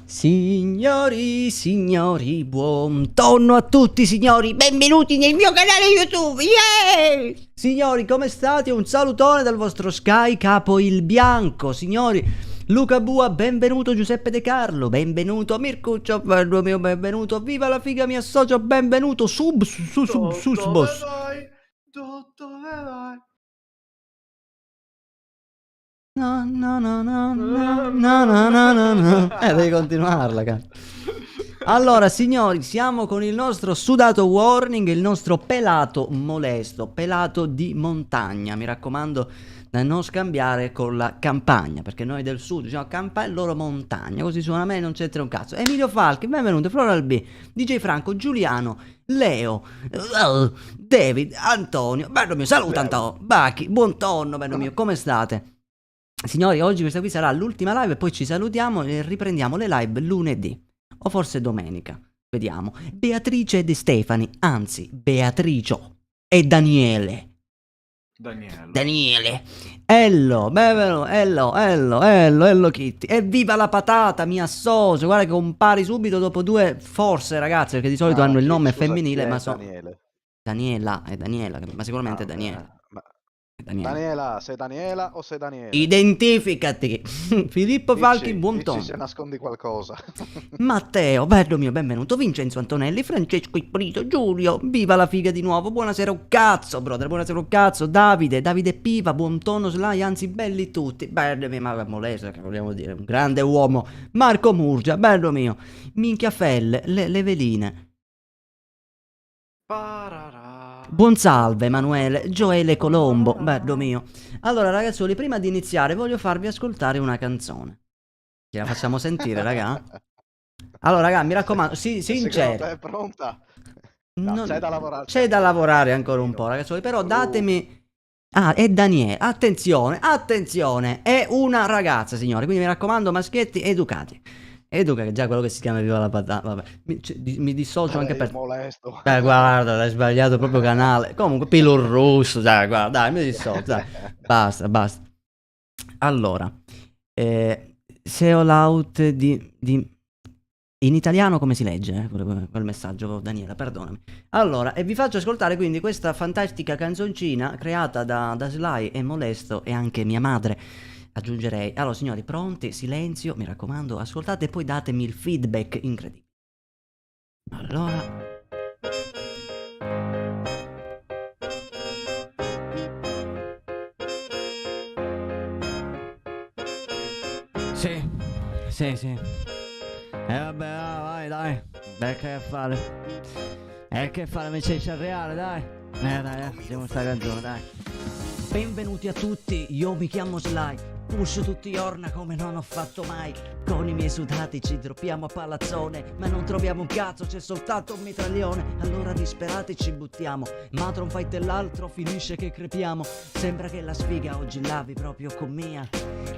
Signori, buon tonno a tutti signori, benvenuti nel mio canale YouTube, yeah! Signori, come state? Un salutone dal vostro Sky Capo il Bianco, signori. Luca Bua, benvenuto. Giuseppe De Carlo, benvenuto. Mircuccio, bello mio, benvenuto. Viva la figa, mi associo, benvenuto. Dove vai? Dove vai? No. Devi continuarla, cazzo. Allora, signori, siamo con il nostro sudato warning, il nostro pelato molesto, pelato di montagna. Mi raccomando da non scambiare con la campagna, perché noi del sud diciamo campagna e loro montagna, così suona a me non c'entra un cazzo. Emilio Falchi, benvenuto. Floral B, DJ Franco, Giuliano, Leo, David, Antonio, bello mio, saluta Antonio, Bachi, buon tonno, bello mio, come state? Signori, oggi questa qui sarà l'ultima live e poi ci salutiamo e riprendiamo le live lunedì o forse domenica, vediamo. Beatrice e Stefani, anzi Beatricio e Daniele. Ello, benvenuto, Ello Kitty. Evviva la patata, mi associo. Guarda che compari subito dopo due forse ragazze, perché di solito hanno il nome femminile, ma sono Daniela, ma sicuramente Daniele. Daniela, sei Daniela o sei Daniele? Identificati. Filippo Falchi, buon tono. Se nascondi qualcosa. Matteo, bello mio, benvenuto. Vincenzo Antonelli, Francesco Ippolito, Giulio, viva la figa di nuovo. Buonasera un cazzo, brother, buonasera un cazzo. Davide Piva, buon tono, Sly, anzi belli tutti. Bello mio, ma molesto, che vogliamo dire, un grande uomo. Marco Murgia, bello mio. Minchia Felle, le veline. Buon salve Emanuele, Gioele Colombo, bello mio. Allora ragazzuoli, prima di iniziare voglio farvi ascoltare una canzone. Ce la facciamo sentire, raga? Allora raga, mi raccomando, sincero. È pronta? No, c'è da lavorare. C'è da lavorare ancora un po', ragazzuoli, però datemi... Ah, è Daniele, attenzione, è una ragazza, signori, quindi mi raccomando, maschietti educati. Educa, che già quello che si chiama Viva la patata. Vabbè, mi dissocio anche per... molesto. Guarda, hai sbagliato proprio canale. Comunque, Pilur Russo, guarda, dai, mi dissocio, dai. Basta. Allora, Seolaut di... In italiano come si legge? Quel messaggio, Daniela, perdonami. Allora, e vi faccio ascoltare quindi questa fantastica canzoncina creata da Sly e Molesto e anche mia madre. Aggiungerei. Allora signori, pronti? Silenzio, mi raccomando, ascoltate e poi datemi il feedback incredibile. Allora. Sì. Vabbè, vai, dai. Che fare, mi c'è il reale, dai. Dai, facciamo sta canzone, dai. Benvenuti a tutti, io mi chiamo Sly. Push tutti orna come non ho fatto mai. Con i miei sudati ci droppiamo a palazzone, ma non troviamo un cazzo, c'è soltanto un mitraglione. Allora disperati ci buttiamo, ma tra un fight e l'altro finisce che crepiamo. Sembra che la sfiga oggi lavi proprio con mia.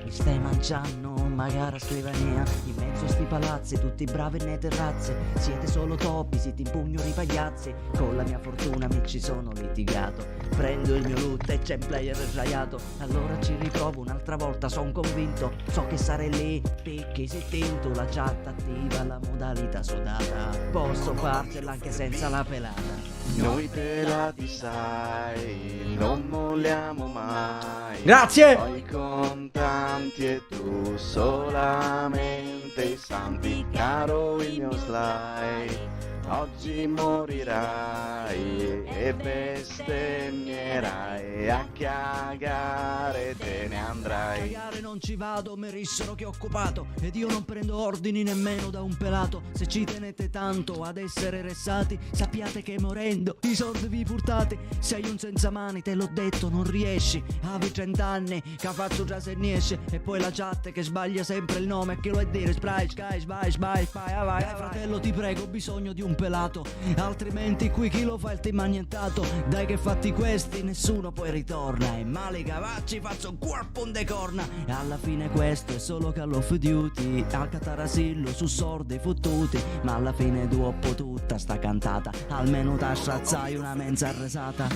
Mi stai mangiando, magari a scrivania. In mezzo a sti palazzi, tutti bravi nei terrazzi. Siete solo topi, siete in pugno di pagliazzi. Con la mia fortuna mi ci sono litigato. Prendo il mio loot e c'è un player sdraiato. Allora ci riprovo un'altra volta, son convinto. So che sarei lì, picchi se tinto. La chat attiva, la modalità sudata. Posso farcela anche senza la pelata. Noi pelati sai, non molliamo mai. Grazie! Ho i contanti e tu solamente i santi, caro il mio Sly. Oggi morirai e bestemmierai, a cagare te ne andrai. A cagare non ci vado, mi rissero che ho occupato, ed io non prendo ordini nemmeno da un pelato. Se ci tenete tanto ad essere ressati, sappiate che morendo i soldi vi furtate. Sei un senza mani, te l'ho detto, non riesci. Avevi 30 anni, che faccio già se ne esce. E poi la chat che sbaglia sempre il nome, che lo è dire spray, sky, vai, fratello ti prego, ho bisogno di un pelato, altrimenti qui chi lo fa il team annientato. Dai che fatti questi nessuno poi ritorna, e male cavacci faccio un corpo de corna. E alla fine questo è solo Call of Duty, al catarasillo su sordi fottuti. Ma alla fine dopo tutta sta cantata, almeno t'asciazzai una mezza resata.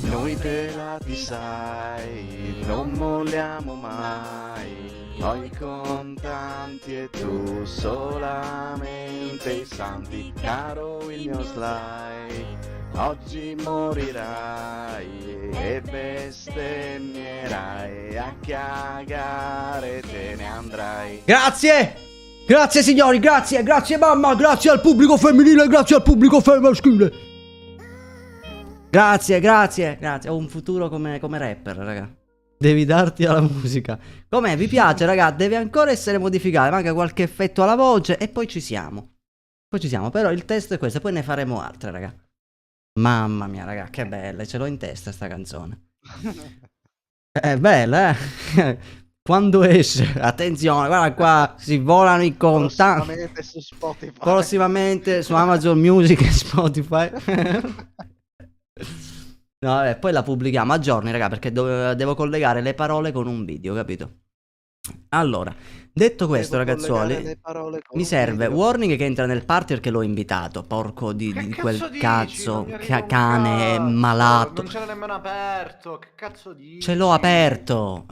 Noi pelati sai, non molliamo mai. Noi contanti e tu solamente i santi. Caro il mio Sly, oggi morirai e bestemmierai, a cagare te ne andrai. Grazie! Grazie signori, grazie, grazie mamma, grazie al pubblico femminile, grazie al pubblico maschile. Grazie, grazie, grazie. Ho un futuro come rapper, raga. Devi darti alla musica. Com'è? Vi piace, raga? Deve ancora essere modificato. Manca qualche effetto alla voce e poi ci siamo. Poi ci siamo. Però il testo è questo. Poi ne faremo altre, raga. Mamma mia, raga, che bella. Ce l'ho in testa sta canzone. È bella, eh? Quando esce? Attenzione, guarda qua. Si volano i contanti. Prossimamente su Spotify. Prossimamente su Amazon Music e Spotify. No, vabbè, poi la pubblichiamo a giorni, raga, perché devo collegare le parole con un video, capito? Allora, detto questo, ragazzuoli, mi serve Warning che entra nel party perché l'ho invitato. Porco di quel cazzo, cane malato. Non ce l'ho nemmeno aperto, che cazzo dici? Ce l'ho aperto.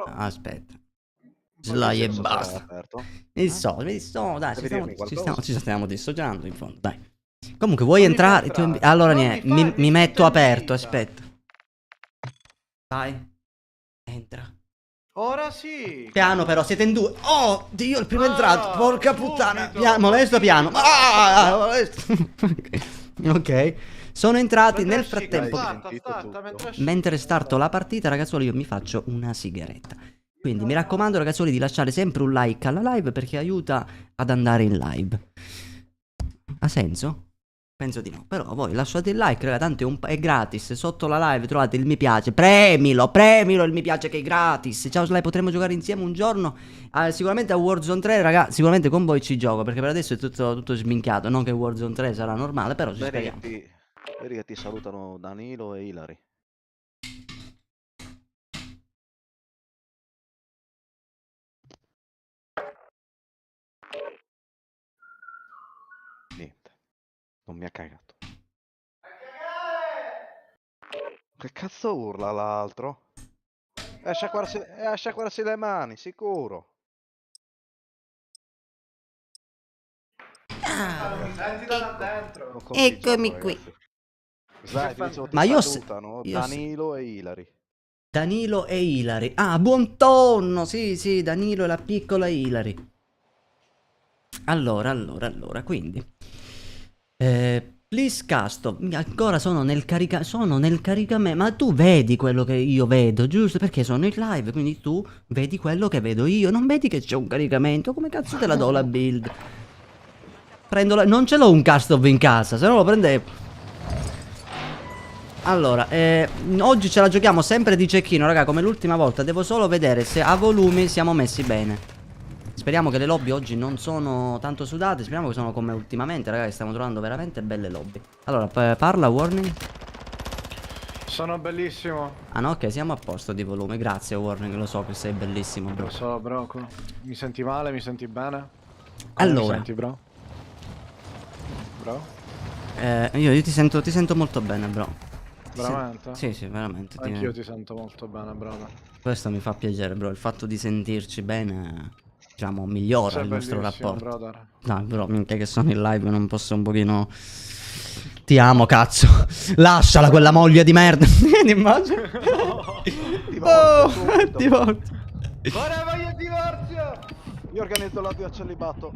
Aspetta. Sly e basta. Mi sto, dai, ci stiamo dissociando in fondo, dai. Comunque vuoi entrare? Allora niente, mi metto aperto, aspetta. Vai. Entra. Ora sì. Piano però, siete in due. Oh, Dio, il primo è entrato. Porca puttana. Molesto piano. Molesto. Ok. Sono entrati nel frattempo. Mentre starto la partita, ragazzuoli, io mi faccio una sigaretta. Quindi mi raccomando, ragazzuoli, di lasciare sempre un like alla live perché aiuta ad andare in live. Ha senso? Penso di no, però voi lasciate il like, raga, tanto è gratis. Sotto la live trovate il mi piace. Premilo il mi piace che è gratis. Ciao Sly, potremmo giocare insieme un giorno. Sicuramente a Warzone 3, raga. Sicuramente con voi ci gioco, perché per adesso è tutto sminchiato. Non che Warzone 3 sarà normale, però ci speriamo. Vedi che ti salutano Danilo e Ilari. Niente, non mi ha cagato. Che cazzo urla l'altro? È a sciacquarsi le mani, sicuro. Senti da dentro. Eccomi qui. Ma io Danilo e Ilari. Danilo e Ilari. Ah, buon tonno. Sì, Danilo e la piccola Ilari. Allora, quindi please custom. Ancora sono nel caricamento. Ma tu vedi quello che io vedo, giusto? Perché sono in live, quindi tu vedi quello che vedo io. Non vedi che c'è un caricamento? Come cazzo te la do la build? Non ce l'ho un custom in casa, se no lo prendevo. Allora, oggi ce la giochiamo sempre di cecchino, raga, come l'ultima volta. Devo solo vedere se a volumi siamo messi bene. Speriamo che le lobby oggi non sono tanto sudate. Speriamo che sono come ultimamente, raga, che stiamo trovando veramente belle lobby. Allora, parla Warning. Sono bellissimo. Ah no, ok, siamo a posto di volume. Grazie Warning, lo so che sei bellissimo, bro. Lo so, bro. Mi senti male? Mi senti bene? Allora, mi senti, bro? Bro? Io ti sento molto bene, bro. Veramente? Sì, veramente. Anch'io ti sento molto bene, brother. Questo mi fa piacere, bro. Il fatto di sentirci bene, diciamo, migliora il nostro rapporto. Brother. Dai, bro, minchia che sono in live, non posso un pochino... Ti amo, cazzo. Lasciala quella moglie di merda. Ti immagini? Divorzio. Ora voglio il divorzio! Io organizzo l'addio al celibato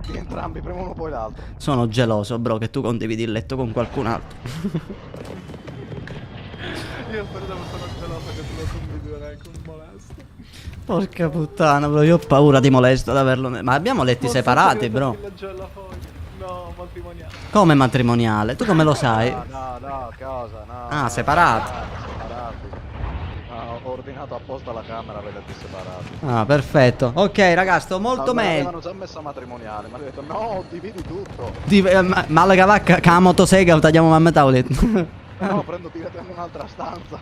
di entrambi, prima uno poi l'altro. Sono geloso, bro, che tu condividi il letto con qualcun altro. Io per sono geloso che tu lo condividerai con Molesto. Porca puttana, bro, io ho paura di Molesto ad averlo. Ma abbiamo letti separati, bro. No, matrimoniale. Come matrimoniale? Tu come lo sai? No, cosa? No. Ah, separati. Separati. Ho ordinato apposta la camera per letti separati. Ah, perfetto. Ok, ragazzi, sto molto meglio. Avevano già messo matrimoniale, ma ho detto no, dividi tutto. Malaga va, che la motosega tagliamo a metà, ho detto. No, prendo direttamente un'altra stanza.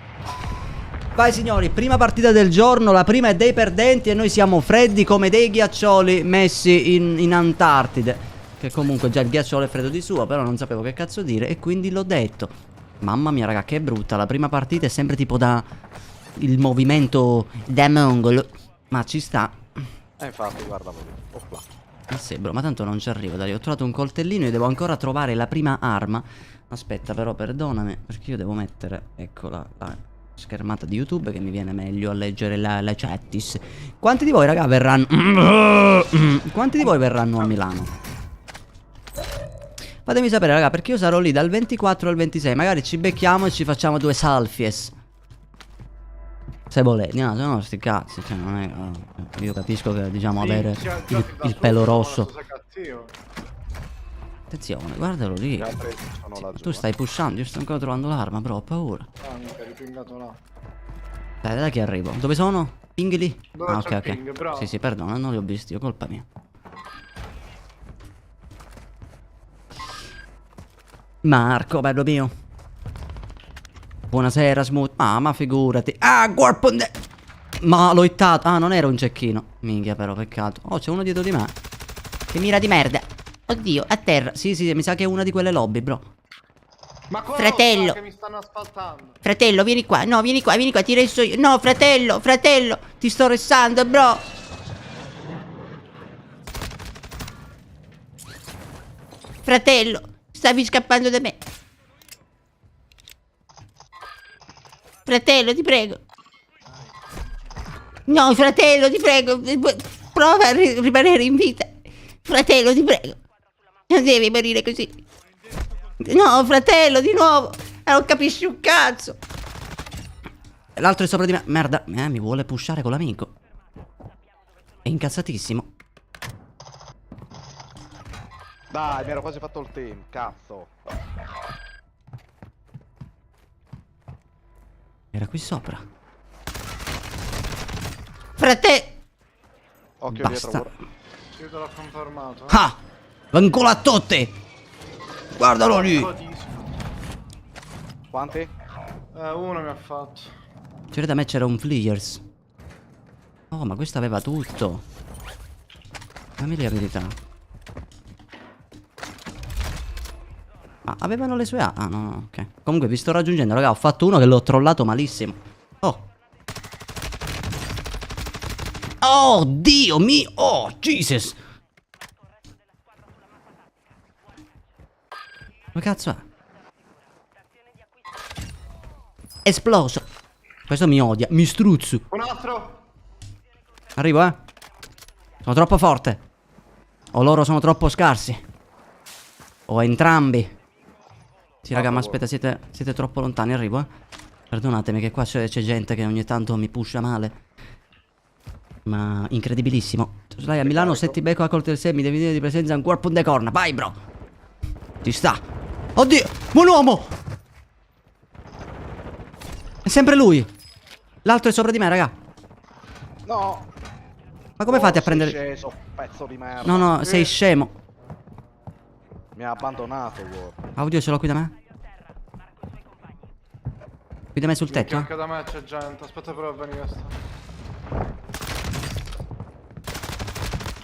Vai signori, prima partita del giorno, la prima è dei perdenti e noi siamo freddi come dei ghiaccioli messi in Antartide. Che comunque già il ghiacciolo è freddo di suo, però non sapevo che cazzo dire e quindi l'ho detto. Mamma mia raga, che brutta. La prima partita è sempre tipo da... il movimento da mongolo. Ma ci sta. Infatti, guarda lì. Opla. Sì, bro, ma tanto non ci arrivo. Dai, ho trovato un coltellino e devo ancora trovare la prima arma. Aspetta, però, perdonami, perché io devo mettere, ecco, la schermata di YouTube che mi viene meglio a leggere la chattis. Quanti di voi, raga, verranno... Quanti di voi verranno a Milano? Fatemi sapere, raga, perché io sarò lì dal 24 al 26. Magari ci becchiamo e ci facciamo 2 selfies. Se volete, no, se no sti cazzi, cioè non è... io capisco che, diciamo, avere il pelo rosso. Attenzione, guardalo lì. Gli altri sono laggiù. Tu stai pushando, io sto ancora trovando l'arma, però ho paura. Ah, mica, ripingato là. Dai, dai che arrivo. Dove sono? Ping lì? Dove Ah, c'è ok, il ping, ok. bravo. Sì, sì, perdono, non li ho visti io, colpa mia. Marco, bello mio. Buonasera, Smooth. Ah, ma figurati. Ah, guarda. Ma l'ho hittato. Ah, non era un cecchino. Minchia, però, peccato. Oh, c'è uno dietro di me. Che mira di merda. Oddio, a terra. Sì, sì, mi sa che è una di quelle lobby, bro. Ma cosa Fratello. che mi stanno asfaltando? Fratello, vieni qua. No, vieni qua, ti resto io. No, fratello, fratello. Ti sto restando, bro. Fratello, stavi scappando da me. Fratello, ti prego. No, fratello, ti prego. Prova a rimanere in vita. Fratello, ti prego. Non devi morire così. No, fratello, di nuovo. Non capisci un cazzo. L'altro è sopra di me. Merda, mi vuole pushare con l'amico. È incazzatissimo. Dai, mi ero quasi fatto il team, cazzo. Era qui sopra. Fratello. Occhio Basta. dietro. Io te l'ho confermato. Ah! Ancora a tutti! Guardalo lì! Quanti? Uno mi ha fatto. C'era da me, c'era un Fleers. Oh, ma questo aveva tutto. Dammi le abilità. Ma avevano le sue A. Ah, no, no, ok. Comunque vi sto raggiungendo, raga. Ho fatto uno che l'ho trollato malissimo. Oh. Oh, Dio mio! Oh, Jesus! Come cazzo è? Esploso. Questo mi odia, mi struzzo. Un altro. Arrivo, eh. Sono troppo forte. O loro sono troppo scarsi. O entrambi. Sì, raga, ma aspetta, siete troppo lontani. Arrivo, eh. Perdonatemi che qua c'è gente che ogni tanto mi pusha male. Ma incredibilissimo. Dai, a Milano se ti becco a coltel 6 mi devi dire di presenza un corpo de corna. Vai, bro. Ci sta. Oddio, buon uomo. È sempre lui. L'altro è sopra di me, raga. No. Ma come fate a prendere... Sei sceso, pezzo di merda. No, no, sei scemo. Mi ha abbandonato, wow. Audio ce l'ho qui da me. Qui da me sul tetto, Anche da me c'è gente. Aspetta però a venire sta.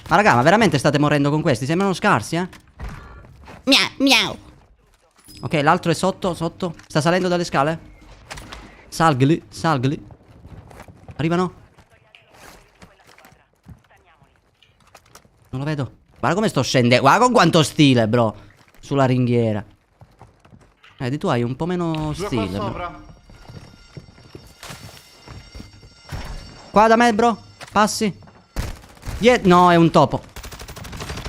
Ma raga, ma veramente state morendo con questi? Sembrano scarsi, eh? Miau, miau. Ok, l'altro è sotto, sotto. Sta salendo dalle scale. Salgli, salgli. Arrivano. Non lo vedo. Guarda come sto scendendo. Guarda con quanto stile, bro. Sulla ringhiera. Di tu hai un po' meno Due stile, qua bro. sopra. Qua da me, bro. Passi. No, è un topo.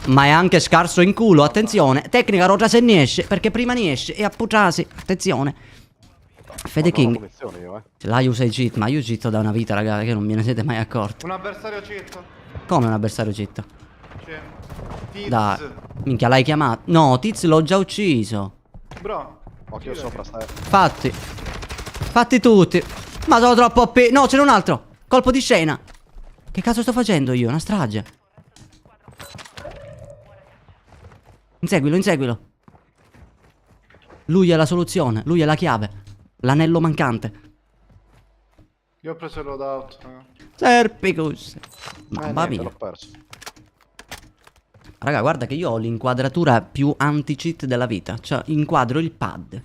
Ma è anche scarso in culo, attenzione. Tecnica rotta se ne esce, perché prima ne esce e a pugiarsi. Attenzione. Fede King. Là usa i cheat, ma io cheato da una vita, raga, che non me ne siete mai accorti. Un avversario cheat. Come un avversario cheat? Sì. Tiz. Dai, minchia, l'hai chiamato. No, Tiz l'ho già ucciso. Bro. Occhio sopra, stai. Fatti tutti. Ma sono troppo no, c'era un altro. Colpo di scena. Che cazzo sto facendo io? Una strage. Inseguilo, inseguilo. Lui è la soluzione, lui è la chiave. L'anello mancante. Io ho preso il loadout. Serpicus. Mamma Niente, mia. l'ho perso. Raga, guarda che io ho l'inquadratura più anti-cheat della vita. Cioè, inquadro il pad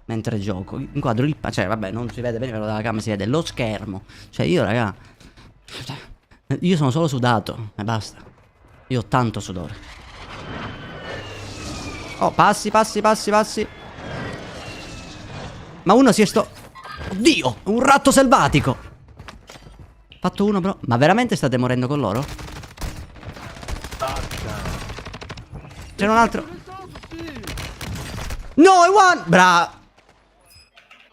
mentre gioco. Inquadro il pad. Cioè, vabbè, non si vede bene, però dalla camera si vede lo schermo. Cioè, io, raga, io sono solo sudato e basta. Io ho tanto sudore. Oh, passi. Ma uno si è Oddio, un ratto selvatico. Fatto uno, bro. Ma veramente state morendo con loro? C'era un altro. No, è one. Bravo.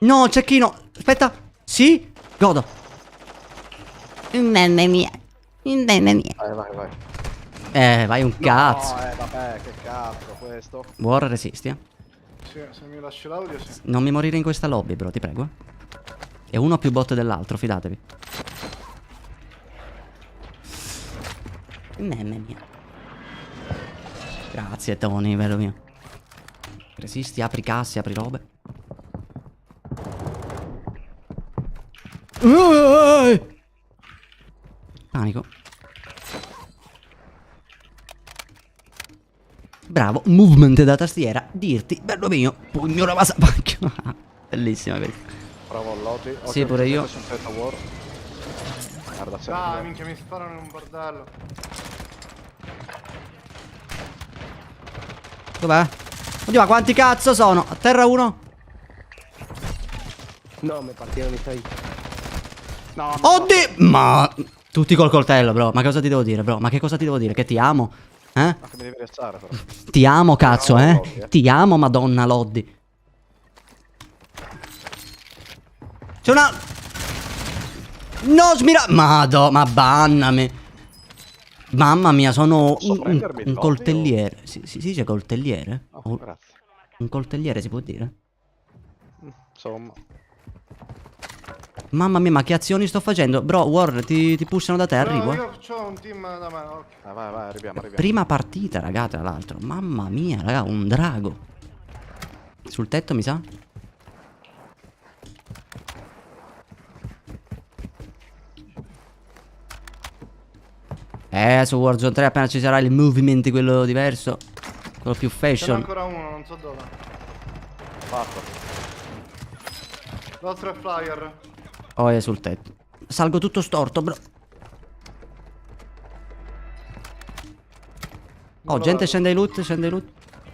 No, cecchino. Aspetta. Sì? Godo. Mamma mia. Vai. Vai un cazzo. No, vabbè, che cazzo questo. War resisti, eh. Sì, se mi lasci l'audio, sì. Non mi morire in questa lobby, bro, ti prego. E uno più bot dell'altro, fidatevi. Mamma mia. Grazie, Tony, vero mio. Resisti, apri casse, apri robe. Panico. Bravo, movement da tastiera. Dirti, bello mio, pugno la basa. Bellissima questa. Provo all'Oti. Sì, pure io. Guarda, Ah, minchia, mi sparano in un bordello. Dov'è? Oddio, ma quanti cazzo sono? A terra uno. No, mi partivano i sei. No, Oddio. Ma tutti col coltello, bro. Ma cosa ti devo dire, bro? Ma che cosa ti devo dire? Che ti amo? Eh? ma che mi devi restare però. Ti amo, cazzo, No, eh? Loddy, eh. Ti amo, madonna Loddy. C'è una... No, ma bannami. Mamma mia, sono Posso prendermi il un Loddy coltelliere. Si dice coltelliere? Oh, grazie. Un coltelliere si può dire? Insomma. Mamma mia, ma che azioni sto facendo? Bro, War, ti pushano da te, arrivo. Io ho un team da me, ok. Vai, arriviamo. Prima partita, raga, tra l'altro. Mamma mia, raga, un drago. Sul tetto, mi sa? Su Warzone 3 appena ci sarà il movement, quello diverso, quello più Ce n'è fashion. ancora uno, non so dove. Fatto. L'altro è flyer. Oh, è sul tetto. Salgo tutto storto, bro. Oh, gente scende ai loot,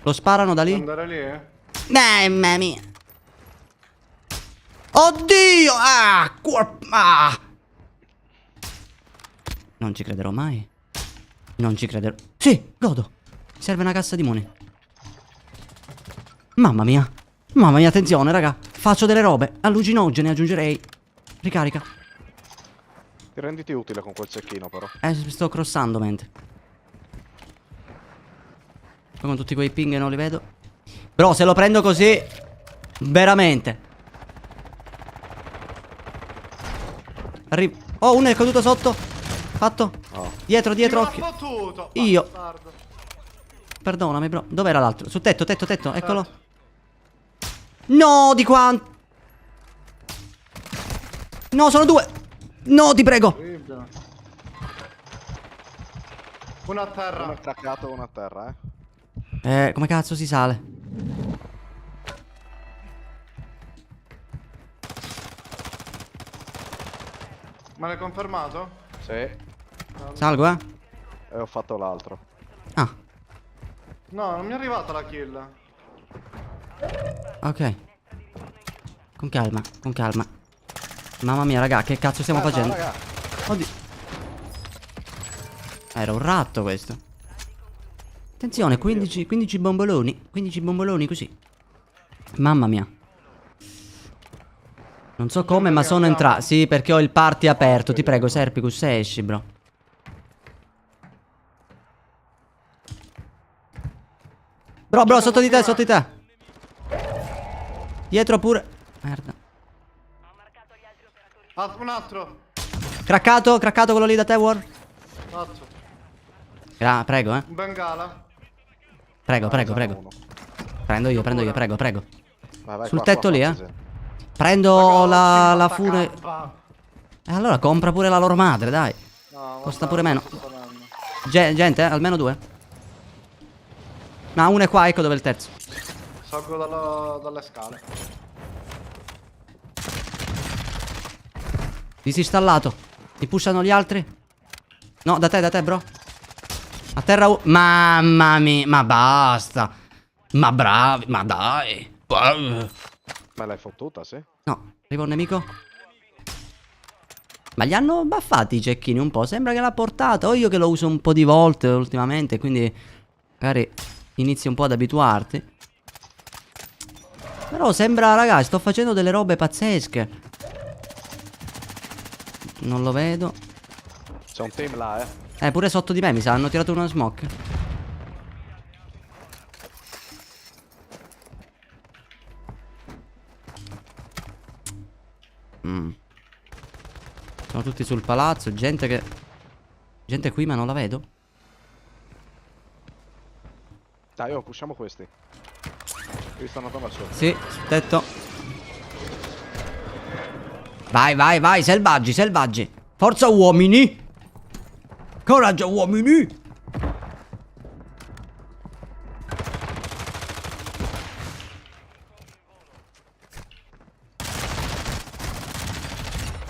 Lo sparano da lì. Andare lì, eh? Mamma mia. Oddio! Ah! Non ci crederò mai. Non ci crederò. Sì, godo. Mi serve una cassa di money. Mamma mia. Mamma mia, attenzione, raga. Faccio delle robe allucinogene, aggiungerei. Ricarica. Ti renditi utile con quel cecchino però. Sto crossando, mente. Poi con tutti quei ping non li vedo. Però se lo prendo così, veramente. Oh, uno è caduto sotto. Fatto. Oh. Dietro, L'ho occhio. fottuto! Io. Bastardo. Perdonami, bro. Dov'era l'altro? Sul tetto, eccolo. No, di quanto. No, sono due. No, ti prego. Orribile. Uno a terra. Uno è craccato, uno a terra, eh. Come cazzo si sale? Ma l'hai confermato? Sì. Salgo, eh? E ho fatto l'altro. Ah, No, non mi è arrivata la kill. ok. Con calma. Mamma mia, raga, che cazzo stiamo facendo? Raga. Oddio. Era un ratto questo. Attenzione, 15 bomboloni. 15 bomboloni così. Mamma mia. Non so come, ma sono entrato. Sì, perché ho il party aperto. Ti prego, Serpicus, esci, bro. Bro, sotto di te. Dietro pure. Merda. Ah, un altro. Craccato quello lì da te, War. Fatto. Prego, Un bengala. Prego. Uno. Prendo io, prego. Vai, Sul qua, tetto qua, lì, sì. Prendo la la fune. E allora compra pure la loro madre, dai. No, Costa vabbè, pure meno. sto parlando. Gente, almeno due. No, uno è qua, ecco dove è il terzo. Salgo dalle scale. Disinstallato. Mi pushano gli altri. No, da te, bro. A terra. Mamma mia, ma basta. Ma bravi, ma dai. Me l'hai fottuta, sì? No, arriva un nemico. Ma li hanno buffati i cecchini un po'. Sembra che l'ha portata. O io che lo uso un po' di volte ultimamente. Quindi magari inizi un po' ad abituarti. Però sembra, ragazzi, sto facendo delle robe pazzesche. Non lo vedo. C'è un team là, eh. Pure sotto di me mi sa, hanno tirato una smoke. Sono tutti sul palazzo, gente che... Gente qui ma non la vedo. Dai, pushiamo questi. Qui stanno andando al sotto. Sì, sul tetto. Vai, vai, vai, selvaggi, selvaggi. Forza uomini. Coraggio uomini.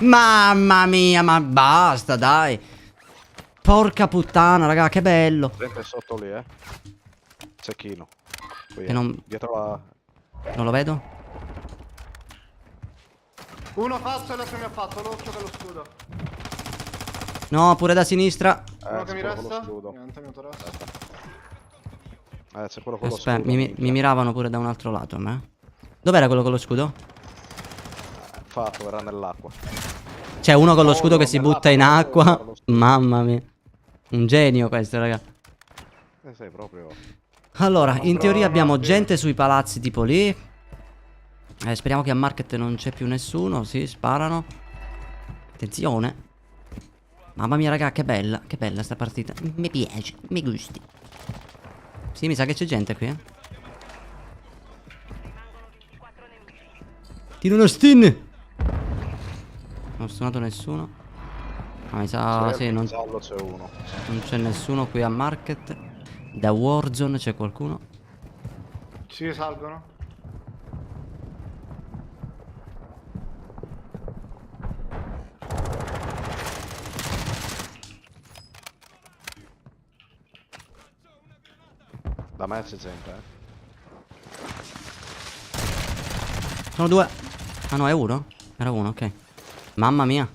Mamma mia, ma basta, dai. Porca puttana, raga, che bello. Gente sotto lì, Cecchino. Qui, Che non... dietro la... Non lo vedo? Uno fatto e l'altro mi ha fatto. L'occhio con lo scudo. No, pure da sinistra. Uno che mi c'è quello con lo resta. scudo. Niente, mi resta. C'è quello con lo Aspetta, scudo. mi miravano pure da un altro lato a me. Dov'era quello con lo scudo? Fatto, verrà nell'acqua. C'è uno con lo No, scudo no, che si nell'acqua, butta in no, acqua. con lo scudo. Mamma mia. Un genio questo, raga. Sei proprio... Allora, in teoria abbiamo bravi. gente sui palazzi tipo lì. Speriamo che a market non c'è più nessuno. Sì, sparano. Attenzione. Mamma mia, raga, che bella sta partita. Mi piace, mi gusti. Sì, mi sa che c'è gente qui, Tiro uno stun. Non ho stunato nessuno. Ma mi sa, sì, non giallo c'è uno. c'è nessuno qui a market. Da Warzone c'è qualcuno. Sì, salgono. Da me c'è gente, Sono due. Ah no, è uno? Era uno, ok. Mamma mia.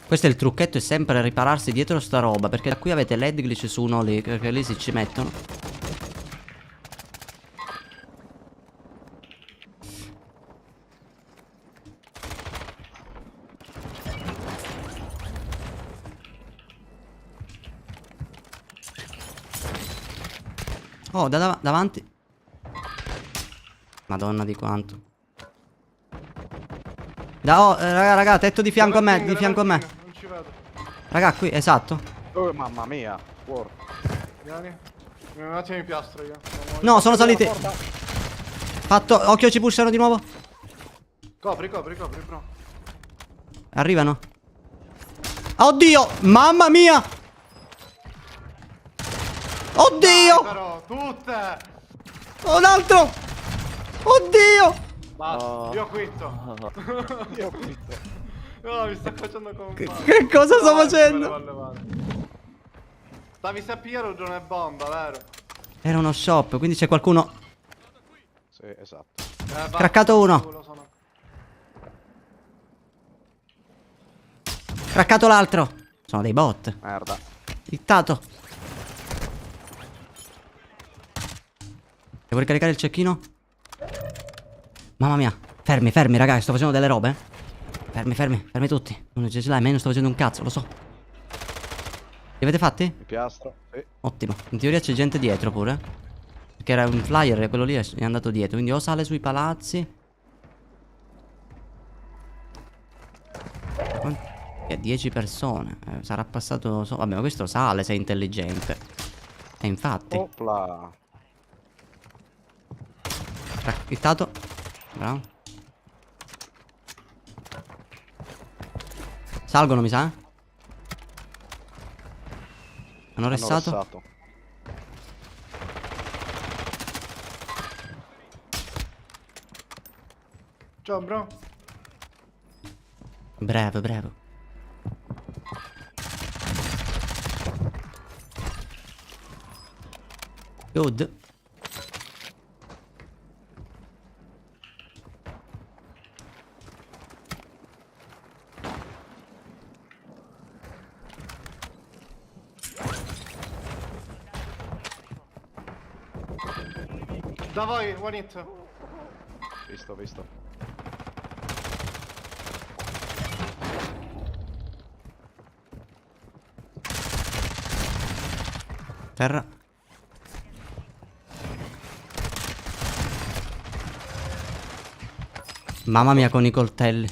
Questo è il trucchetto, è sempre ripararsi dietro sta roba. Perché da qui avete l'head glitch su uno lì, perché lì si ci mettono. Oh, davanti. Madonna di quanto. Raga, tetto di fianco a me, di fianco a me. Non ci vedo. Raga, qui, esatto. Oh, mamma mia. War. Vieni. Un attimo mi piastro io. No, sono saliti. Fatto, occhio, ci pushano di nuovo. Copri, bro. Arrivano. Oddio, mamma mia. Oddio, Però, tutte! un altro. Oddio. Basta, Oh. io quitto. Io ho quitto. No, mi sta facendo con Che cosa sto facendo? Stavi a pigliare un giorno e bomba, vero? Era uno shop, quindi c'è qualcuno. Sì, esatto. Basta, Craccato uno. culo sono. Craccato l'altro. Sono dei bot. Merda. Dittato. Devo ricaricare il cecchino? Mamma mia. Fermi, fermi, ragazzi, sto facendo delle robe. Fermi tutti. Non c'è slime, non sto facendo un cazzo, lo so. Li avete fatti? Mi piastro. Sì. Ottimo. In teoria c'è gente dietro pure. Perché era un flyer e quello lì è andato dietro. Quindi o sale sui palazzi. E 10 persone. Sarà passato. Vabbè, ma questo sale se è intelligente. E infatti. Opla. Hittato. Bravo. Salgono, mi sa. Hanno ressato. Ciao, bro. Bravo, bravo. Good. Da voi, one hit. Visto, visto. Terra. Mamma mia con i coltelli.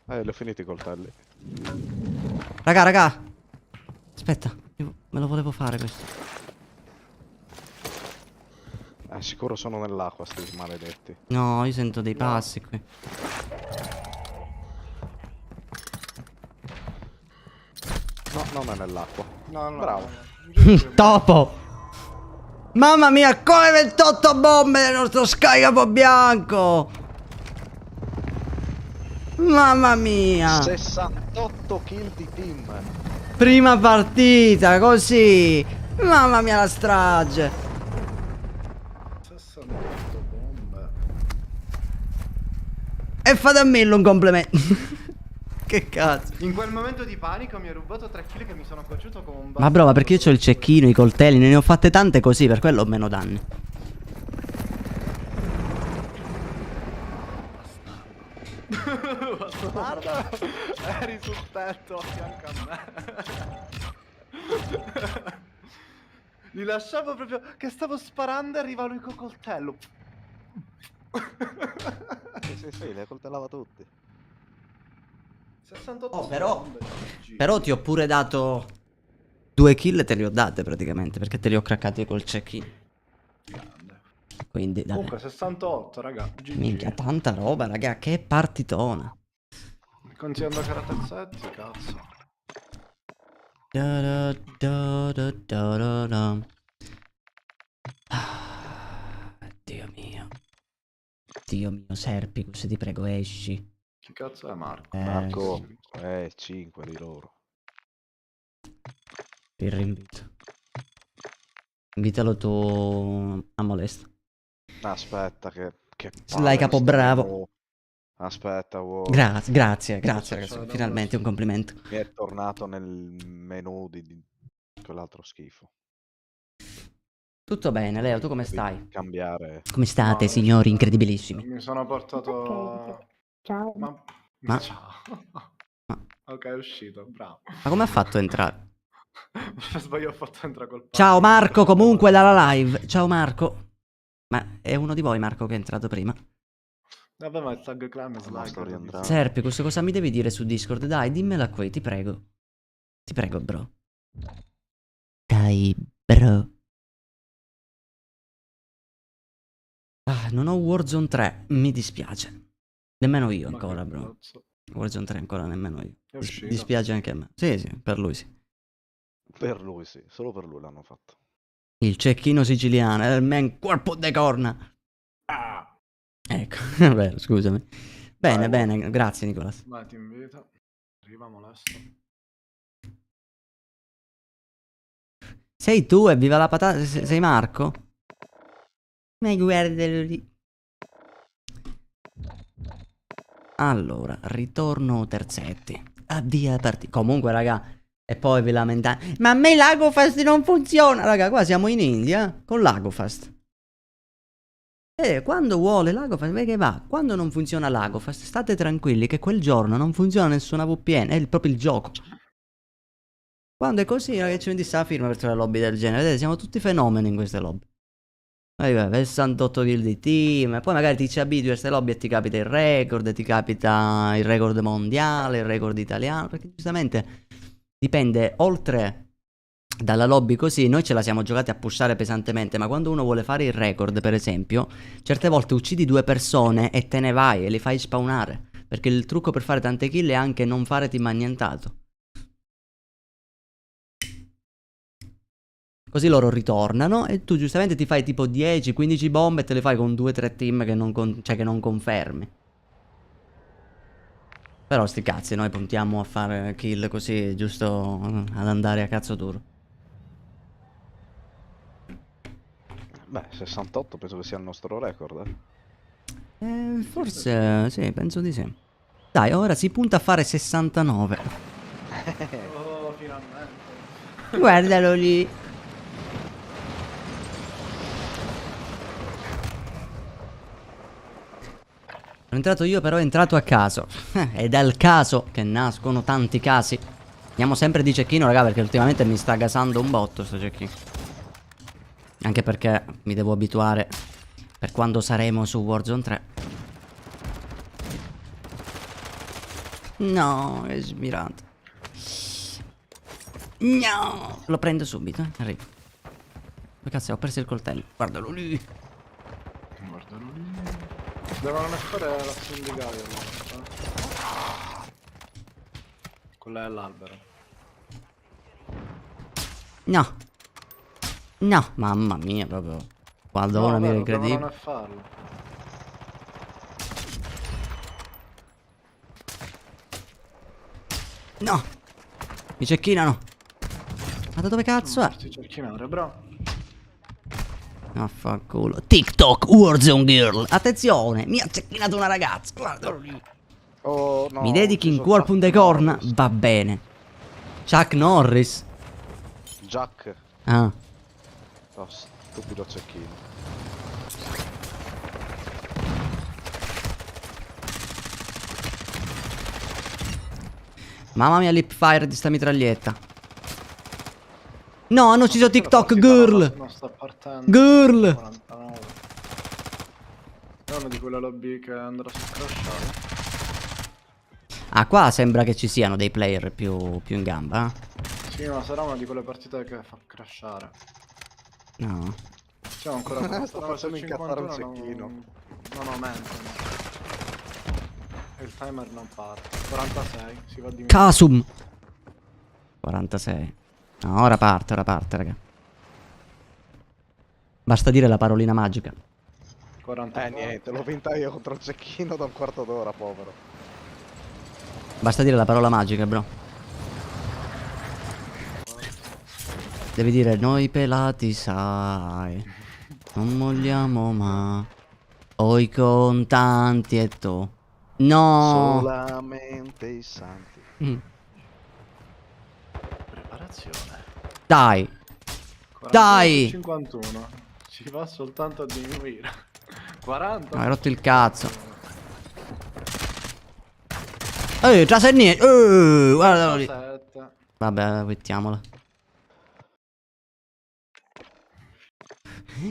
Li ho finiti i coltelli. Raga, raga. Aspetta, io me lo volevo fare questo. Sicuro sono nell'acqua sti maledetti. No, io sento dei passi qui. No, non è nell'acqua. No, no. Bravo. Topo! Mamma mia, come 28 bombe nel nostro Skycapo bianco! Mamma mia! 68 kill di team. Prima partita, così! Mamma mia la strage! 68 bombe. E fate a me un complimento! Che cazzo! In quel momento di panico mi ha rubato 3 kill che mi sono cocciuto come un Ma bro, ma perché io ho il cecchino, i coltelli, ne ho fatte tante così, per quello ho meno danni. Guarda, eri sul tetto a fianco a me. Li lasciavo proprio che stavo sparando e arriva lui col coltello. Sì, le coltellava tutti. 68 Oh, però- bombe, GG. Però ti ho pure dato 2 kill, te li ho date praticamente, perché te li ho craccati col cecchino. Grande. Quindi, dai. Comunque 68, raga. GG. Minchia, tanta roba, raga, che partitona. Consigliando caratterzetti, cazzo. Da da da da da da da. Ah, Dio mio. Dio mio, Serpicus, ti prego, esci. Chi cazzo è Marco? Marco, 5 di loro. Il rinvito. Invitalo tu a molesta. Aspetta che Slay capo bravo. Oh, aspetta, wow. Grazie, grazie, grazie Cosa ragazzi. c'è da Finalmente un complimento. Mi è tornato nel menu di quell'altro schifo. Tutto bene, Leo, tu come Devi stai? Cambiare. Come state, No, signori incredibilissimi? Mi sono portato... Ok, ciao. Ma- Ciao. ma- Ok, è uscito, bravo. Ma come ha fatto a entrare? Per sbaglio ho fatto entrare col Ciao palo. Marco, comunque dalla live. Ciao Marco. Ma è uno di voi Marco che è entrato prima? Vabbè, ma il tag clan è sto slide. rientrando. Serpicus, cosa mi devi dire su Discord? Dai, dimmela qui, ti prego. Ti prego, bro. Dai, bro. Ah, non ho Warzone 3, mi dispiace. Nemmeno io ancora, bro. Warzone 3 ancora nemmeno io. È uscito. Dispiace anche a me. Sì, sì, per lui sì. Per lui sì, solo per lui l'hanno fatto. Il cecchino siciliano, il man corpo de corna. Ah, Ecco, vabbè, scusami. Bene, Vai, bene, grazie Nicolas. vai, ti invito. Arriva molesto. Sei tu e viva la patata, sei Marco? Ma guardalo lì. Allora, ritorno terzetti. Avvia partita. Comunque, raga, e poi vi lamentate. Ma a me l'Agofast non funziona. Raga, qua siamo in India con l'Agofast. Quando vuole l'Agofast, vedi che va. Quando non funziona l'Agofast, state tranquilli che quel giorno non funziona nessuna VPN. È proprio il gioco. Quando è così, ragazzi, mi disse la firma per trovare lobby del genere. Vedete, siamo tutti fenomeni in queste lobby. 68 kill di team. Poi magari ti ci abitui a queste lobby e ti capita il record. Ti capita il record mondiale, il record italiano. Perché giustamente dipende, oltre dalla lobby così, noi ce la siamo giocati a pushare pesantemente. Ma quando uno vuole fare il record, per esempio, certe volte uccidi 2 persone e te ne vai e li fai spawnare. Perché il trucco per fare tante kill è anche non fare team annientato. Così loro ritornano e tu giustamente ti fai tipo 10-15 bombe e te le fai con 2-3 team che che non confermi. Però sti cazzi, noi puntiamo a fare kill così, giusto ad andare a cazzo duro. Beh, 68 penso che sia il nostro record. Forse sì, penso di sì. Dai, ora si punta a fare 69. Oh, finalmente. Guardalo lì. Sono entrato io, però è entrato a caso. È dal caso che nascono tanti casi. Andiamo sempre di cecchino, raga, perché ultimamente mi sta gasando un botto sto cecchino. Anche perché mi devo abituare per quando saremo su Warzone 3. No, è smirante. No, lo prendo subito, arrivo. Ma cazzo, ho perso il coltello. Guardalo lì. Guardalo lì. Devono fare l'azione di Gaio. Quella è l'albero. No. No, mamma mia, proprio. Guarda, una mira incredibile. Non farlo. No. Mi cecchinano. Ma da dove cazzo è? Farti cecchinare, bro. Affanculo. TikTok Warzone Girl. Attenzione, mi ha cecchinato una ragazza. Guardalo lì. Oh, no, Mi dedichi in ucciso Corpun Chuck de Corna? Norris. Va bene. Chuck Norris. Jack. Ah. Oh, stupido cecchino. Mamma mia, l'hipfire di sta mitraglietta. No, hanno ucciso Quella TikTok partita Girl. non sta partendo. Girl. 49. È una di quelle lobby che andrà su crashare. Ah, qua sembra che ci siano dei player più in gamba. Sì, ma sarà una di quelle partite che fa crashare. No. Siamo ancora Sto facendo incazzare un cecchino. Non aumentano. E il timer non parte. 46, si va a diminuire. Casum. 46. No, ora parte, raga. Basta dire la parolina magica. 44. Niente, l'ho vinta io contro il cecchino da un quarto d'ora, povero. Basta dire la parola magica, bro. Devi dire noi pelati, sai. Non vogliamo mai. Ho i contanti e tu. No. Solamente i santi. Mm. Preparazione. Dai. 41 Dai. su 51. Ci va soltanto a diminuire. 40. Hai rotto il cazzo. Già sei niente. Guardalo lì. 7. Vabbè, mettiamola.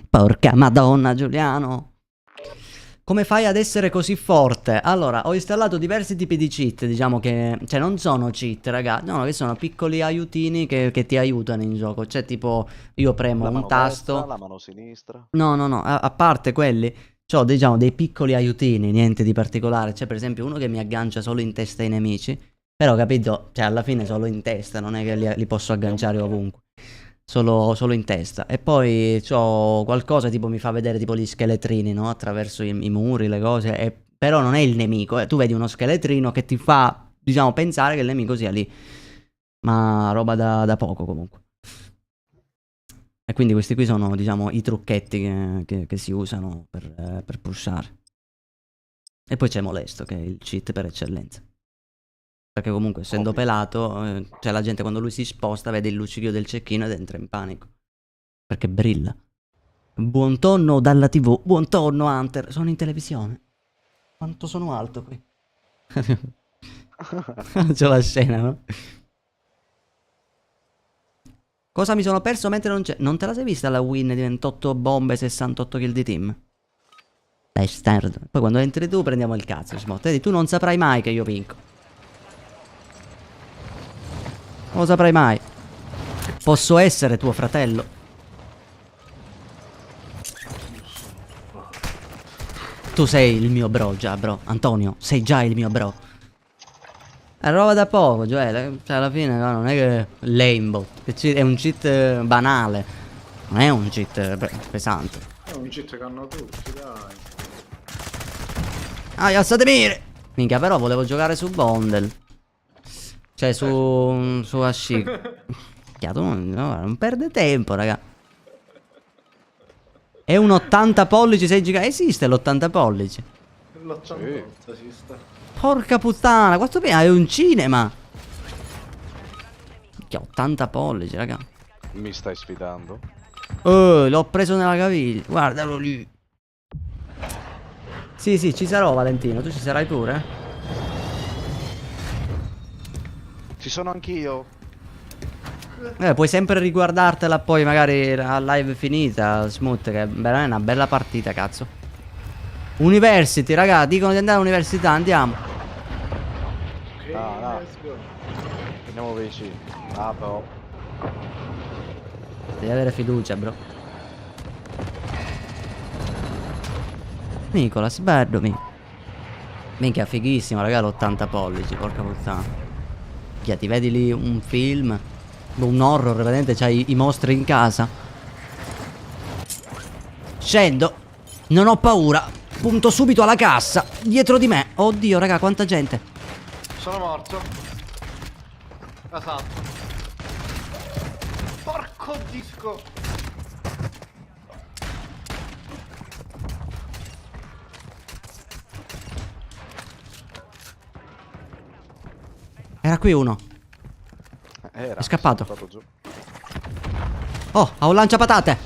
Porca madonna, Giuliano. Come fai ad essere così forte? Allora, ho installato diversi tipi di cheat, diciamo che... Cioè, non sono cheat, ragazzi. No, che sono piccoli aiutini che ti aiutano in gioco. Cioè, tipo, io premo La un mano tasto... destra, la mano sinistra. No, a parte quelli, c'ho diciamo dei piccoli aiutini, niente di particolare. C'è per esempio uno che mi aggancia solo in testa ai nemici, però capito, cioè alla fine solo in testa, non è che li posso agganciare ovunque. Solo in testa. E poi c'ho qualcosa tipo mi fa vedere tipo gli scheletrini, no? Attraverso i muri, le cose. Però non è il nemico, tu vedi uno scheletrino che ti fa, diciamo, pensare che il nemico sia lì. Ma roba da poco comunque. E quindi questi qui sono, diciamo, i trucchetti che si usano per pushare. E poi c'è Molesto, che è il cheat per eccellenza. Perché comunque, essendo Ovvio. pelato, cioè la gente quando lui si sposta vede il luccichio del cecchino ed entra in panico. Perché brilla. Buon tonno dalla TV. Buon tonno, Hunter. Sono in televisione. Quanto sono alto qui. C'ho la scena, no? Cosa mi sono perso mentre non c'è? Non te la sei vista la win di 28 bombe e 68 kill di team? Dai, sterdo. Poi quando entri tu prendiamo il cazzo. Vedi, tu non saprai mai che io vinco. Non lo saprai mai. Posso essere tuo fratello. Tu sei il mio bro già, bro. Antonio, sei già il mio bro. È roba da poco, Gioele. Cioè, alla fine no, non è che Lamebot. È un cheat banale. Non è un cheat pesante. È un cheat che hanno tutti, dai. Ah, alzatemi! Minchia, però volevo giocare su Bondel. Cioè su Ashik. Minchia, tu non perde tempo, raga. È un 80 pollici 6 giga. Esiste l'80 pollici? L'88 esiste. Porca puttana, questo è un cinema. Minchia, 80 pollici, raga. Mi stai sfidando? Oh, l'ho preso nella caviglia. Guardalo lì. Sì, sì, ci sarò, Valentino. Tu ci sarai pure? Ci sono anch'io. Puoi sempre riguardartela poi magari a live finita, Smooth, che è veramente una bella partita, cazzo. University, raga, dicono di andare all'università, andiamo. Ok, No. let's go. Andiamo vicini. Ah, però. Devi avere fiducia, bro. Nicolas, bello, minchia, fighissimo, raga, l'80 pollici, porca puttana. Minchia, ti vedi lì un film, un horror, vedete, c'hai i mostri in casa. Scendo, non ho paura, punto subito alla cassa, dietro di me. Oddio, raga, quanta gente. Sono morto. Esatto. Porco disco. Era qui uno. Era. È scappato. È giù. Oh, ha un lanciapatate.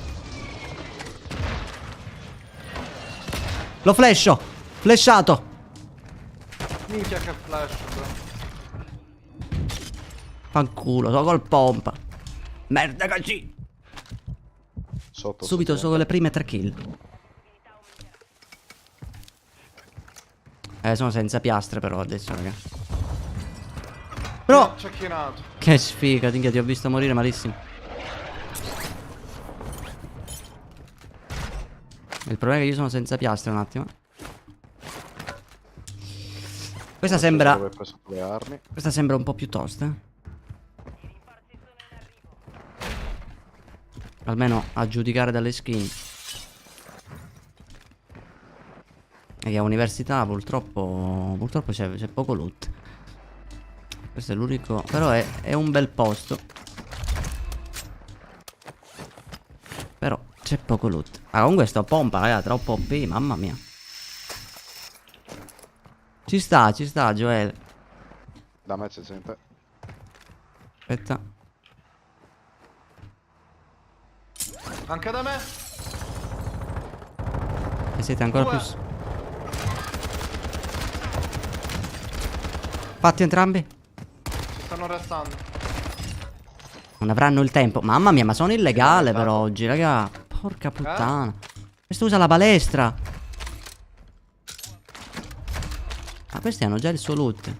Lo flasho. Flashato. Minchia che flash, bro. Fanculo, sto col pompa. Merda cagì. Sotto. Subito sotto. solo le prime 3 kill. Sono senza piastre però adesso, raga. Però Cecchinato. che sfiga, minchia, ti ho visto morire malissimo. Il problema è che io sono senza piastre un attimo. Questa sembra. Dove ho preso le armi. Questa sembra un po' più tosta. Almeno a giudicare dalle skin. E che a università purtroppo c'è poco loot. Questo è l'unico. Però è un bel posto. Però c'è poco loot. Ah, comunque sto pompa, raga, troppo OP, mamma mia. Ci sta, Joel. Da me si sente. Aspetta. Anche da me. E siete ancora Due. più. Fatti entrambi. Ci stanno restando. Non avranno il tempo. Mamma mia, ma sono illegale esatto. per oggi, raga. Porca puttana. Questo usa la balestra. Ah, questi hanno già il suo loot.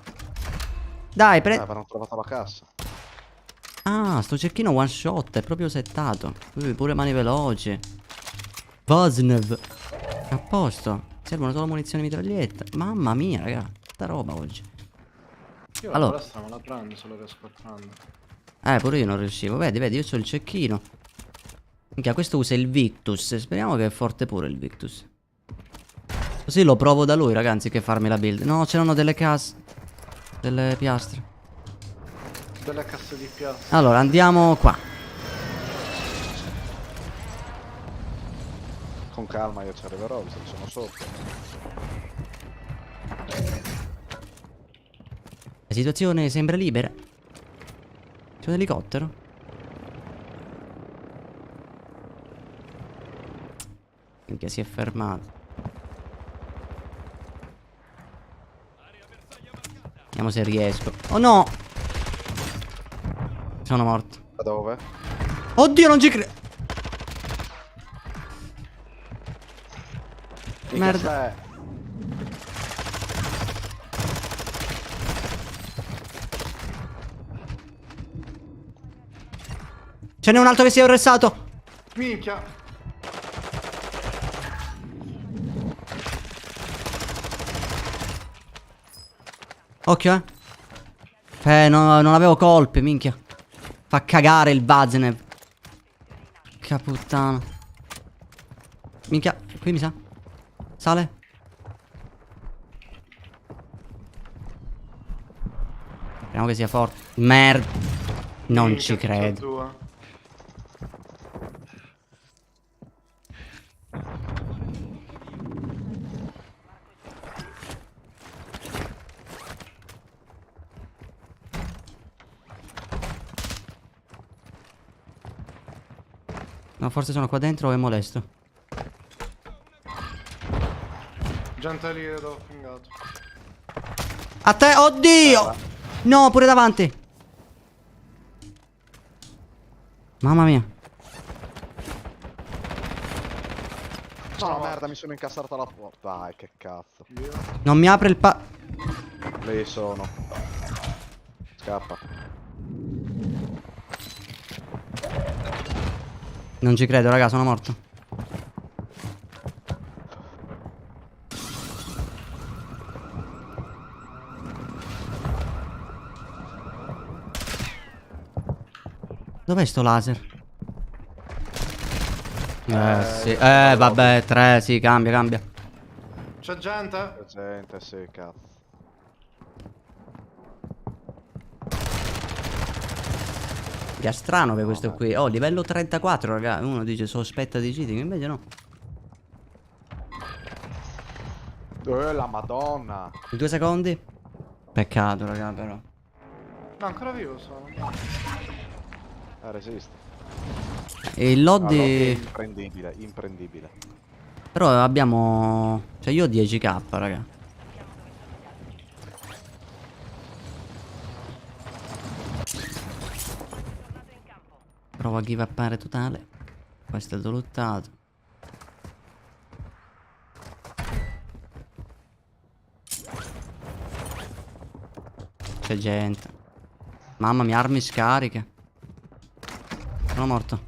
Dai, Avranno trovato la cassa. Ah, sto cecchino one shot, è proprio settato. Pure mani veloci. Vaznev. A posto. Servono solo munizioni mitraglietta. Mamma mia, raga. Sta roba oggi. Io Allora. la palestra me la prendo se lo riesco a prendere. Pure io non riuscivo. Vedi, io c'ho il cecchino. Minchia, questo usa il Victus. Speriamo che è forte pure il Victus. Così lo provo da lui, ragazzi, che farmi la build. No, c'erano delle casse. Delle piastre. Delle casse di piazza. Allora, andiamo qua. Con calma io ci arriverò, visto che sono sotto. La situazione sembra libera. C'è un elicottero? Minchia, si è fermato. Vediamo se riesco. Oh no! Sono morto. Da dove? Oddio, non ci credo. Mica Merda. se- Ce n'è un altro che si è arrestato. Minchia. Occhio, non avevo colpi, minchia. Fa cagare il Vaznev. Porca puttana. Minchia, qui mi sa. Sale. Speriamo che sia forte. Merda. Non Minchia, ci tutta credo. tua. No, forse sono qua dentro o è molesto. Gente lì dove ho fingato. A te, oddio! No, pure davanti. Mamma mia. No, merda, mi sono incassato la porta. Dai, che cazzo. Non mi apre il Lì sono. Scappa. Non ci credo, raga, sono morto. Dov'è sto laser? Sì. Vabbè, 3, sì, cambia, cambia. C'è gente? Presente, sì, cazzo. È strano che questo qui. Oh, livello 34, raga. Uno dice sospetta di cheating, invece no. La madonna. 2 secondi. Peccato, raga, però. No, ancora vivo sono. Resiste. E il No, lobby è lobby. imprendibile, imprendibile. Però abbiamo. Cioè, io ho 10k, raga. Provo a give upare totale. Questo è lottato. C'è gente. Mamma mia, armi scariche. Sono morto.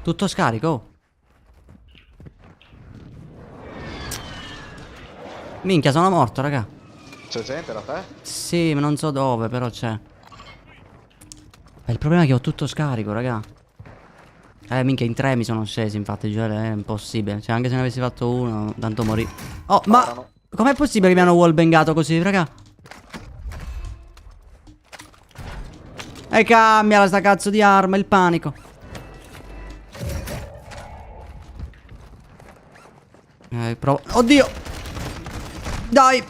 Tutto scarico. Oh. Minchia, sono morto, raga. C'è gente da te? Sì, ma non so dove, però c'è. Il problema è che ho tutto scarico, raga. Minchia, in 3 mi sono scesi, infatti, cioè è impossibile. Cioè, anche se ne avessi fatto uno, tanto morì. Oh, ma com'è possibile che mi hanno wallbangato così, raga? E cambia sta cazzo di arma, il panico. Provo. Oddio! Dai!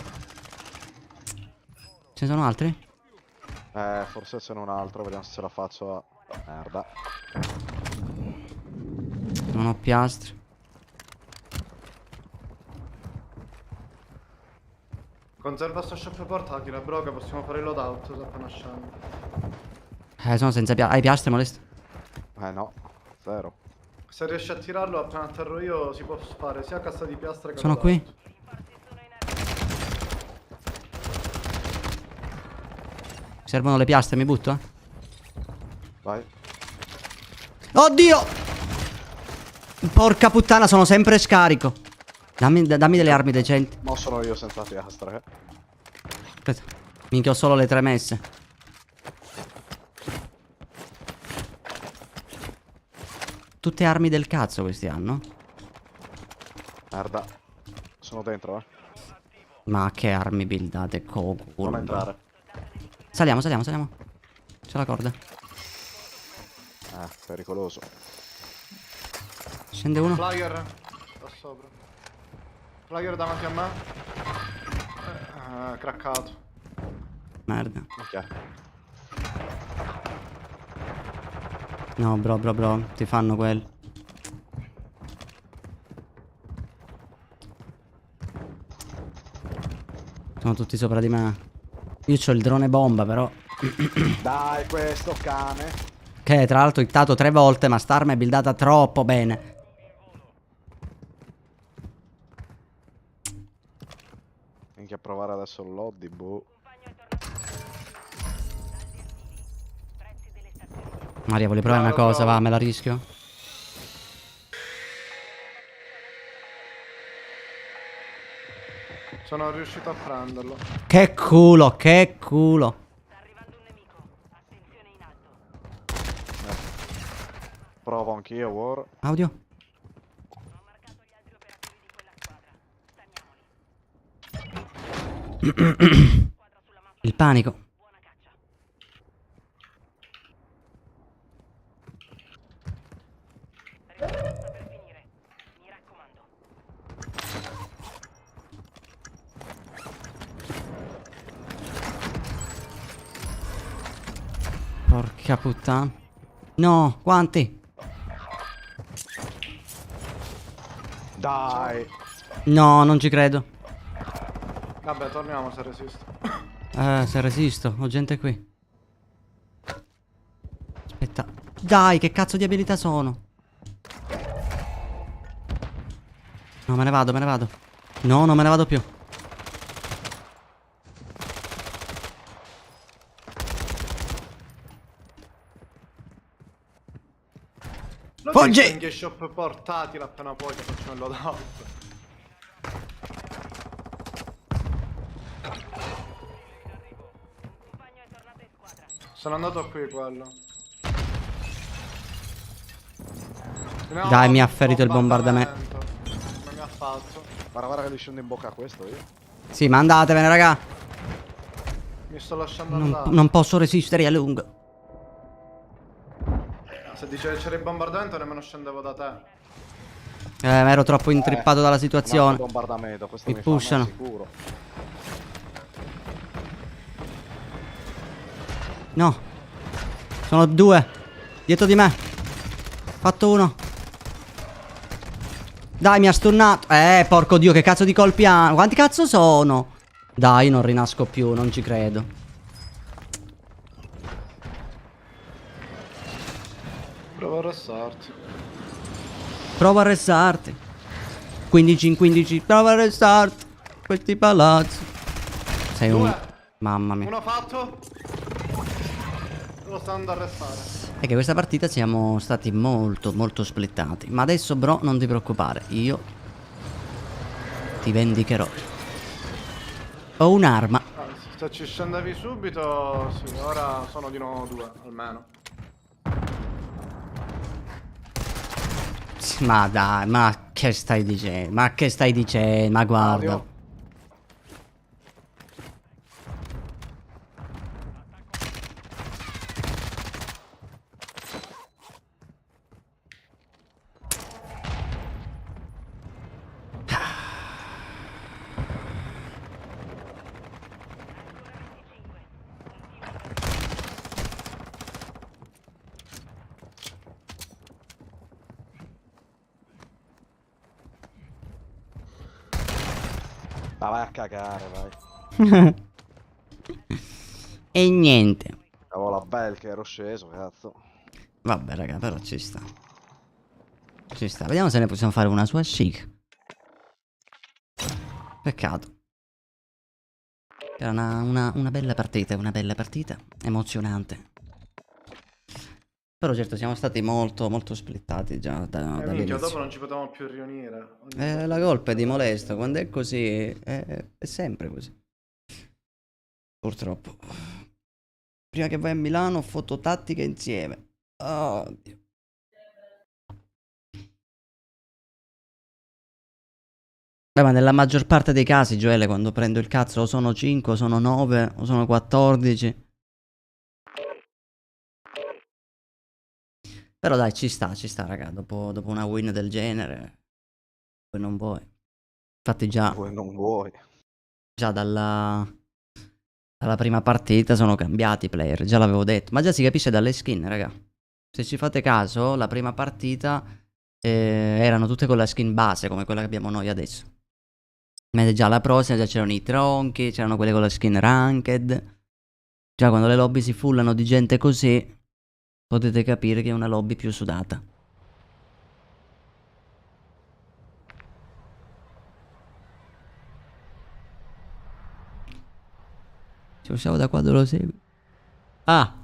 Ce ne sono altri? Forse ce n'è un altro, vediamo se ce la faccio a... Merda. Non ho piastri. Conserva sto shop portatile, bro, che possiamo fare il loadout se appena scendo. Sono senza piastri. Hai piastri, molesto? No, zero. Se riesci a tirarlo appena atterro io si può fare sia cassa di piastre che Sono loadout. qui. Servono le piastre, mi butto, eh? Vai. Oddio! Porca puttana, sono sempre scarico. Dammi delle armi decenti. Ma sono io senza piastre. Aspetta. Minchia, ho solo le 3 messe. Tutte armi del cazzo questi hanno. Merda. Sono dentro, Ma che armi buildate, Non culo. entrare. Saliamo, saliamo, saliamo. C'è la corda. Pericoloso. Scende uno. Flyer da sopra. Flyer davanti a me. Craccato. Merda. Ok. No, bro. Ti fanno quelli. Sono tutti sopra di me. Io c'ho il drone bomba, però. Dai, questo cane. Che tra l'altro ho hittato 3 volte, ma st'arma è buildata troppo bene. Minchia, provare adesso il lobby, boh. Maria, vuoi provare una Bravo, cosa? bravo. Va, me la rischio. Sono riuscito a prenderlo. Che culo, che culo. Anch'io, War. Audio. Il panico. Porca puttana. No, quanti? Dai. No, non ci credo. Vabbè, torniamo se resisto. Se resisto, ho gente qui. Aspetta. Dai, che cazzo di abilità sono? No, me ne vado, me ne vado. No, non me ne vado più. Foggi! Fuggi! Shop portatile appena puoi che facciamo il loadout. Sono andato qui quello. No, Dai, mi ha ferito il bombardamento. Non mi ha fatto. Guarda che gli scendo in bocca a questo io. Sì, ma andatevene, raga. Mi sto lasciando andare. Non posso resistere a lungo. Se dice che c'era il bombardamento nemmeno scendevo da te. Ma ero troppo intrippato dalla situazione. Un bombardamento, questo Mi mi pushano. fa male sicuro. No. Sono due. Dietro di me. Fatto uno. Dai, mi ha stunnato. Porco dio, che cazzo di colpi ha. Quanti cazzo sono? Dai, non rinasco più, non ci credo. Provo a arrestarti. Prova a restarti. 15 in 15. Prova a restarti. Questi palazzi. Sei un... Due. Mamma mia. Uno fatto. Lo sto andando a arrestare. È che questa partita siamo stati molto splittati. Ma adesso, bro, non ti preoccupare. Io ti vendicherò. Ho un'arma. Se ci scendevi subito, sì, ora sono di nuovo due, almeno. Ma dai, ma che stai dicendo? Ma che stai dicendo? Ma guarda. Audio. Ma vai a cagare, vai. E niente. Avevo la bel che ero sceso, cazzo. Vabbè, raga, però ci sta. Ci sta. Vediamo se ne possiamo fare una sua chic. Peccato. Era una bella partita, emozionante. Però certo siamo stati molto splittati già Minchia, dall'inizio. dopo non ci potevamo più riunire. La colpa è di Molesto, quando è così è sempre così. Purtroppo. Prima che vai a Milano, fototattica insieme. Oddio. Beh, ma nella maggior parte dei casi, Gioele, quando prendo il cazzo o sono 5, o sono 9, o sono 14. Però dai, ci sta, raga. Dopo una win del genere, poi non vuoi. Infatti già Poi non vuoi. dalla prima partita sono cambiati i player, già l'avevo detto. Ma già si capisce dalle skin, raga. Se ci fate caso, la prima partita erano tutte con la skin base, come quella che abbiamo noi adesso. Mentre già la prossima già c'erano i tronchi, c'erano quelle con la skin ranked. Già quando le lobby si fullano di gente così, potete capire che è una lobby più sudata. Ci usciamo da quando lo segui. Ah!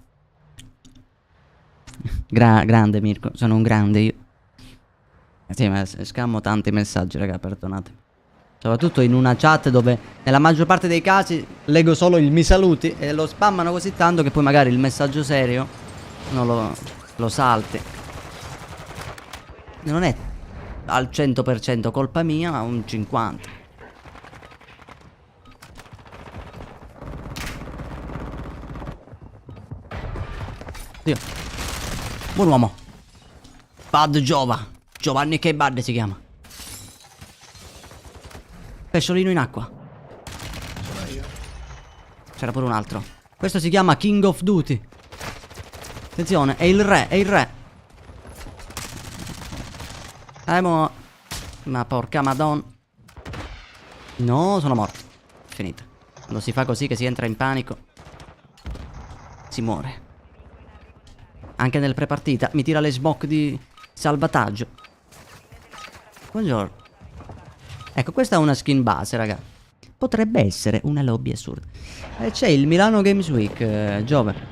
Grande Mirko, sono un grande io. Sì, ma scammo tanti messaggi, raga, perdonatemi. Soprattutto in una chat dove nella maggior parte dei casi leggo solo il mi saluti e lo spammano così tanto che poi magari il messaggio serio non lo salti. Non è al 100% colpa mia, ma un 50%. Dio. Buon uomo. Bad Giovanni che Bad si chiama. Pesciolino in acqua. C'era pure un altro. Questo si chiama King of Duty. Attenzione, è il re, è il re. Ma porca madonna. No, sono morto. Finita. Quando si fa così che si entra in panico, si muore. Anche nel prepartita mi tira le smoke di salvataggio. Buongiorno. Ecco, questa è una skin base, raga. Potrebbe essere una lobby assurda. C'è il Milano Games Week, Giove.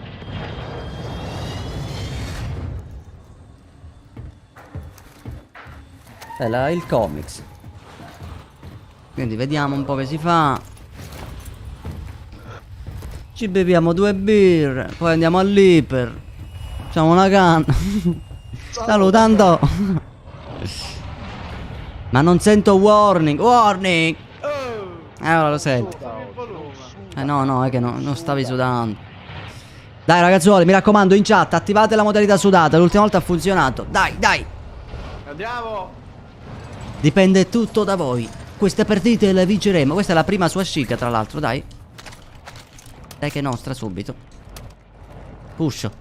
È là il comics. Quindi vediamo un po' che si fa. Ci beviamo 2 birre. Poi andiamo all'Iper. Facciamo una canna. Salutando. Ma non sento warning. Warning. Ora lo sento. No, è che non stavi sudando. Dai ragazzuoli, mi raccomando, in chat attivate la modalità sudata. L'ultima volta ha funzionato. Dai. Andiamo. Dipende tutto da voi. Queste partite le vinceremo. Questa è la prima sua chic, tra l'altro, dai. Dai che è nostra subito. Puscio.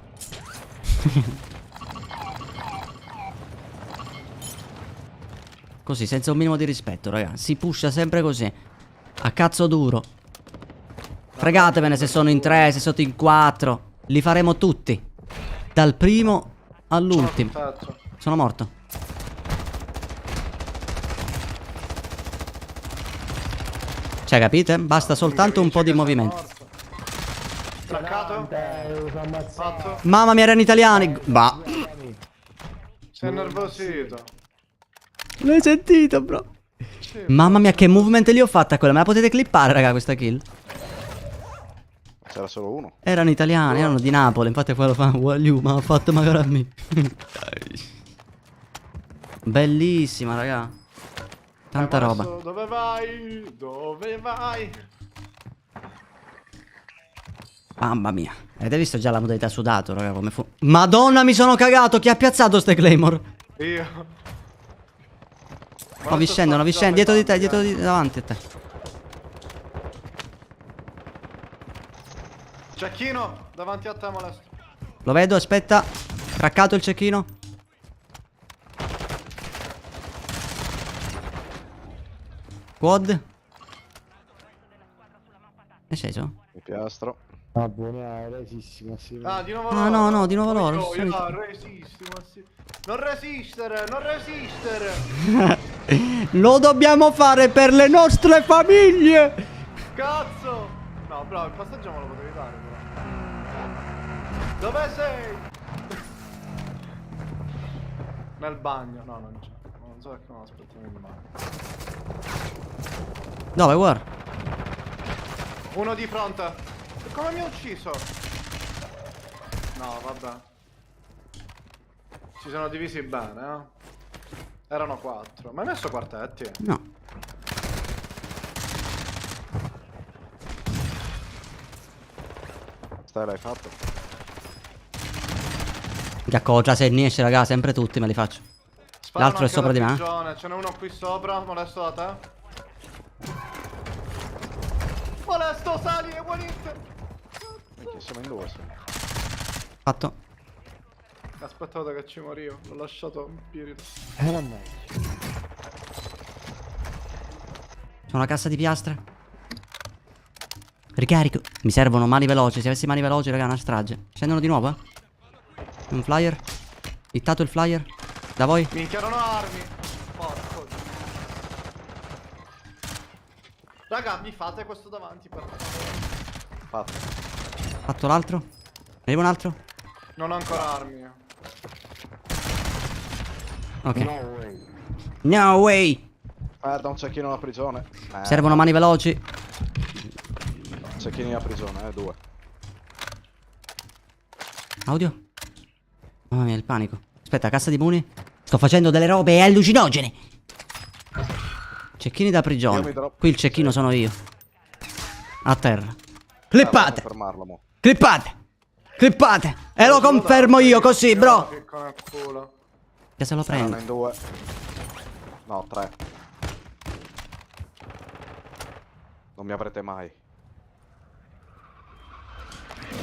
Così, senza un minimo di rispetto, raga. Si pusha sempre così. A cazzo duro. Fregatevene se sono in 3, se sono in 4. Li faremo tutti. Dal primo all'ultimo. Sono morto. Cioè, capite? Basta soltanto un po' di movimento. Traccato? Fatto? Mamma mia, erano italiani. Bah. Sei innervosito. L'hai sentito, bro? Mamma mia, che movement li ho fatta quella. Me la potete clippare, raga, questa kill? C'era solo uno. Erano italiani, erano di Napoli. Infatti quello fa ma ha fatto magari a me. Bellissima, raga. Tanta roba. Dove vai? Dove vai? Mamma mia. Avete visto già la modalità sudato, raga, come fu? Madonna, mi sono cagato. Chi ha piazzato ste Claymore? Io. No, vi scendono. Dietro di te, davanti a te. Cecchino, davanti a te, molesto. Lo vedo, aspetta. Craccato il cecchino. Quad. È sceso? Il piastro. Ah, buona, resissima, sì. Ah, di nuovo Ah, loro. no, di nuovo loro. No, resistimo, sì. Non resistere, non resistere. Lo dobbiamo fare per le nostre famiglie. Cazzo. No, bravo, il passaggio me lo potevi dare, però. Dove sei? Nel bagno. No, non c'è. Non so perché non aspettiamo in bagno. Dove, guarda? Uno di fronte. Come mi ha ucciso? No, vabbè. Si sono divisi bene, eh? Erano 4. Ma hai messo quartetti? No. Stai, l'hai fatto? Giaccogia, se ne esce, raga, sempre tutti me li faccio. L'altro è sopra di me. Ce n'è uno qui sopra, molesto da te. Molesto, sali e buonissimo. Perché siamo in 2, sì. Fatto. Aspettate che ci morivo, l'ho lasciato in spirito. Non è. C'è una cassa di piastre. Ricarico. Mi servono mani veloci. Se avessi mani veloci, raga, una strage. Scendono di nuovo, eh? Un flyer. Hittato il flyer. Da voi. Minchia, non ho armi. Porco. Raga, mi fate questo davanti, per favore. Fatto. Fatto l'altro. Arriva un altro. Non ho ancora armi. Ok. No way. No way. Da un cecchino alla prigione. Servono mani veloci. Cecchini alla prigione, 2. Audio. Mamma mia, il panico. Aspetta, cassa di muni. Sto facendo delle robe allucinogene. Cecchini da Io mi prigione. drop- Qui il cecchino sì. sono io. A terra. Vado a Clippate. confermarlo, mo. Clippate. Clippate. E lo confermo io così, bro. Che con il culo. Che se lo Erano prendo. in 2. No, 3. Non mi avrete mai.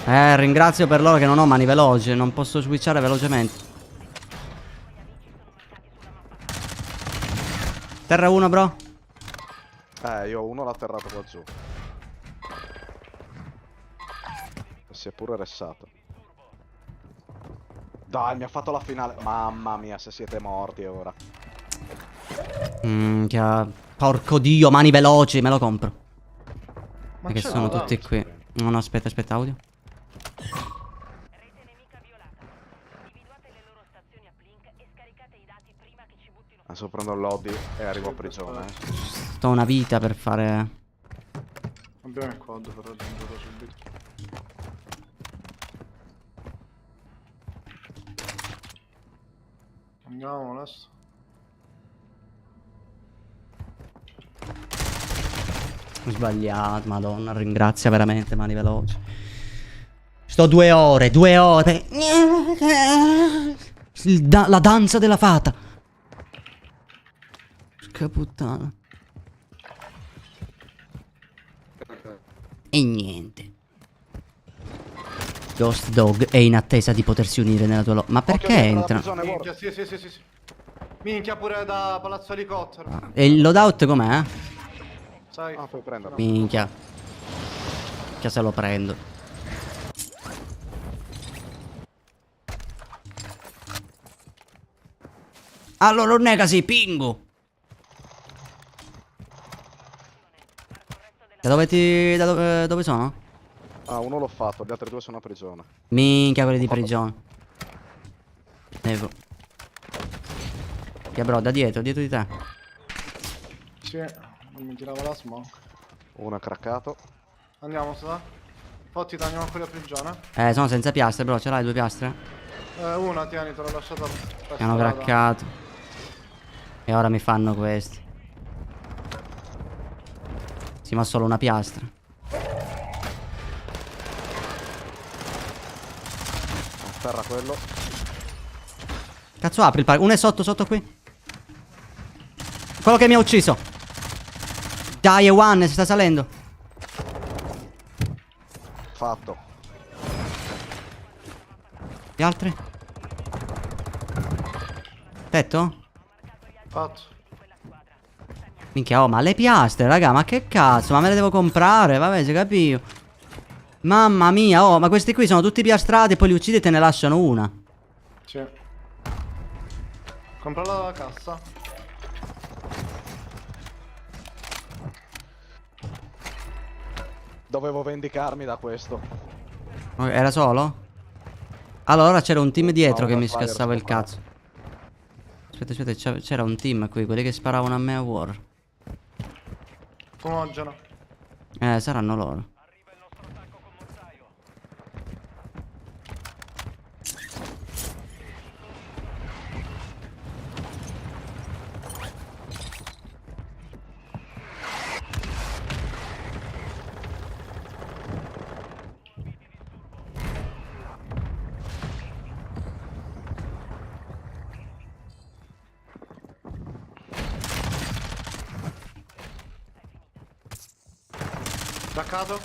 Ringrazio per loro che non ho mani veloci. Non posso switchare velocemente. Terra 1, bro. Io ho uno l'ho atterrato qua giù. E si è pure ressato. Dai, mi ha fatto la finale. Mamma mia, se siete morti ora. Porco dio, mani veloci. Me lo compro. Ma Perché ce sono l'ho, tutti qui. No, no, aspetta, aspetta, audio. Rete nemica violata. Individuate le loro stazioni uplink e scaricate i dati prima che ci buttino. Adesso prendo il lobby e arrivo a prigione. Sto una vita per fare. Abbiamo il quad per raggiungerlo subito. Andiamo adesso. Ho sbagliato, madonna, ringrazia veramente, mani veloci. Sto 2 ore, 2 ore. La danza della fata. Che puttana. E niente. Ghost Dog è in attesa di potersi unire nella tua Ma perché entra? Minchia, sì. Minchia pure da palazzo elicottero. E il loadout com'è? Sai? Ah, puoi prenderlo. Minchia. Che se lo prendo. Allora non è così, pingu. Da dove sono? Ah, uno l'ho fatto, gli altri 2 sono a prigione. Minchia, quelli di prigione. Ecco. Che bro, da dietro di te. Sì, non mi tirava la smoke. Uno è craccato. Andiamo, sta? Fotti, andiamo a quella prigione. Sono senza piastre, bro. Ce l'hai 2 piastre? Una, tieni, te l'ho lasciata per Mi hanno strada. craccato. E ora mi fanno questi. Sì, ma solo una piastra. A terra quello. Cazzo, apri il parco. Uno è sotto qui. Quello che mi ha ucciso. Dai, One, si sta salendo. Fatto. Gli altri? Tetto? Fatto. Minchia, oh, ma le piastre, raga, ma che cazzo? Ma me le devo comprare? Vabbè, si capivo. Mamma mia, oh, ma questi qui sono tutti piastrati e poi li uccidi e te ne lasciano una. Sì. Compra la cassa. Dovevo vendicarmi da questo. Era solo? Allora c'era un team dietro No, che mi un fire scassava il scoppato. cazzo. Aspetta, c'era un team qui, quelli che sparavano a me a War. Fumogeno. Saranno loro. Staccato.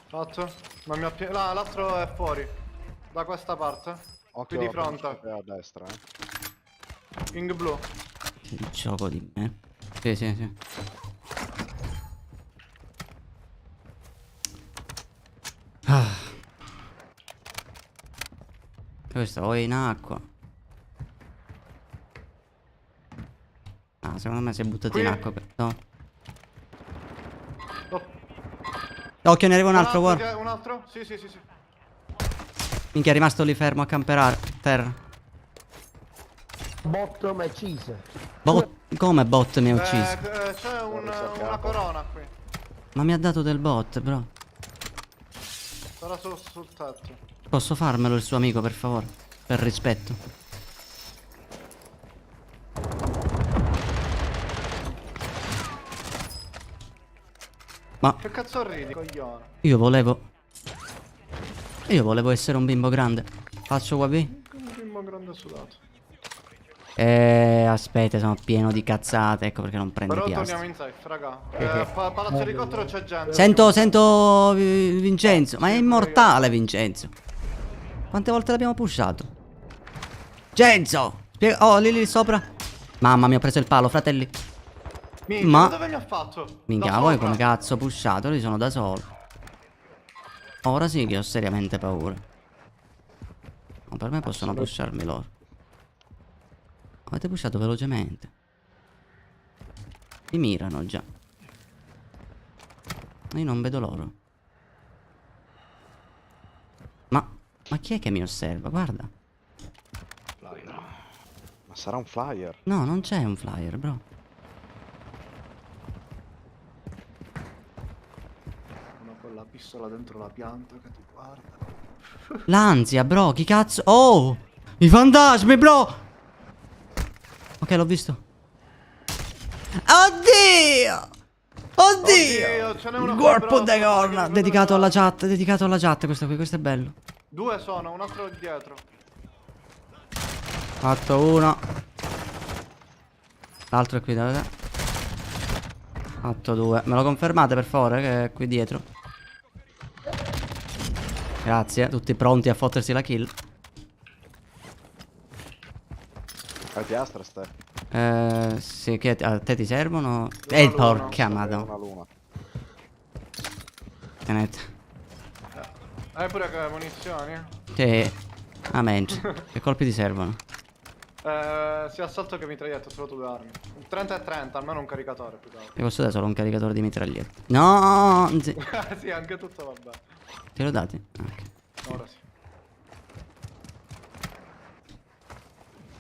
Fatto. Ma mi ha l'altro è fuori. Da questa parte. Occhio Qui di fronte. a destra, King blu. Il gioco di me. Sì. Ah. Questo o è in acqua. Ah, secondo me si è buttato Qui. in acqua. No. Oh. Occhio, ne arriva un altro, War. Un altro? Sì. Minchia, è rimasto lì fermo a camperare. Terra. Botto ma uccise. Come bot mi ha ucciso? C'è una corona qui. Ma mi ha dato del bot, bro. Sarà sul tetto. Posso farmelo il suo amico, per favore? Per rispetto. Ma Che cazzo ridi, coglione? io volevo essere un bimbo grande. Faccio qua B. Un bimbo grande sudato. Aspetta, sono pieno di cazzate. Ecco perché non prende Però piastre. torniamo in safe, raga. Palazzo Elicottero c'è gente. Sento Vincenzo. Ma è immortale Vincenzo. Quante volte l'abbiamo pushato? Vincenzo! Oh, lì sopra. Mamma mia, ho preso il palo, fratelli. Minchia, Ma- dove mi ha fatto? Minchia, Da ma voi sopra. come cazzo ho pushato? Lì sono da solo. Ora sì che ho seriamente paura. Ma per me possono pusharmi loro. Avete pushato velocemente. Mi mirano già. Io non vedo loro. Ma chi è che mi osserva? Guarda. Ma sarà un flyer. No, non c'è un flyer, bro. Una con la pistola dentro la pianta che ti guarda. L'ansia, bro, chi cazzo? Oh! I fantasmi, bro! Ok, l'ho visto. Oddio! Oddio! Ce n'è uno Il qua, corpo però, da aspetta, corna. che Dedicato vedo alla chat, dedicato alla chat questo qui, questo è bello. Due sono, un altro dietro. Fatto uno. L'altro è qui da te. Fatto due. Me lo confermate per favore che è qui dietro? Grazie, tutti pronti a fottersi la kill. Hai piastre, ste? Sì, che a te ti servono? Luna, Porca Una madonna. luna. Tenete. Hai pure che munizioni? Sì. Amen. Che colpi ti servono? Sia assalto che mitraglietta, ho trovato due armi. 30 e 30, almeno un caricatore più che altro. Ti posso dare solo un caricatore di mitraglietta. No! Sì. Sì, anche tutto va bene. Te l'ho dati? Ok. Ora sì.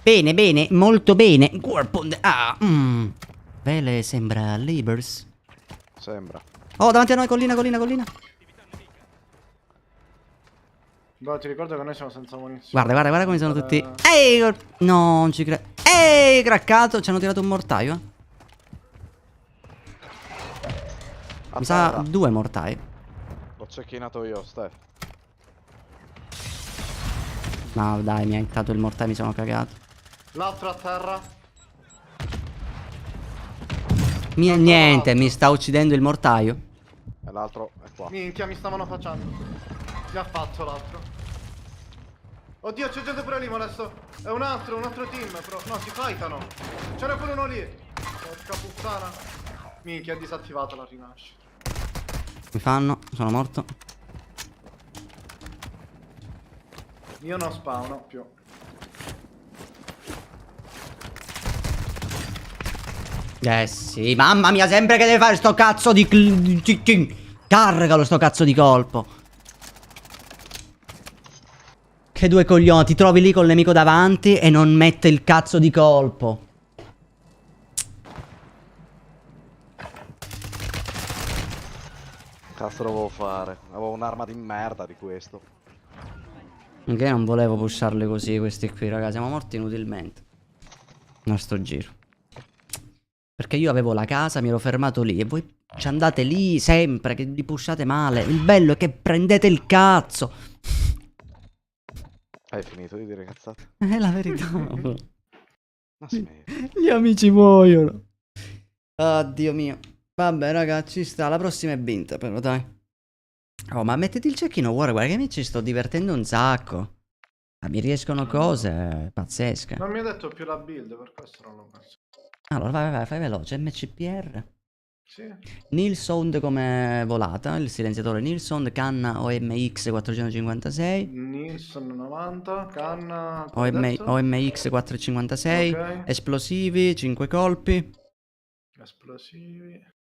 Bene, bene, molto bene. Vele sembra Libers. Sembra. Oh, davanti a noi, collina, collina, collina. Beh, ti ricordo che noi siamo senza munizioni. Guarda, guarda, guarda come sono tutti. Ehi, no, non ci credo. Ehi, craccato. Ci hanno tirato un mortaio, eh. A Mi sa terra. 2 mortai. L'ho cecchinato io, ste. No, dai, mi ha hittato il mortaio, mi sono cagato. L'altro a terra. Niente, mi sta uccidendo il mortaio. E l'altro è qua. Minchia, mi stavano facendo. Mi ha fatto l'altro. Oddio, c'è gente pure lì, molesto. È un altro team, però. No, si fightano. Ce n'è pure uno lì. Porca puttana. Minchia, è disattivata la rinascita. Mi fanno, sono morto. Io non spawno più. Sì, mamma mia, sempre che deve fare sto cazzo di carregalo sto cazzo di colpo. Che due coglioni, ti trovi lì col nemico davanti e non mette il cazzo di colpo. Cazzo dovevo fare? Avevo un'arma di merda di questo. Che non volevo pusharli così questi qui, raga, siamo morti inutilmente. A sto giro. Perché io avevo la casa, mi ero fermato lì e voi ci andate lì sempre, che li pushate male. Il bello è che prendete il cazzo. Hai finito di dire cazzate? È la verità. Ma smetti. Gli amici muoiono. Oddio mio. Vabbè, raga, ci sta. La prossima è vinta, però, dai. Oh, ma mettiti il cecchino, guarda che mi ci sto divertendo un sacco. Ah, mi riescono cose pazzesche. Non mi ha detto più la build, per questo non l'ho messo. Allora, vai, fai veloce. MCPR. Sì. Nilsound come volata, il silenziatore Nilsound, canna OMX 456. Nilsson 90, canna. OMX 456. Ok. Esplosivi, 5 colpi. Esplosivi.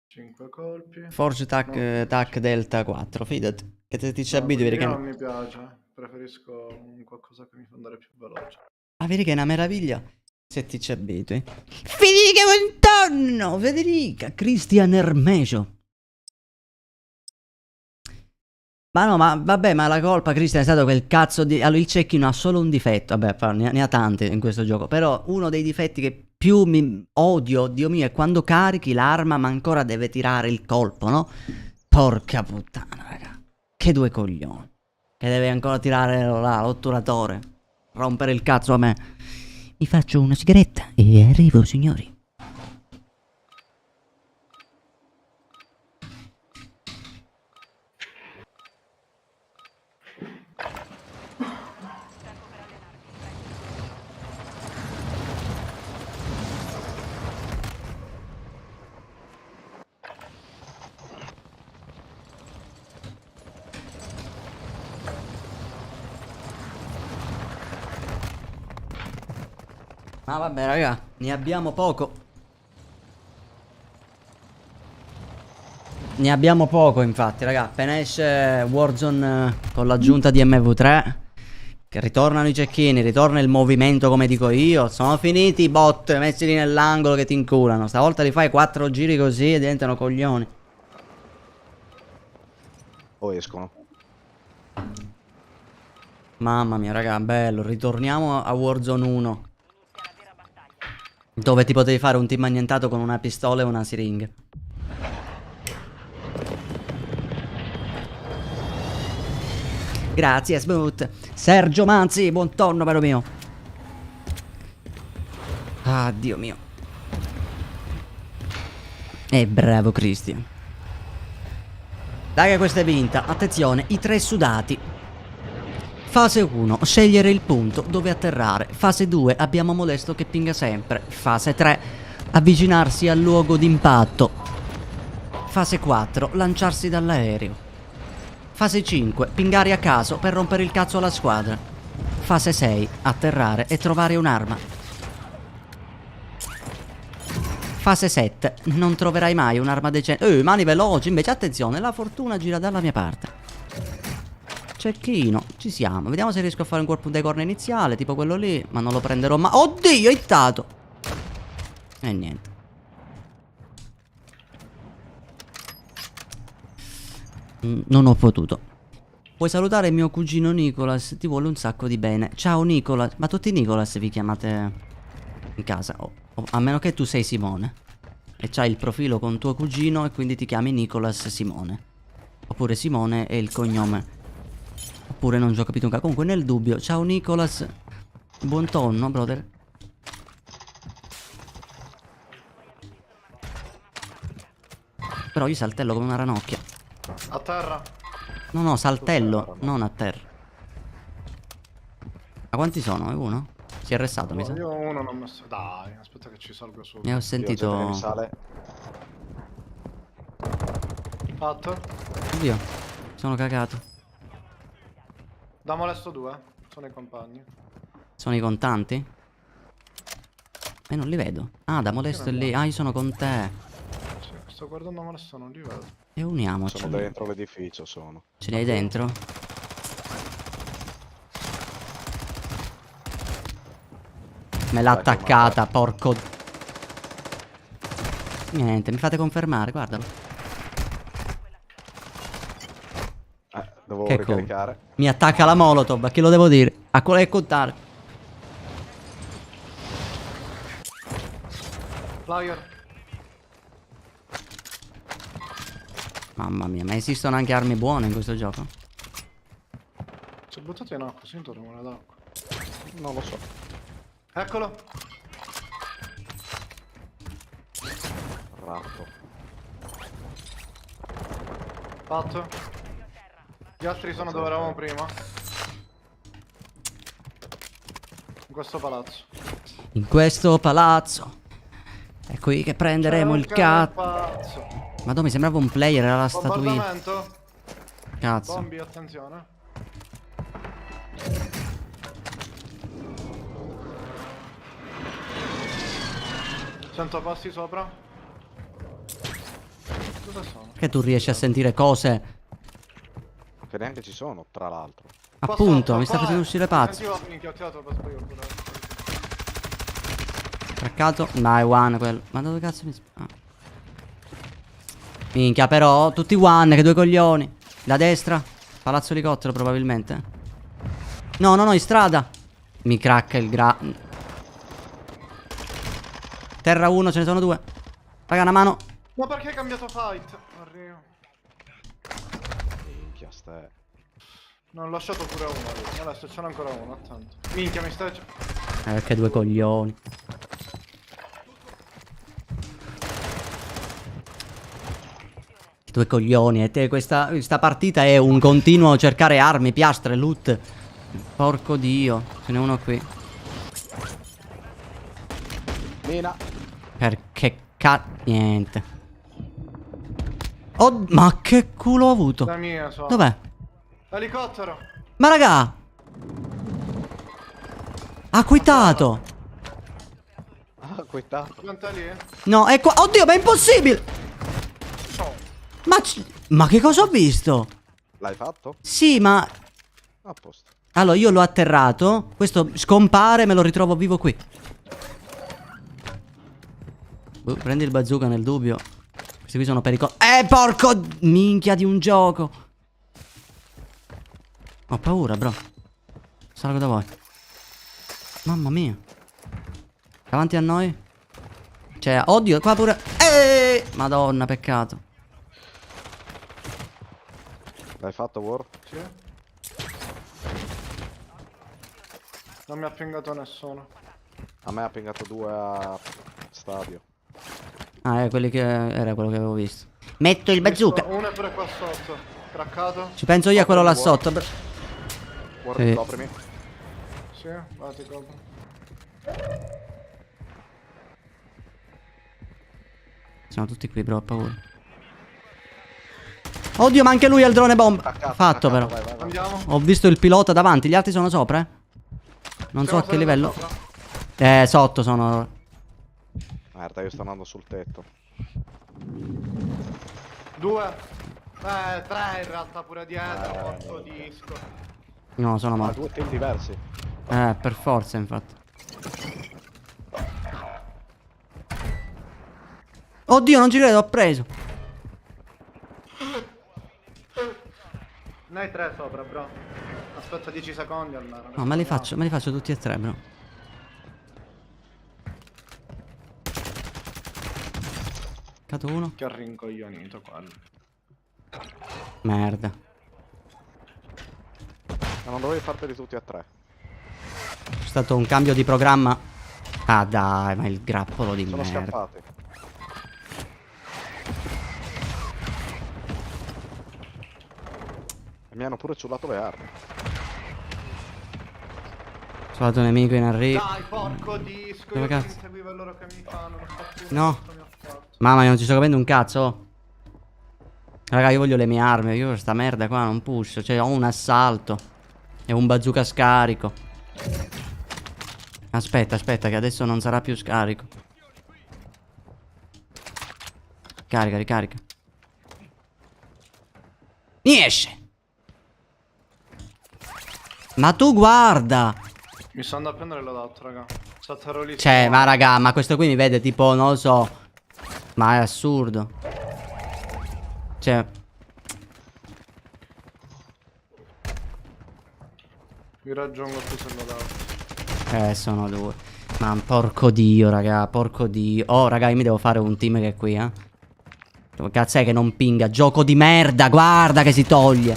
5 colpi. Forge Tac Delta 4, fidati. Che te ti ci abitui, vedi che... non mi piace. Preferisco qualcosa che mi fa andare più veloce. Ah, vedi che è una meraviglia? Se ti ci abitui. Federica Montonno! Federica! Cristian Ermesio. Ma no, ma vabbè, ma la colpa, Cristian, è stato quel cazzo di... Allora, il cecchino ha solo un difetto. Vabbè, ne ha tanti in questo gioco. Però uno dei difetti che più mi odio, Dio mio, è quando carichi l'arma ma ancora deve tirare il colpo, no? Porca puttana, raga. Che due coglioni. Che deve ancora tirare l'otturatore. Rompere il cazzo a me. Mi faccio una sigaretta e arrivo, signori. Ma vabbè, raga, ne abbiamo poco. Ne abbiamo poco, infatti, raga. Appena esce Warzone con l'aggiunta di MV3, che ritornano i cecchini, ritorna il movimento come dico io. Sono finiti i bot messi lì nell'angolo che ti inculano. Stavolta li fai 4 giri così e diventano coglioni. O escono. Mamma mia, raga, bello. Ritorniamo a Warzone 1. Dove ti potevi fare un team annientato con una pistola e una siringa. Grazie, Smooth. Sergio Manzi, buon tonno, caro mio. Ah, Dio mio. E bravo, Cristian. Dai che questa è vinta. Attenzione, i 3 sudati. Fase 1, scegliere il punto dove atterrare. Fase 2, abbiamo Molesto che pinga sempre. Fase 3, avvicinarsi al luogo d'impatto. Fase 4, lanciarsi dall'aereo. Fase 5, pingare a caso per rompere il cazzo alla squadra. Fase 6, atterrare e trovare un'arma. Fase 7, non troverai mai un'arma decente. Mani veloci, invece attenzione, la fortuna gira dalla mia parte. Cecchino, ci siamo. Vediamo se riesco a fare un colpo di corna iniziale, tipo quello lì, ma non lo prenderò mai. Oddio, hittato. E niente. Non ho potuto. Puoi salutare mio cugino Nicolas, ti vuole un sacco di bene. Ciao Nicolas, ma tutti Nicolas vi chiamate in casa? A meno che tu sei Simone e c'hai il profilo con tuo cugino e quindi ti chiami Nicolas Simone. Oppure Simone è il cognome. Oppure non ci ho capito un cazzo. Comunque nel dubbio, ciao Nicolas. Buon tonno, brother. Però io saltello come una ranocchia. A terra. No, saltello, non a terra. Ma quanti sono? È uno? Si è arrestato, mi sa. Io uno non ho messo. Dai, aspetta che ci salgo su. Ne ho sentito. Mi sale. Fatto. Oddio, sono cagato. Da Molesto 2. Sono i compagni. Sono i contanti? Non li vedo. Ah, da Molesto è lì. Ah, io sono con te. Sì, sto guardando Molesto, non li vedo. E uniamoci. Sono dentro l'edificio, sono. Ce li hai dentro? Me l'ha attaccata, porco. Niente, mi fate confermare, guardalo. Devo Che ricaricare. Mi attacca la Molotov, a chi lo devo dire? A quello che contare. Flyer. Mamma mia, ma esistono anche armi buone in questo gioco? Si è buttato in acqua, si intorno d'acqua. Non lo so. Eccolo. Ratto. Fatto. Gli altri sono dove eravamo prima. In questo palazzo. In questo palazzo. È qui che prenderemo il cazzo. Pazzo. Madonna, mi sembrava un player, era la statuina. Bombardamento. Cazzo. Bombi, attenzione. Sento passi sopra. Dove sono? Che tu riesci a sentire cose. Che neanche ci sono, tra l'altro. Appunto, mi sta facendo uscire pazzo. Minchia, ho tirato per sbaglio. Traccato. Dai, one quello. Ma dove cazzo mi... Ah. Minchia, però, tutti one, che due coglioni. Da destra. Palazzo elicottero probabilmente. No, no, no, in strada. Mi cracca il Terra 1, ce ne sono 2. Raga, una mano. Ma perché hai cambiato fight? Arrivo. Minchia ste. Non ho lasciato pure uno lì. Adesso ce n'è ancora uno, attento. Minchia, mi stai... Che due coglioni. Due coglioni. E te, questa partita è un continuo cercare armi, piastre, loot. Porco dio. Ce n'è uno qui. Mina. Perché niente. Oh, ma che culo ho avuto? La mia, so. Dov'è? Elicottero. Ma raga! Ha quittato! Ah, quitato. Quanto è lì? No, è qua. Oddio, ma è impossibile! Ma che cosa ho visto? L'hai fatto? Sì, ma... A posto. Allora, io l'ho atterrato. Questo scompare, me lo ritrovo vivo qui. Prendi il bazooka nel dubbio. Questi qui sono pericolosi. Porco minchia di un gioco. Ho paura, bro. Salgo da voi. Mamma mia. Davanti a noi. Cioè, oddio, qua pure. Madonna, peccato. L'hai fatto, War? Sì. Non mi ha pingato nessuno. A me ha pingato 2 a stadio. Ah, quelli che era quello che avevo visto. Metto il bazooka. Uno è pure qua sotto. Craccato. Ci penso io a quello là sotto. War, Sì. coprimi. Sì, vai, ti copro. Sono tutti qui, bro, ho paura. Oddio, ma anche lui ha il drone bomba. Fatto però. Vai, vai, vai. Andiamo. Ho visto il pilota davanti, gli altri sono sopra, eh. Non so a che livello. Sotto sono. Merda, io sto andando sul tetto. 2. 3 in realtà pure dietro. Porco disco. No, sono Ma morto. 2 team diversi. Per forza, infatti. Oddio, non ci credo, ho preso. Ne hai 3 sopra, bro. Aspetta 10 secondi almeno. No, me li faccio tutti e tre, bro. Cato uno. Che rincoglionito quello. Merda. Ma non dovevi farteli tutti a 3. C'è stato un cambio di programma. Ah, dai, ma il grappolo di Sono merda. scappati. E mi hanno pure ciullato le armi. Soldato nemico in arrivo. Dai, porco disco. Dove Io cazzo? mi seguivo e loro che mi fanno. Non so più No. cosa mi ha fatto. Mamma mia, non ci sto capendo un cazzo. Oh. Raga, io voglio le mie armi. Io questa merda qua non push. Cioè, ho un assalto. E un bazooka scarico. Aspetta, aspetta, che adesso non sarà più scarico. Carica, ricarica. Niesce. Ma tu guarda. Mi sto andando a prendere l'auto, raga. Sta terrorista. Cioè, ma raga, ma questo qui mi vede tipo, non lo so. Ma è assurdo. Cioè, Vi raggiungo più se lo davo. sono due. Ma porco dio, raga, porco dio. Oh, raga, io mi devo fare un team che è qui, eh. Dove cazzo è che non pinga? Gioco di merda, guarda che si toglie.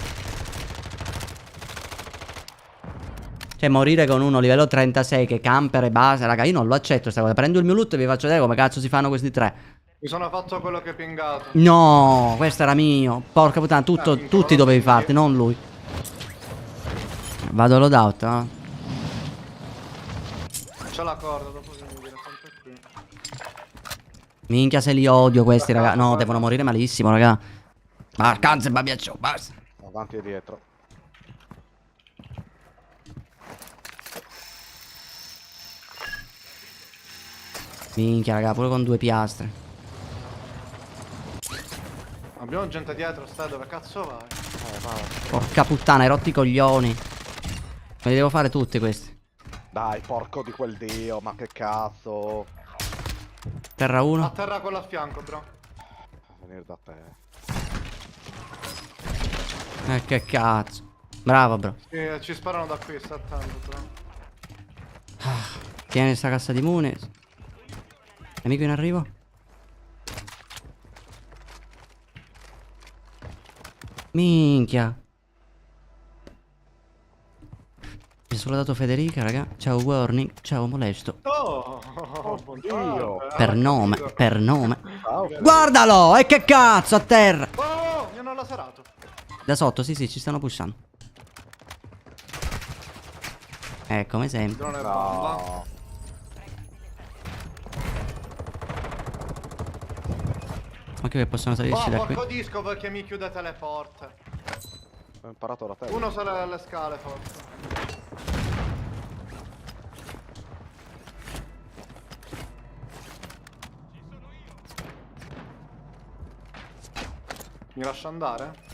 Cioè, morire con uno livello 36 che camper e base, raga, io non lo accetto sta cosa. Prendo il mio loot e vi faccio vedere come cazzo si fanno questi tre. Mi sono fatto quello che hai pingato. No, questo era mio. Porca puttana, tutti dovevi farti, non lui. Vado loadout, eh. C'ho la corda, dopo mi viene sempre qui. Minchia se li odio questi, raga. No, devono morire malissimo, raga. Ma cazzo, babbiaccio, basta. Avanti e dietro. Minchia, raga, pure con due piastre. Abbiamo gente dietro, stai dove cazzo vai? Vai. Porca puttana, hai rotti i coglioni. Me li devo fare tutti questi. Dai, porco di quel dio, ma che cazzo. Terra 1. A terra con a fianco, bro. Venire da te. Che cazzo. Bravo, bro. Sì, ci sparano da qui, sta attento però. Tieni sta cassa di muni. Nemico in arrivo. Minchia. Mi sono dato Federica, raga. Ciao Warning. Ciao Molesto. Oh, Dio. Per nome, per nome. Guardalo! E che cazzo a terra! Oh, mi hanno laserato. Da sotto, sì, sì, ci stanno pushando. Come sempre. Drone bomba. No. Occhio che possono salirci da qui. Porco disco perché mi chiudete le porte. Ho imparato da te. Uno sale alle scale forse. Mi lascia andare?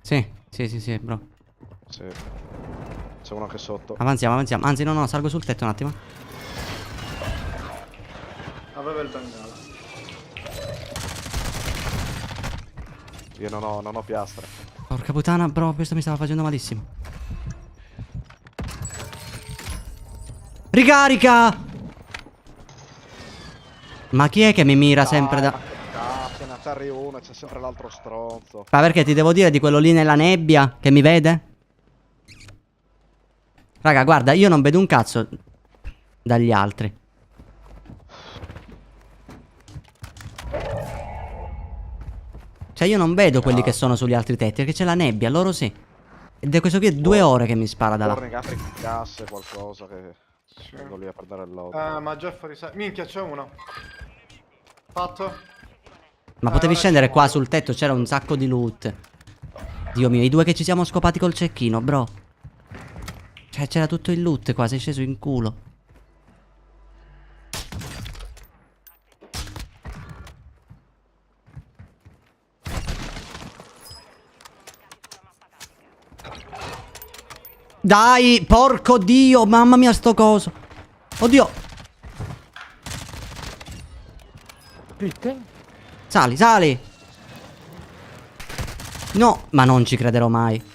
Sì, sì, sì, sì, bro. Sì. C'è uno che è sotto. Avanziamo, avanziamo. Anzi, no, no, salgo sul tetto un attimo. Aveva il bengala. Io non ho piastre. Porca puttana, bro, questo mi stava facendo malissimo. Ricarica! Ma chi è che mi mira sempre da... Appena te arriva uno c'è sempre l'altro stronzo. Ma perché ti devo dire di quello lì nella nebbia che mi vede? Raga, guarda, io non vedo un cazzo dagli altri. Cioè io non vedo quelli che sono sugli altri tetti, perché c'è la nebbia, loro sì. Ed è questo qui è 2 ore che mi spara da là. Warning, apri casse, qualcosa che... Sì. Vengo lì a prendere il load. Ma già è fuori sé. Minchia, c'è uno. Fatto. Ma potevi ora scendere ci qua muovo. sul tetto, c'era un sacco di loot. Dio mio, i 2 che ci siamo scopati col cecchino, bro. Cioè c'era tutto il loot qua, sei sceso in culo. Dai, porco dio, mamma mia sto coso. Oddio. Perché? Sali, sali. No, ma non ci crederò mai.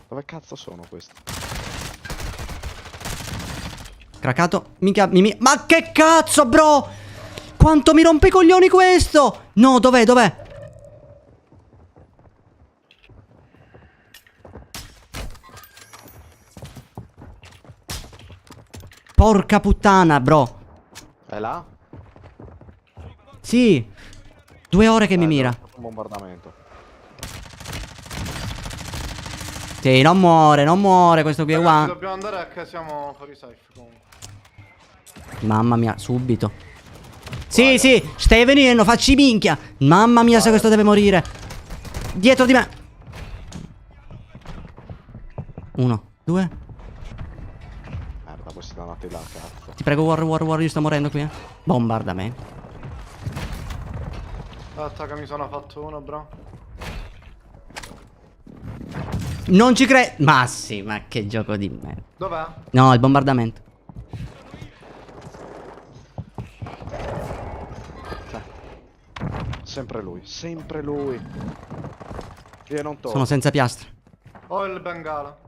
Dove cazzo sono questi? Craccato. Mica, ma che cazzo, bro? Quanto mi rompe i coglioni questo? No, dov'è, dov'è? Porca puttana, bro. È là? Sì. 2 ore che mi mira. Un bombardamento. Sì, non muore questo qui è Ragazzi, one. dobbiamo andare a che siamo fuori safe comunque. Mamma mia, subito. Sì, sì, stai venendo, facci minchia. Mamma mia, se questo deve morire. Dietro di me. 1, 2. Merda, questi sono andati là, cazzo. Ti prego, war, io sto morendo qui, Bombardamento. Aspetta che mi sono fatto uno, bro. Non ci credo. Ma sì, ma che gioco di merda. Dov'è? No, il bombardamento. Sempre lui, sempre lui. Io non torno. Sono senza piastre. Ho il bengala.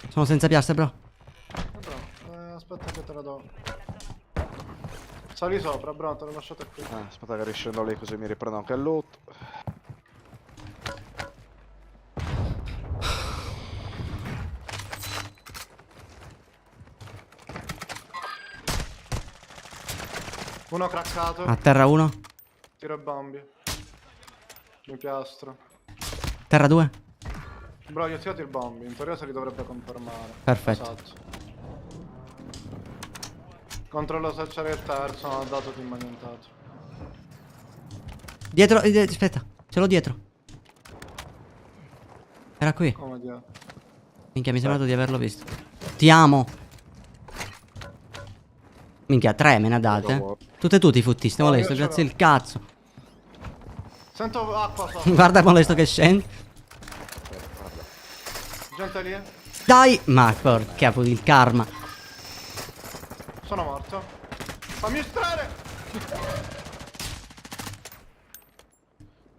Sono senza piastre, bro. Bro, aspetta che te la do. Sali sopra, bro, te l'ho lasciato qui. Aspetta che riscendo lì così mi riprendo anche il loot. Uno craccato. A terra 1. Tiro e bombi. Mi piastro. Terra 2. Bro, gli ho tirato il bombi. In teoria se li dovrebbe confermare. Perfetto. Esatto. Controllo se c'era il terzo, non ho dato team annientato. Dietro, aspetta. Ce l'ho dietro. Era qui. Come dire. Minchia, mi è sembrato di averlo visto. Ti amo. Minchia, 3 me ne ha date. Tutte e tu ti futtisti, Oh, molesto, io ce grazie l'ho. il cazzo. Sento acqua sotto. Guarda molesto che scende. Gente lì. Dai! Ma porca fu il karma. Sono morto. Fammi estrarre.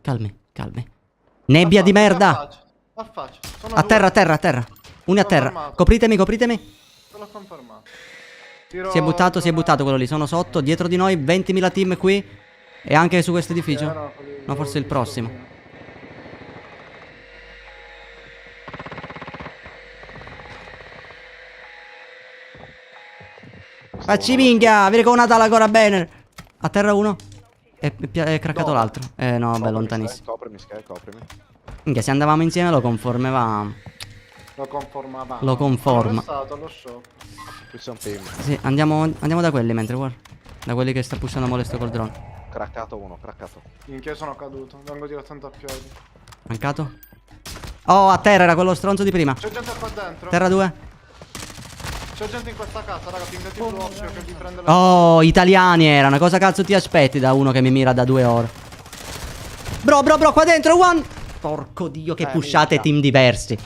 Calmi, calmi. Nebbia di merda! Affaccia. Sono A due. terra, a terra, a terra. Uno a terra. Confermato. Copritemi, copritemi. Te l'ho confermato. Tiro- Si è buttato quello lì. Sono sotto, dietro di noi, 20.000 team qui. E anche su questo edificio. No, forse il prossimo. Facci minchia, vieni con una tala ancora bene. A terra uno. È craccato Dove? l'altro. No, beh, lontanissimo. Coprimi, Sky, coprimi. Minchia, se andavamo insieme lo conformavamo. Lo conformava. Lo conforma. Sono stato allo shop. Qui c'è un team. Sì, andiamo da quelli mentre guarda. Da quelli che sta pushando molesto col drone. Craccato uno, craccato. Minchia, sono caduto. Vengo direttamente a piedi. Mancato? Oh, a terra era quello stronzo di prima. C'è gente qua dentro. Terra 2. C'è gente in questa casa, raga. Pingati blu occhio che vi prende la... Oh, italiani erano. Cosa cazzo ti aspetti da uno che mi mira da 2 ore? Bro, qua dentro, one. Porco dio, che pushate minchia. team diversi.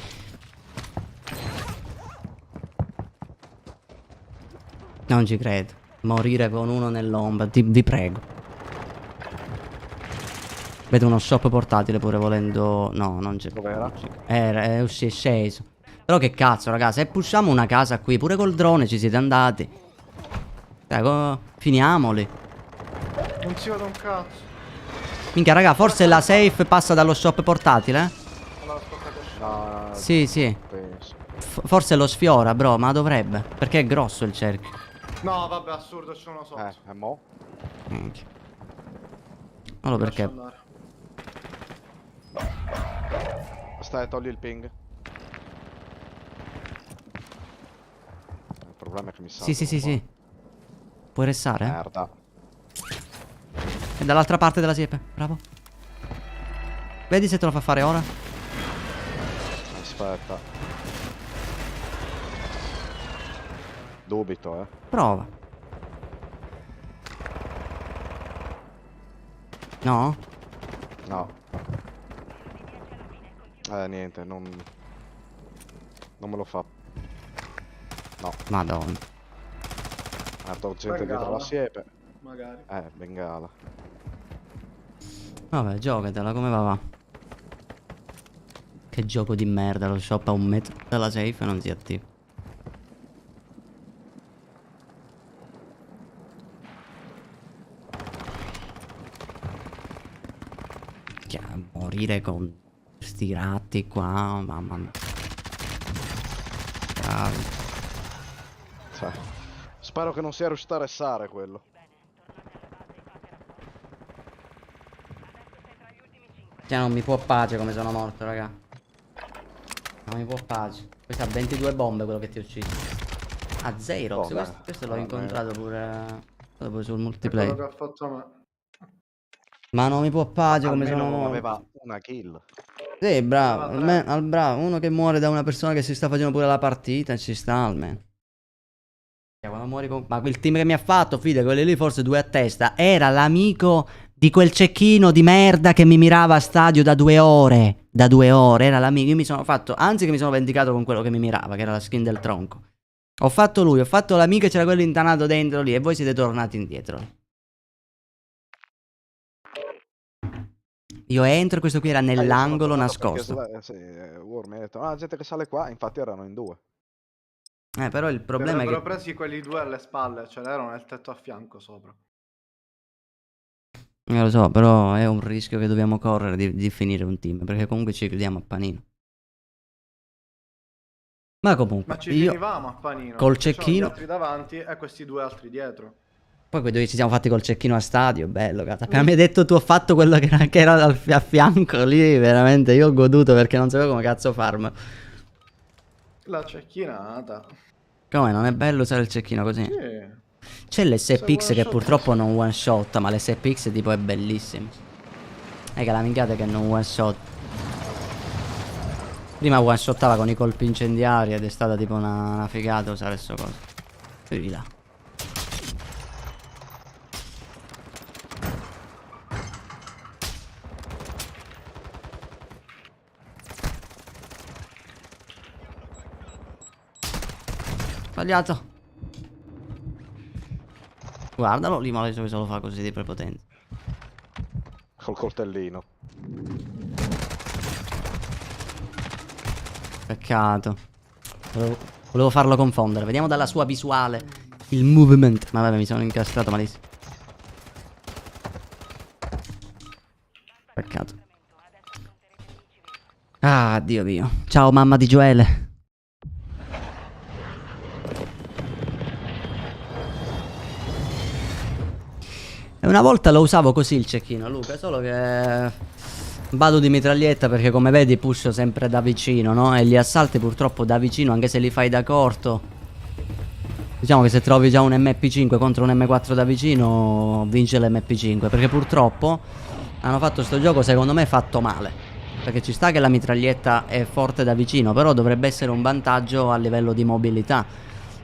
Non ci credo. Morire con uno nell'ombra, vi prego. Vedo uno shop portatile pure volendo. No, non c'è. Dov'era? È sceso. Però che cazzo, raga, se pushiamo una casa qui, pure col drone ci siete andati. Prego, finiamoli. Non si vede un cazzo. Minchia, raga, forse la safe passa dallo shop portatile, eh? Allora, aspetta che scendo. No, Sì, sì. penso. Forse lo sfiora, bro, ma dovrebbe. Perché è grosso il cerchio. No, vabbè, assurdo, c'è uno sotto. E mo? Minchia. Allora Lascia perché? andare. Stai, togli il ping. Il problema è che mi sa. Sì. Puoi restare, eh? Merda. È dall'altra parte della siepe, bravo. Vedi se te lo fa fare ora. Aspetta. Dubito, Prova. No? No. Niente, non me lo fa. No. Madonna. Ho gente dietro Bengala. la siepe. Magari. Bengala. Vabbè, giocatela, come va? Che gioco di merda, lo shop a 1 metro dalla safe e non si attiva. Morire con sti ratti qua, mamma mia. Bravi. Cioè, spero che non sia riuscito a restare quello. Cioè non mi può pace come sono morto, raga. Non mi può pace. Questo ha 22 bombe quello che ti ha ucciso. Ah, Xerox, Vabbè, questo l'ho vabbè. incontrato pure dopo sul È quello multiplayer. che ha fatto a me. Ma non mi può pace come Almeno sono non morto. aveva una kill. Sì, bravo, Aveva bravo, uno che muore da una persona che si sta facendo pure la partita, ci sta almeno. Quando muori con... Ma quel team che mi ha fatto, fide, quelli lì forse 2 a testa, era l'amico di quel cecchino di merda che mi mirava a stadio da 2 ore. Da 2 ore, era l'amico. Io mi sono fatto, anzi che mi sono vendicato con quello che mi mirava, che era la skin del tronco. Ho fatto lui, ho fatto l'amico e c'era quello intanato dentro lì e voi siete tornati indietro. Io entro e questo qui era nell'angolo nascosto. Worm mi ha detto, la gente che sale qua, infatti erano in 2. Però il problema è Avrebbero che... presi quelli 2 alle spalle, ce l'erano nel tetto a fianco sopra. Lo so, però è un rischio che dobbiamo correre di finire un team, perché comunque ci chiudiamo a panino. Ma comunque, Ma ci io... finivamo a panino. col Ci sono cecchino- gli altri davanti e questi 2 altri dietro. Poi quei due ci siamo fatti col cecchino a stadio, bello, cazzo. Appena mi hai detto tu ho fatto quello che era a fianco lì, veramente, io ho goduto perché non sapevo come cazzo farmi. La cecchinata. Come, non è bello usare il cecchino così? Sì. C'è l'SPX Se che one purtroppo shot, non one shot, ma l'SPX tipo è bellissimo. Che la minchiata è che non one shot. Prima one shottava con i colpi incendiari ed è stata tipo una figata usare sto coso. Vedi là. Sbagliato. Guardalo lì, ma adesso che se lo fa così di prepotenza. Col coltellino. Peccato. Volevo farlo confondere. Vediamo dalla sua visuale il movement. Ma vabbè, mi sono incastrato malissimo. Peccato. Ah, Dio mio. Ciao mamma di Joele. E una volta lo usavo così il cecchino, Luca, solo che vado di mitraglietta perché come vedi pusho sempre da vicino, no? E gli assalti purtroppo da vicino, anche se li fai da corto, diciamo che se trovi già un MP5 contro un M4 da vicino, vince l'MP5. Perché purtroppo hanno fatto sto gioco secondo me fatto male. Perché ci sta che la mitraglietta è forte da vicino, però dovrebbe essere un vantaggio a livello di mobilità.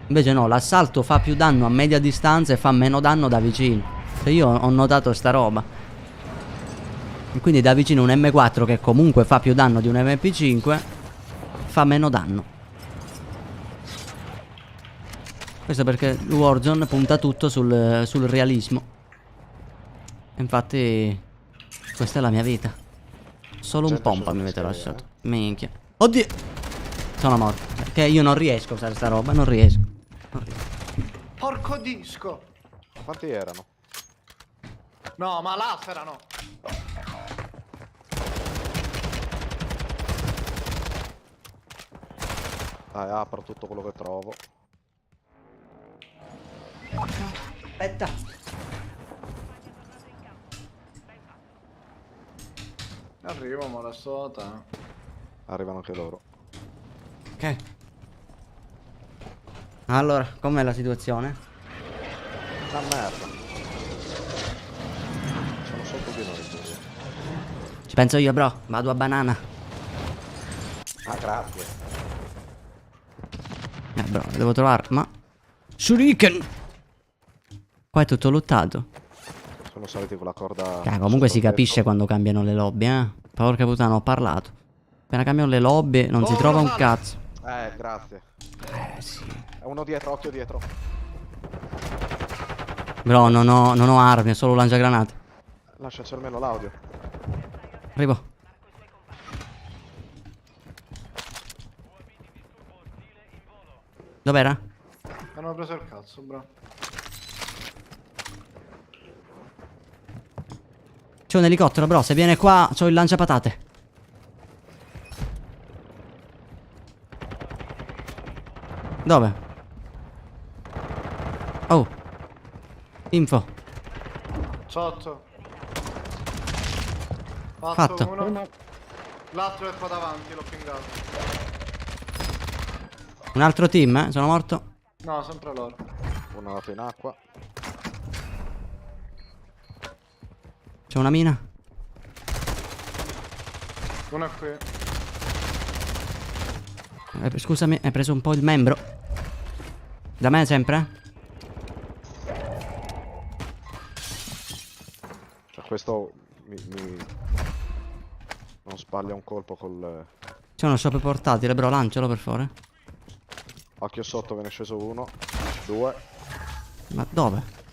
Invece no, l'assalto fa più danno a media distanza e fa meno danno da vicino. Io ho notato sta roba. E quindi da vicino un M4 che comunque fa più danno di un MP5 fa meno danno. Questo perché Warzone punta tutto sul realismo. E infatti questa è la mia vita. Solo un pompa mi avete lasciato. Minchia. Oddio. Sono morto. Perché io non riesco a usare sta roba. Non riesco. Porco disco. Quanti erano? No, ma là erano. Dai, apro tutto quello che trovo. Aspetta. Arrivo, ma la sto da te. Arrivano anche loro. Ok. Allora, com'è la situazione? Una merda. Sono sotto di noi. Ci penso io, bro. Vado a banana. Ah, grazie. Bro, devo trovare. Ma Shuriken. Qua è tutto lottato. Sono saliti con la corda. Comunque si sotto il capisce tetto. quando cambiano le lobby, eh. Porca puttana, ho parlato. Appena cambiano le lobby non si trova un cazzo. Grazie. Sì. Uno dietro, occhio dietro. Bro, non ho armi, ho solo lanciagranate. Lasciaci almeno l'audio. Arrivo. Dov'era? Hanno preso il cazzo, bro. C'è un elicottero, bro. Se viene qua, c'ho il lanciapatate. Dove? Oh. Info. Sotto. Fatto. Uno. L'altro è qua davanti, l'ho pingato. Un altro team, eh? Sono morto. No, sempre loro. Uno è andato in acqua. C'è una mina. Uno è qui. Scusami, hai preso un po' il membro. Da me sempre? Cioè questo non sbaglia un colpo col... C'è uno shop portatile, bro, lancialo per favore. Occhio sotto, ve ne è sceso uno. Due. Ma dove?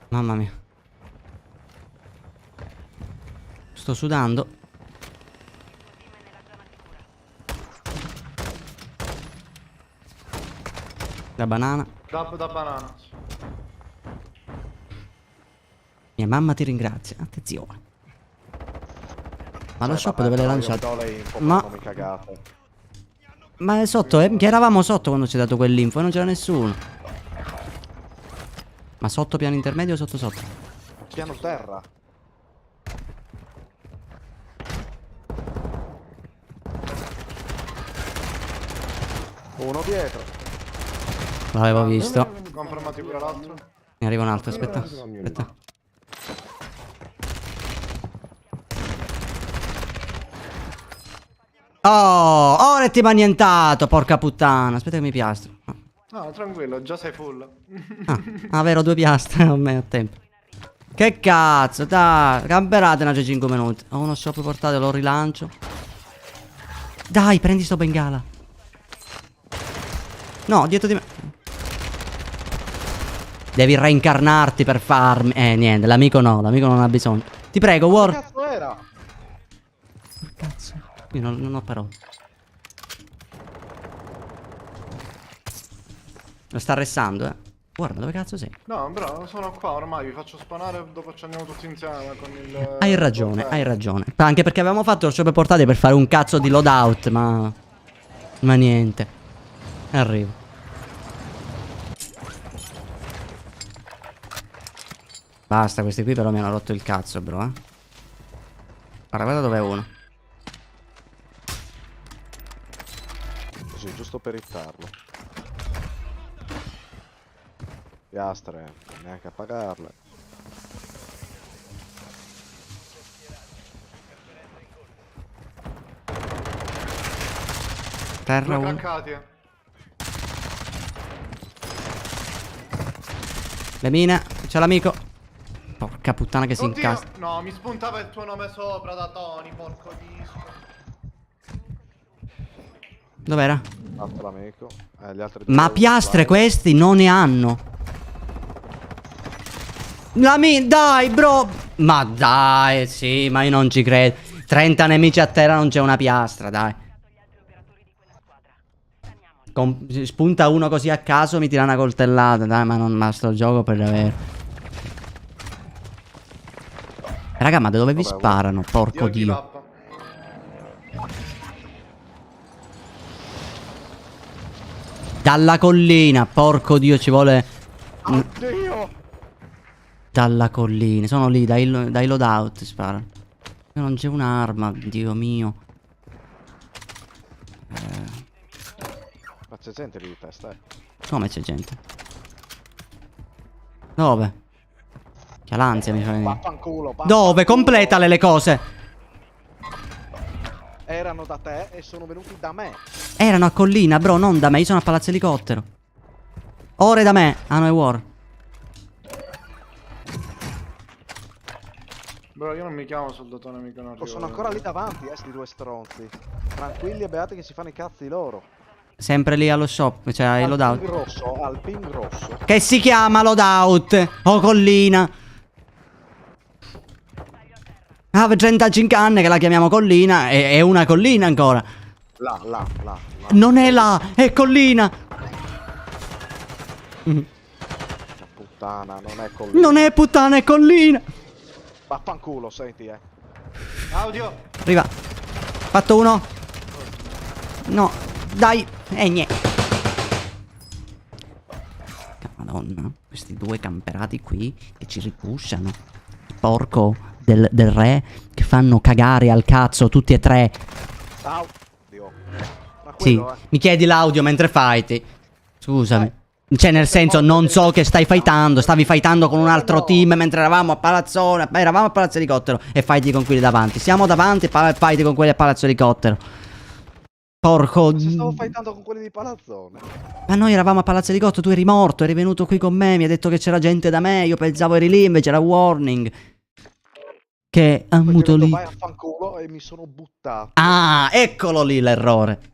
Mamma mia. Sto sudando. La banana. Da banana. Mia mamma ti ringrazia. Attenzione. Ma lo shop vabbè, dove l'hai però io lanciato? do le info, Ma- non mi cagate. Ma è sotto, che eravamo sotto quando ci hai dato quell'info e non c'era nessuno. Ma sotto piano intermedio o sotto sotto? Piano terra. Uno dietro. L'avevo visto. Confermati pure l'altro. Ne arriva un altro, aspetta. Aspetta. Oh, ora ti m'ha annientato, porca puttana. Aspetta che mi piastro. No, tranquillo, già sei full. Ah, vero, due piastre a me a tempo. Che cazzo, dai, camperate una 5 minuti. Ho uno shop portato, lo rilancio. Dai, prendi sto bengala. No, dietro di me. Devi reincarnarti per farmi. Niente, l'amico no, l'amico non ha bisogno. Ti prego, Che War. cazzo era? Cazzo. Io non ho parole. Lo sta arrestando, eh. Guarda, dove cazzo sei? No, bro, sono qua ormai, vi faccio spawnare dopo ci andiamo tutti insieme con il... Hai ragione, hai ragione. Anche perché avevamo fatto lo shop portati per fare un cazzo di loadout, ma niente. Arrivo. Basta, questi qui però mi hanno rotto il cazzo, bro, eh. Guarda dov'è uno. Così, giusto per irritarlo. Piastre, neanche a pagarle. Terra Due uno. craccati. Le mine, c'è l'amico. Porca puttana che si Oddio! incastra. No, mi spuntava il tuo nome sopra da Tony, porco disco. Dov'era? Fatto l'amico. Gli altri due Ma devono piastre fare. questi non ne hanno. Dai, bro. Ma dai, sì, ma io non ci credo. 30 nemici a terra, non c'è una piastra, dai. Spunta uno così a caso, mi tira una coltellata. Dai, ma sto gioco per davvero. Raga, ma da dove vi Vabbè, sparano? Porco Io give Dio. up. Dalla collina, porco Dio, ci vuole. Oddio! Dalla collina, sono lì, dai loadout sparano. Non c'è un'arma, Dio mio. Ma c'è gente lì di testa, Come c'è gente? Dove? Che l'ansia mi fa venire. Vaffanculo, Dove? Completale le cose. Erano da te e sono venuti da me. Erano a collina, bro, non da me, io sono a Palazzo Elicottero. Ore da me. Ah no, è War. Bro, io non mi chiamo soldatone, mica non arrivo. Sono ancora lì davanti, sti due stronzi. Tranquilli e beati che si fanno i cazzi loro. Sempre lì allo shop, cioè ai loadout. Al ping rosso. Che si chiama loadout o collina. Ah, 35 anni che la chiamiamo collina. È una collina ancora. Là. Non è là, è collina. Puttana, non è collina. Non è puttana, è collina. Vaffanculo, senti, Audio! Arriva. Fatto uno. No, dai. Niente. Madonna, questi due camperati qui che ci ripushano. Porco del re che fanno cagare al cazzo tutti e tre. Ciao. Dio. Ma Sì, quello, mi chiedi l'audio mentre fighti. Scusami. Cioè, nel senso, non so che stai fightando. Stavi fightando con un altro team mentre eravamo a Palazzone. Eravamo a Palazzo Elicottero e fighti con quelli davanti. Siamo davanti e fighti con quelli a Palazzo Elicottero. Porco. Si stavo fightando con quelli di Palazzone. Ma noi eravamo a Palazzo Elicottero, tu eri morto, eri venuto qui con me, mi hai detto che c'era gente da me, io pensavo eri lì, invece era Warning. Che ha Poi muto ho detto, lì. vai a fanculo e mi sono buttato. Ah, eccolo lì l'errore.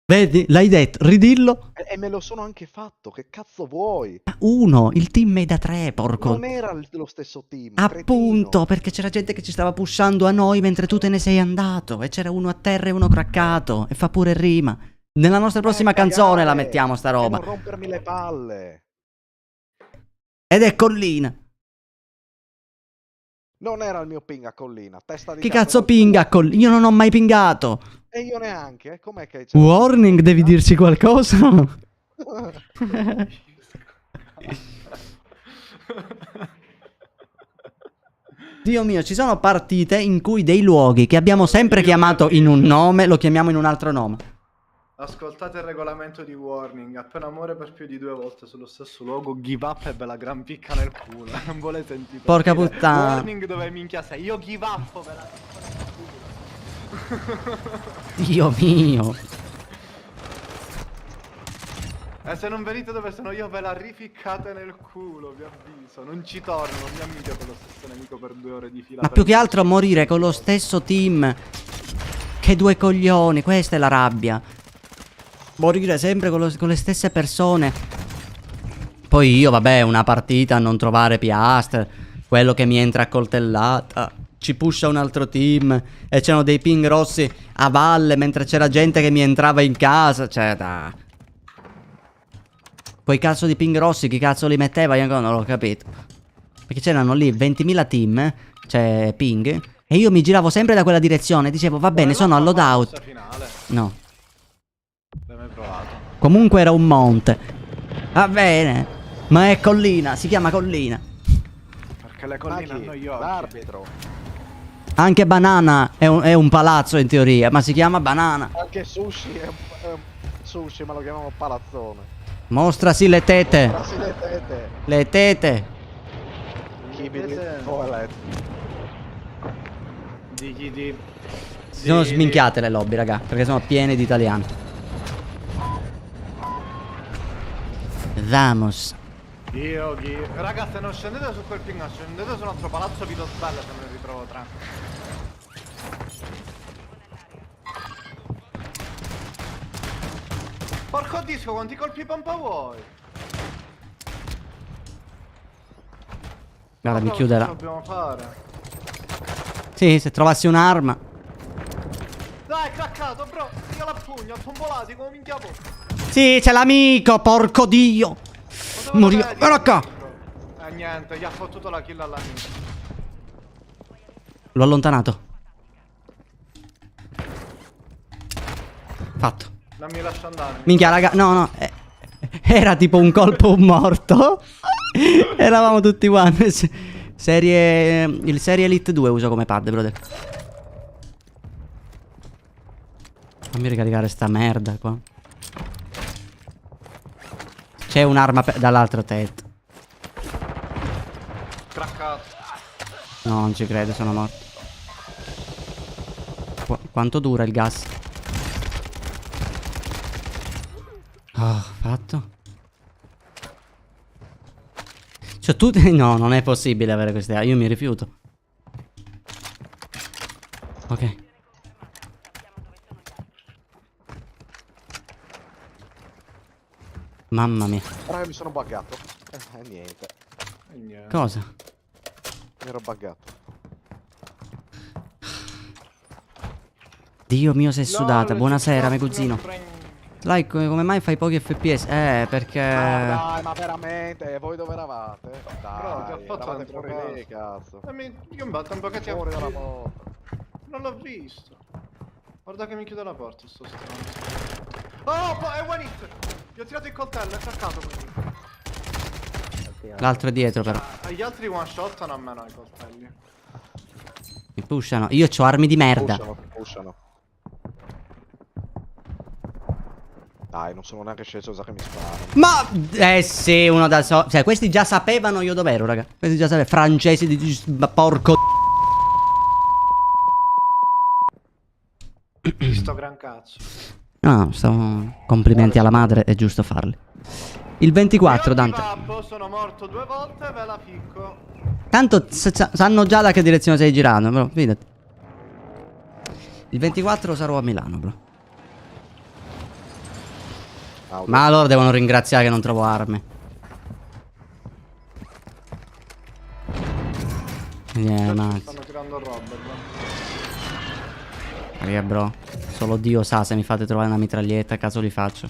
Vedi? L'hai detto, ridillo. E me lo sono anche fatto, che cazzo vuoi? Uno, il team è da tre, porco. Non era lo stesso team. Appunto, cretino. perché c'era gente che ci stava pushando a noi mentre tu te ne sei andato. E c'era uno a terra e uno craccato. E fa pure rima. Nella nostra prossima canzone la mettiamo sta roba. E non rompermi le palle. Ed è collina. Non era il mio ping a collina. Testa di Che cazzo, cazzo era il pinga a tuo. collina? Io non ho mai pingato. E io neanche. Com'è che c'è? Warning, devi dirci qualcosa? Dio mio, ci sono partite in cui dei luoghi che abbiamo sempre chiamato in un nome, lo chiamiamo in un altro nome. Ascoltate il regolamento di Warning. Appena muore per più di 2 volte sullo stesso luogo, give up e ve la gran picca nel culo. Non volete sentire. Porca puttana. Warning dove minchia sei? Io give up, ve la picca nel culo. Dio mio. E se non venite dove sono io, ve la rificcate nel culo, vi avviso. Non ci torno, non mi ammidio con lo stesso nemico per 2 ore di fila. Ma più che altro morire con lo stesso team. Che due coglioni, questa è la rabbia. Morire sempre con le stesse persone. Poi io, vabbè, una partita a non trovare piastre. Quello che mi entra a coltellata. Ci pusha un altro team. E c'erano dei ping rossi a valle mentre c'era gente che mi entrava in casa. Cioè, dai. Quei cazzo di ping rossi, chi cazzo li metteva? Io ancora non l'ho capito. Perché c'erano lì 20.000 team. Cioè, ping. E io mi giravo sempre da quella direzione. Dicevo, va bene, sono al loadout. Finale. No. L'hai mai provato? Comunque era un monte. Va bene. Ma è collina, si chiama collina. Perché le Ma colline chi? hanno gli occhi. L'arbitro. Anche banana è un palazzo in teoria, ma si chiama banana. Anche sushi è un sushi, ma lo chiamiamo palazzone. Mostrasi le tete. Brasi le tete. Le tete. Keep it toilet. Di. Si sono sminchiate le lobby, raga, perché sono piene di italiani. Vamos. Io chi? Raga, se non scendete su quel ping, scendete su un altro palazzo, vi do sballe se me ne ritrovo tre. Porco disco, quanti colpi pompa vuoi? Guarda, mi Cosa chiuderà. dobbiamo fare? Sì, se trovassi un'arma. Dai, craccato, bro! Io la pugno, tombolati come minchia po'. Sì, c'è l'amico, porco dio. Moriva. Guarda qua. Niente, gli ha fottuto la kill all'amico. L'ho allontanato. Fatto. Non mi lascia andare. Minchia, raga, no. Era tipo un colpo un morto. Eravamo tutti one. Il serie Elite 2 uso come pad, brother. Fammi ricaricare sta merda qua. C'è un'arma dall'altro tetto. Craccato. No, non ci credo, sono morto. Quanto dura il gas? Oh, fatto. Cioè tu... No, non è possibile avere queste... Io mi rifiuto. Ok. Mamma mia. Raga, mi sono buggato. Niente. Niente. Cosa? Mi ero buggato. Dio mio, sei sudata. No, Buonasera, non meguzzino. prendo. Like, come mai fai pochi FPS? Perché... Dai, ma veramente, voi dove eravate? Bro, Dai, che ha fatto eravate dentro fuori lì, casa? cazzo. Io mi batto un pochettino Fuori dalla porta. Non l'ho visto. Guarda che mi chiude la porta, sto stronzo. Oh, è one hit! Gli ho tirato il coltello, è craccato quindi. L'altro è dietro però. Gli altri one shottano a me no, i coltelli. Mi pushano. Io ho armi di merda. Pushano. Dai, non sono neanche sceso, sa che mi sparano. Ma... sì, uno da so... Cioè, questi già sapevano io dov'ero, raga. Questi già sapevano. Francesi di... porco... Sto gran cazzo. No, complimenti alla madre, è giusto farli. Il 24, Io Dante. Vappo, sono morto 2 volte, ve la picco. Tanto sanno già da che direzione stai girando, bro. Fidati. Il 24 sarò a Milano, bro. Ma loro devono ringraziare che non trovo armi. Mazzi. Stanno tirando roba, bro. Raga, bro. Solo Dio sa se mi fate trovare una mitraglietta, caso li faccio.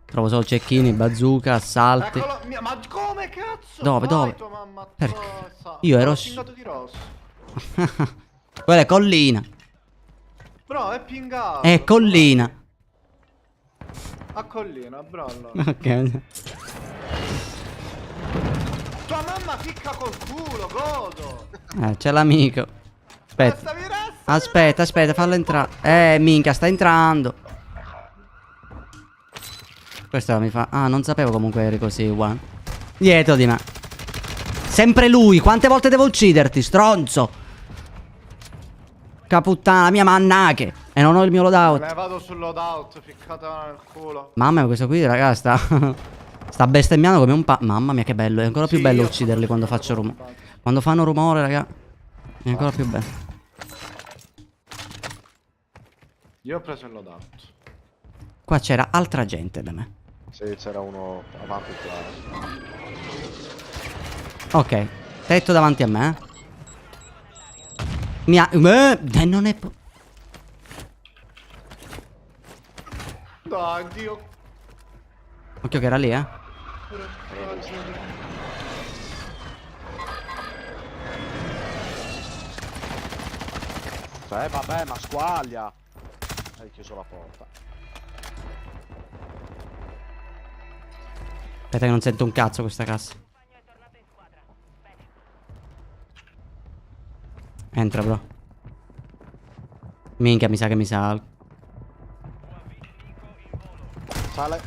Trovo solo cecchini, bazooka, assalti. Eccolo, ma come cazzo? Dove, fai dove? tua mamma Perché? tossa? Io ero... Ho pingato di rosso. Quella è collina. Bro, è pingato. È collina. A collina, bro, allora. Ok. Tua mamma ficca col culo, godo. C'è l'amico. Aspetta. Aspetta, fallo entrare. Minchia, sta entrando. Questo mi fa... Ah, non sapevo comunque eri così, one. Dietro di me. Sempre lui. Quante volte devo ucciderti, stronzo? Caputtana, mia mannache. E non ho il mio loadout. Me ne vado sul loadout, ficcata nel culo. Mamma mia, questo qui, raga, sta... sta bestemmiando come un Mamma mia, che bello. È ancora più bello ucciderli quando faccio rumore. Quando fanno rumore, raga. È ancora più bello. Io ho preso il loadout. Qua c'era altra gente da me. Sì, c'era uno avanti qua. Ok, tetto davanti a me. Non è... Dai, Dio. Occhio che era lì, eh. Cioè, vabbè, ma squaglia. Hai chiuso la porta. Aspetta che non sento un cazzo questa cassa. Compagno è tornato in squadra. Bene. Entra, bro. Minchia, mi sa che mi sa. Sale.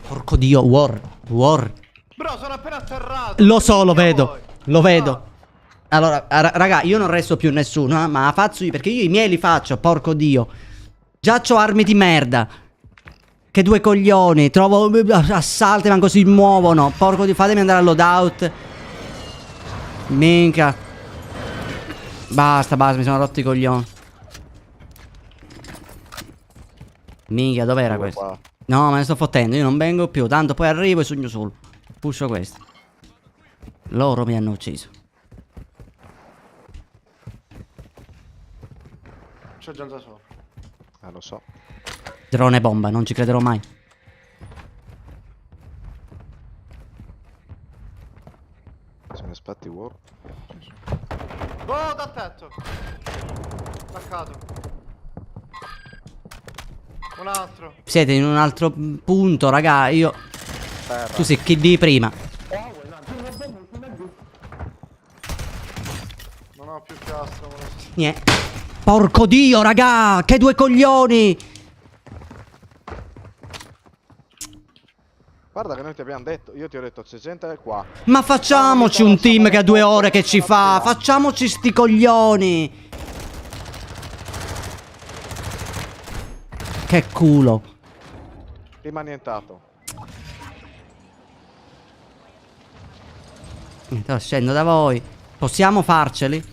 Porco dio, War. Bro, sono appena atterrato. Lo so, lo Che vedo. vuoi? Lo vedo. Ah, Allora, raga, io non resto più nessuno, ma faccio io, perché io i miei li faccio, porco dio. Già c'ho armi di merda. Che due coglioni. Trovo assalti, ma così muovono. Porco dio, fatemi andare al loadout. Minchia. Basta, mi sono rotti i coglioni. Minchia, dov'era Due questo? qua. No, me ne sto fottendo, io non vengo più. Tanto poi arrivo e sogno solo. Puscio questo. Loro mi hanno ucciso. c'è già sopra. Lo so. Drone bomba, non ci crederò mai. Se ne aspetti War. Oh, dal tetto. Attaccato. Un altro. Siete in un altro punto, raga. Io. Terra. Tu sei chi di prima. Non ho più castro. ma lo so. Niente. Porco dio, raga. Che due coglioni. Guarda che noi ti abbiamo detto. Io ti ho detto c'è gente qua. Ma facciamoci un team che ha 2 ore che ci fa. Facciamoci sti coglioni. Che culo. Rimanientato. Niente, ora scendo da voi. Possiamo farceli?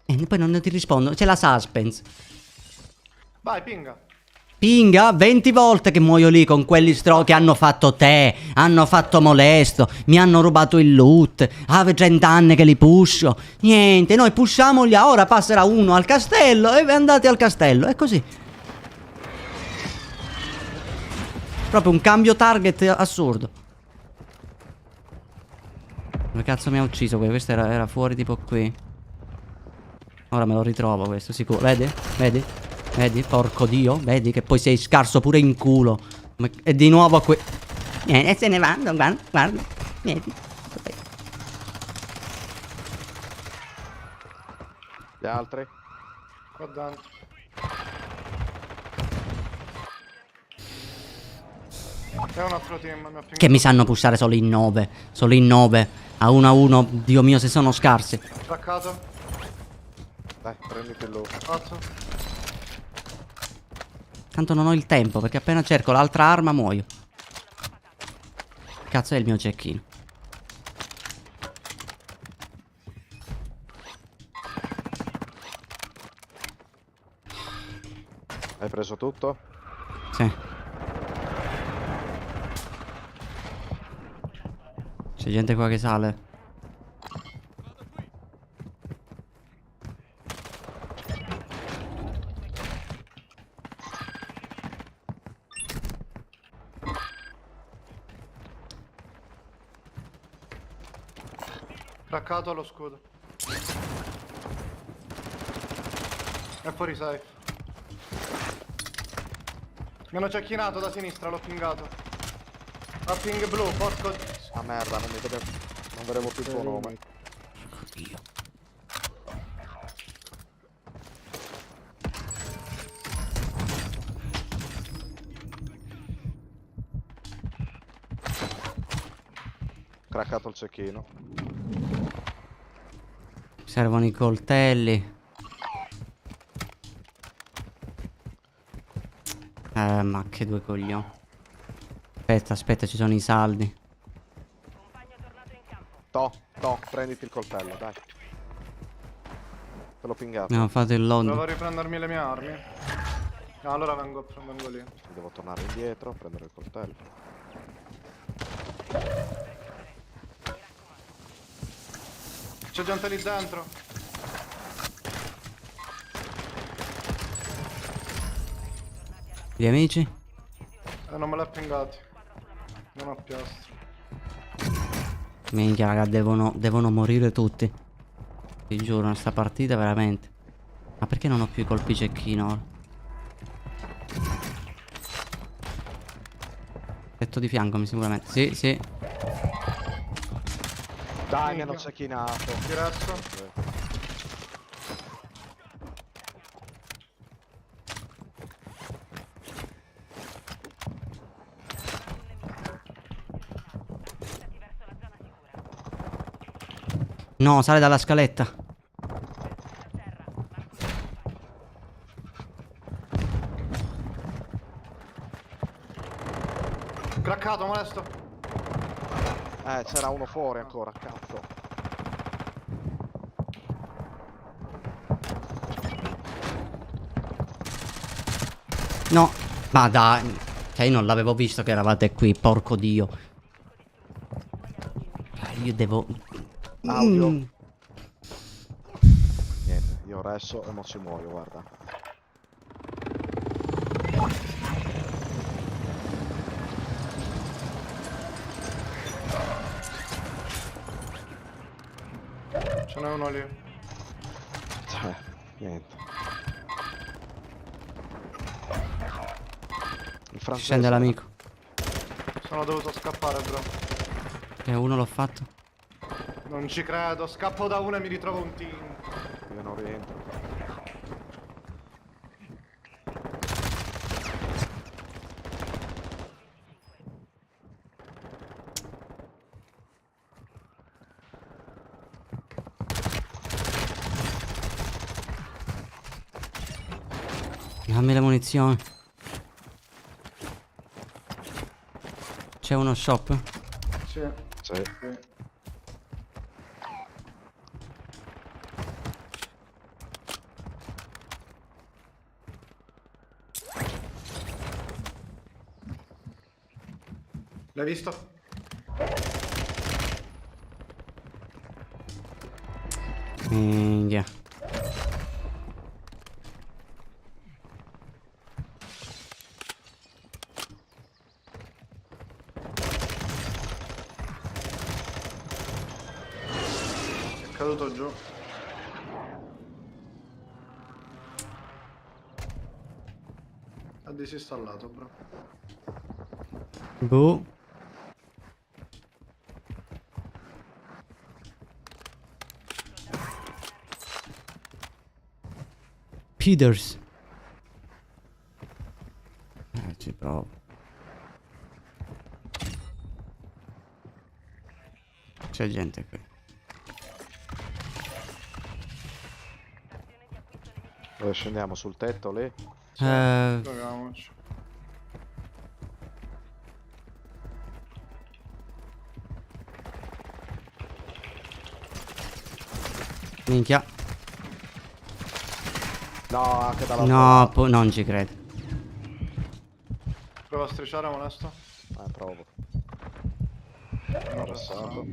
E poi non ti rispondo. C'è la suspense. Vai, pinga. Pinga 20 volte che muoio lì con quelli stro che hanno fatto te, hanno fatto molesto, mi hanno rubato il loot, ave 30 anni che li pusho. Niente, noi pushiamoli, ora passerà uno al castello e andate al castello, è così. Proprio un cambio target assurdo. Dove cazzo mi ha ucciso quello? Questo era fuori tipo qui. Ora me lo ritrovo questo, sicuro. Vedi? Vedi? Vedi? Porco dio. Vedi che poi sei scarso pure in culo. E di nuovo qui. E se ne vanno, guarda. Vedi? Gli altri? Qua dentro. È un altro team. Mi ha Che mi sanno pushare solo in 9. Solo in 9. A 1-1. Dio mio, se sono scarsi. Attaccato. Dai, prenditi il loot. 8. Tanto non ho il tempo, perché appena cerco l'altra arma muoio. Cazzo è il mio cecchino. Hai preso tutto? Sì. C'è gente qua che sale. Attaccato allo scudo. È fuori safe. Mi hanno cecchinato da sinistra, l'ho pingato. A ping blu, porco. Ah merda, non vedevo più il tuo nome. Oddio. Craccato il cecchino. Servono i coltelli. Ma che due coglioni. Aspetta, ci sono i saldi. Compagno è tornato in campo. Prenditi il coltello, dai. Te l'ho pingato. No, fate il load. Devo riprendermi le mie armi. No, allora vengo lì. Devo tornare indietro, prendere il coltello. C'è gente lì dentro. Gli amici? Non me l'ha pingati. Non ho piastri. Minchia, raga, devono morire tutti. Ti giuro, in sta partita veramente. Ma perché non ho più i colpi cecchino ora? Tetto di fianco, sicuramente. Sì, sì. Dai, mi hanno cecchinato. Ti resto. No, sale dalla scaletta. Craccato, molesto. C'era uno fuori ancora, cazzo. No, ma dai. Cioè, io non l'avevo visto che eravate qui, porco dio. Io devo... Audio. Niente, io adesso e mo ci muoio, guarda. Ce n'è uno lì. Niente. Il francese. Scende l'amico. Sono dovuto scappare, bro. E uno l'ho fatto. Non ci credo. Scappo da uno e mi ritrovo un team. Io non rientro. Dammi le munizioni. C'è uno shop? Sì. Sì. L'hai visto? Minchia. È caduto giù. Ha disinstallato, bro. Boh. Peters. Ci provo. C'è gente qui. Dove scendiamo sul tetto lì? Proviamoci. Minchia. No, anche dalla No, non ci credo. Prova a strisciare, molesto. provo. Non passato.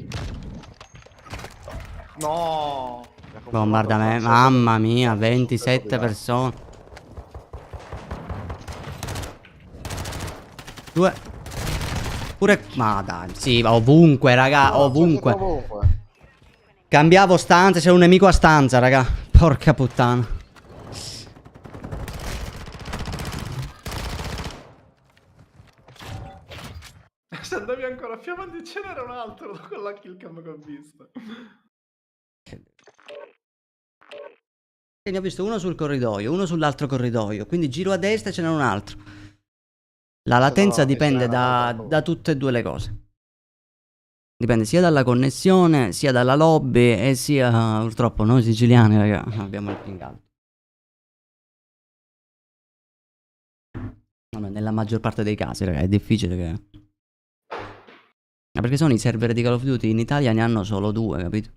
No! Bombarda me. Mamma mia, 27 persone. 2. Pure... Ma dai, sì, ovunque, raga, ovunque. Cambiavo stanza, c'è un nemico a stanza, raga. Porca puttana. Se andavi ancora più avanti ce n'era un altro con la kill cam che ho visto. Ne ho visto uno sul corridoio, uno sull'altro corridoio. Quindi giro a destra e ce n'è un altro. La latenza dipende da tutte e due le cose. Dipende sia dalla connessione, sia dalla lobby e sia... Purtroppo noi siciliani, raga, abbiamo il ping alto. Vabbè, nella maggior parte dei casi, raga, è difficile che... Ma perché sono i server di Call of Duty in Italia ne hanno solo 2, capito?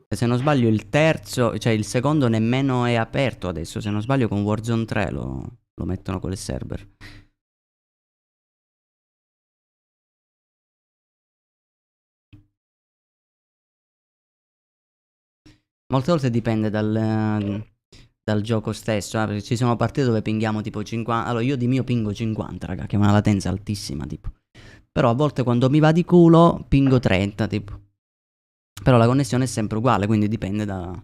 E se non sbaglio il terzo, cioè il secondo nemmeno è aperto adesso, se non sbaglio con Warzone 3 lo mettono quel server. Molte volte dipende dal gioco stesso, perché ci sono partite dove pinghiamo tipo 50. Allora io di mio pingo 50, raga, che è una latenza altissima, tipo. Però a volte quando mi va di culo pingo 30, tipo. Però la connessione è sempre uguale, quindi dipende dal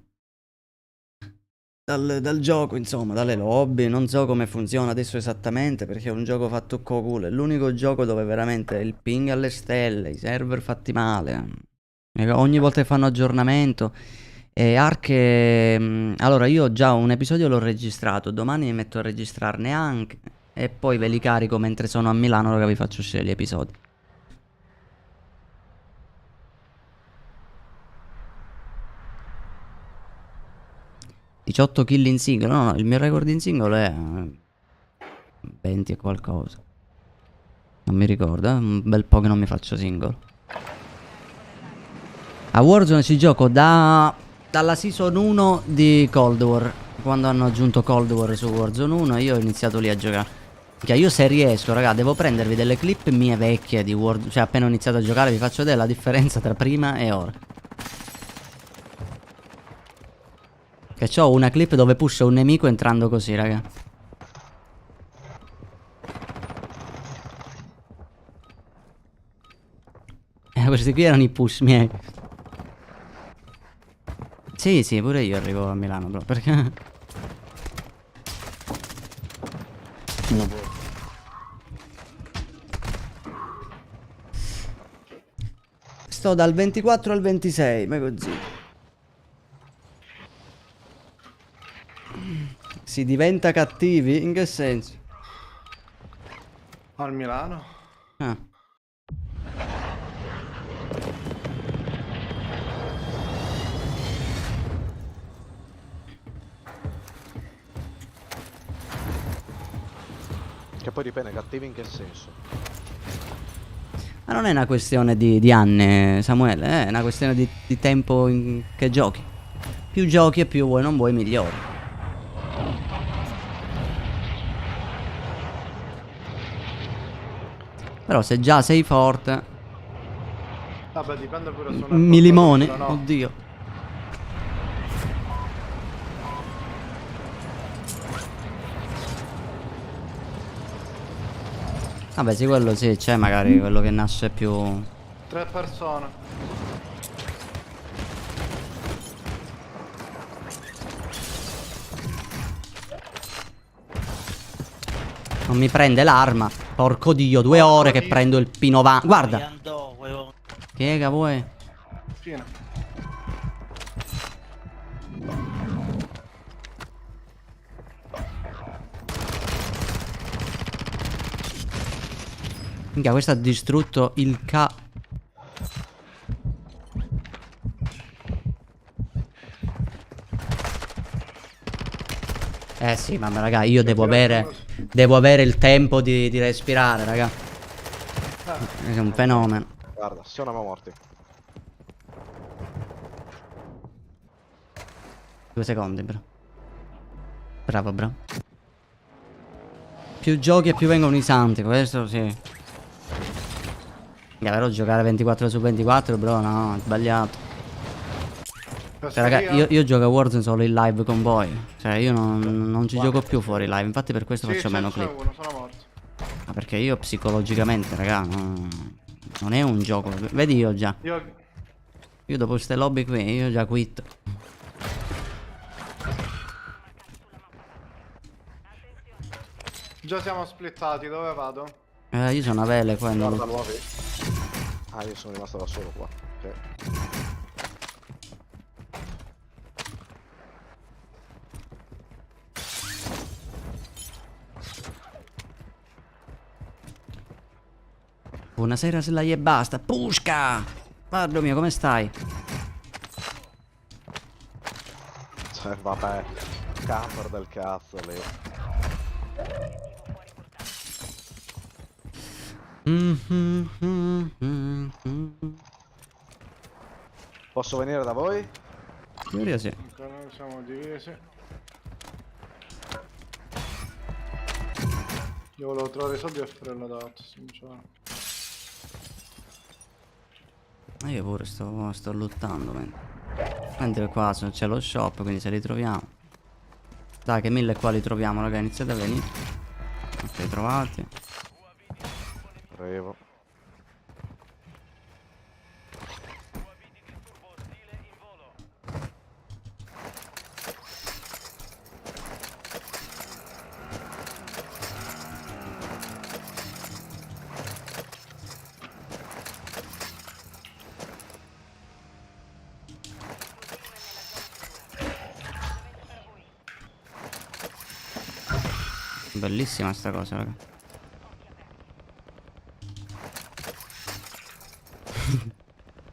gioco, insomma, dalle lobby. Non so come funziona adesso esattamente, perché è un gioco fatto co' culo. È l'unico gioco dove veramente il ping alle stelle, i server fatti male. Ogni volta che fanno aggiornamento. E Ark, allora io già un episodio l'ho registrato, domani mi metto a registrarne anche e poi ve li carico mentre sono a Milano, raga, vi faccio uscire gli episodi. ...18 kill in singolo, no, il mio record in singolo è 20 e qualcosa. Non mi ricordo, un bel po' che non mi faccio singolo. A Warzone ci gioco dalla season 1 di Cold War. Quando hanno aggiunto Cold War su Warzone 1 io ho iniziato lì a giocare. Cioè io se riesco, raga, devo prendervi delle clip mie vecchie di Warzone. Cioè appena ho iniziato a giocare vi faccio vedere la differenza tra prima e ora. Che c'ho una clip dove pusho un nemico entrando così, raga. Questi qui erano i push miei. Sì, sì, pure io arrivo a Milano, bro, perché... Sto dal 24 al 26, ma così. Si diventa cattivi? In che senso? Al Milano? Ah. Che poi dipende, cattivi in che senso? Ma non è una questione di anni, Samuele, è una questione di tempo che giochi. Più giochi e più vuoi non vuoi migliori. Però se già sei forte... Vabbè, dipende pure su una Milimone, cosa, no? oddio. Vabbè sì, quello sì, c'è magari quello che nasce più... 3 persone. Non mi prende l'arma. Porco dio, 2 ore che prendo il P90. Guarda. Piega vuoi? Fine. Minchia, questo ha distrutto il sì, ma raga, io devo avere il tempo di respirare, raga. È un fenomeno. Guarda, siamo morti. 2 secondi, bro. Bravo, bro. Più giochi e più vengono i santi, questo sì. Però giocare 24 su 24, bro, no, è sbagliato. Cioè, raga, io gioco a Warzone solo in live con voi. Cioè, io non ci gioco più fuori live. Infatti per questo faccio meno clip. Sono morto. Ma perché io psicologicamente, raga, non è un gioco. Vedi io già. Io dopo queste lobby qui, io già quitto. Già siamo splittati, dove vado? Io sono a vele qua. Guarda nuovi. Ah, io sono rimasto da solo qua. Ok. Buonasera Slay e basta. Pushka! Guarda mio, come stai? Cioè, vabbè. Camper del cazzo lì. Posso venire da voi? Teoria sì. Ancora noi siamo divisi. Io volevo trovare i soldi e fare la data, sincero. Ma io pure sto lottando, men. Mentre qua c'è lo shop, quindi se li troviamo. Dai che 1000 qua li troviamo, raga, iniziate a venire. Ok, trovati. Arrivo. Bellissima sta cosa, raga.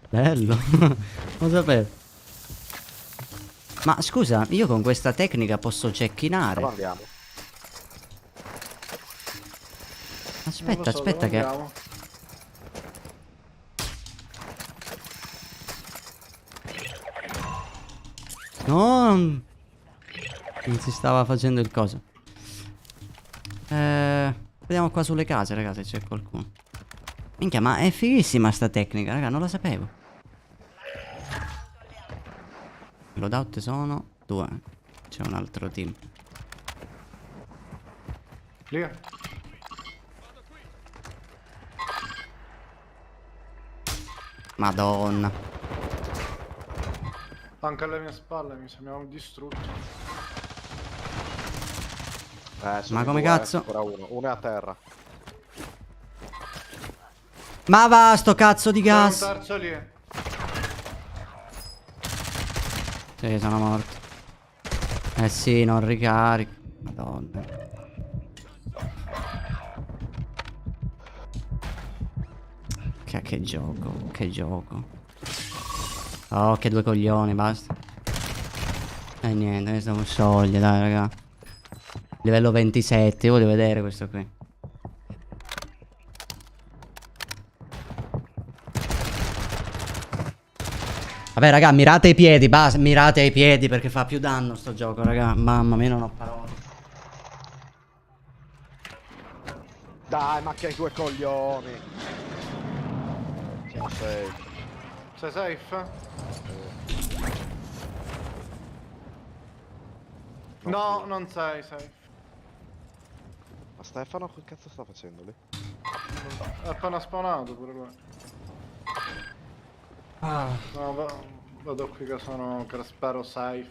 Bello. Lo sapevo. Ma scusa, io con questa tecnica posso cecchinare. Dove andiamo? Non lo Aspetta, so, aspetta dove che... andiamo? No! Non si stava facendo il coso. Vediamo qua sulle case, ragazzi, se c'è qualcuno. Minchia, ma è fighissima sta tecnica, raga, non la sapevo. Loadout sono 2. C'è un altro team. Lì? Madonna. Anche alle mie spalle mi sembrava distrutto. Sono Ma in come due, cazzo? ancora uno. Uno è a terra. Ma va, sto cazzo di C'è un gas. terzo lì. Sì, sono morto. Eh sì, non ricarico. Madonna. Che gioco, che gioco. Oh, che due coglioni, basta. E niente, ne stiamo scioglie, dai, raga. Livello 27, io voglio vedere questo qui. Vabbè, raga, mirate ai piedi, basta, mirate ai piedi perché fa più danno sto gioco, raga. Mamma mia, non ho parole. Dai, ma che due coglioni. Siamo safe. Sei safe? No, non sei safe. Ma Stefano che cazzo sta facendo lì? È appena spawnato pure lui. No, vado qui che sono, che spero safe.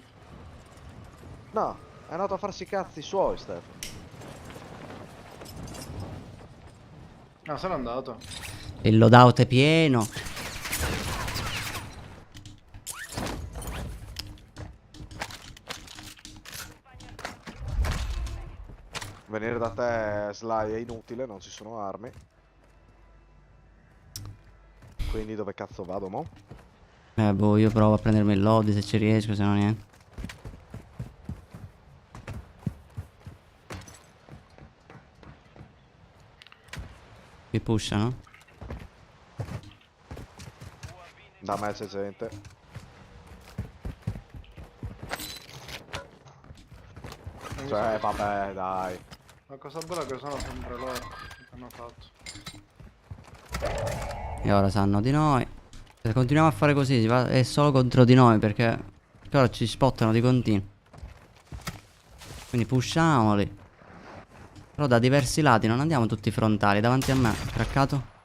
No, è andato a farsi i cazzi suoi, Stefano. Ah, se n'è andato. Il loadout è pieno. Venire da te, Sly, è inutile, non ci sono armi. Quindi dove cazzo vado, mo? Boh, io provo a prendermi il load se ci riesco, se no niente. Mi pushano? Da me c'è gente. Cioè, vabbè, dai. La cosa bella è che sono sempre loro che hanno fatto. E ora sanno di noi. Se continuiamo a fare così è solo contro di noi perché ora ci spottano di continuo. Quindi pushiamoli. Però da diversi lati, non andiamo tutti frontali. Davanti a me, craccato.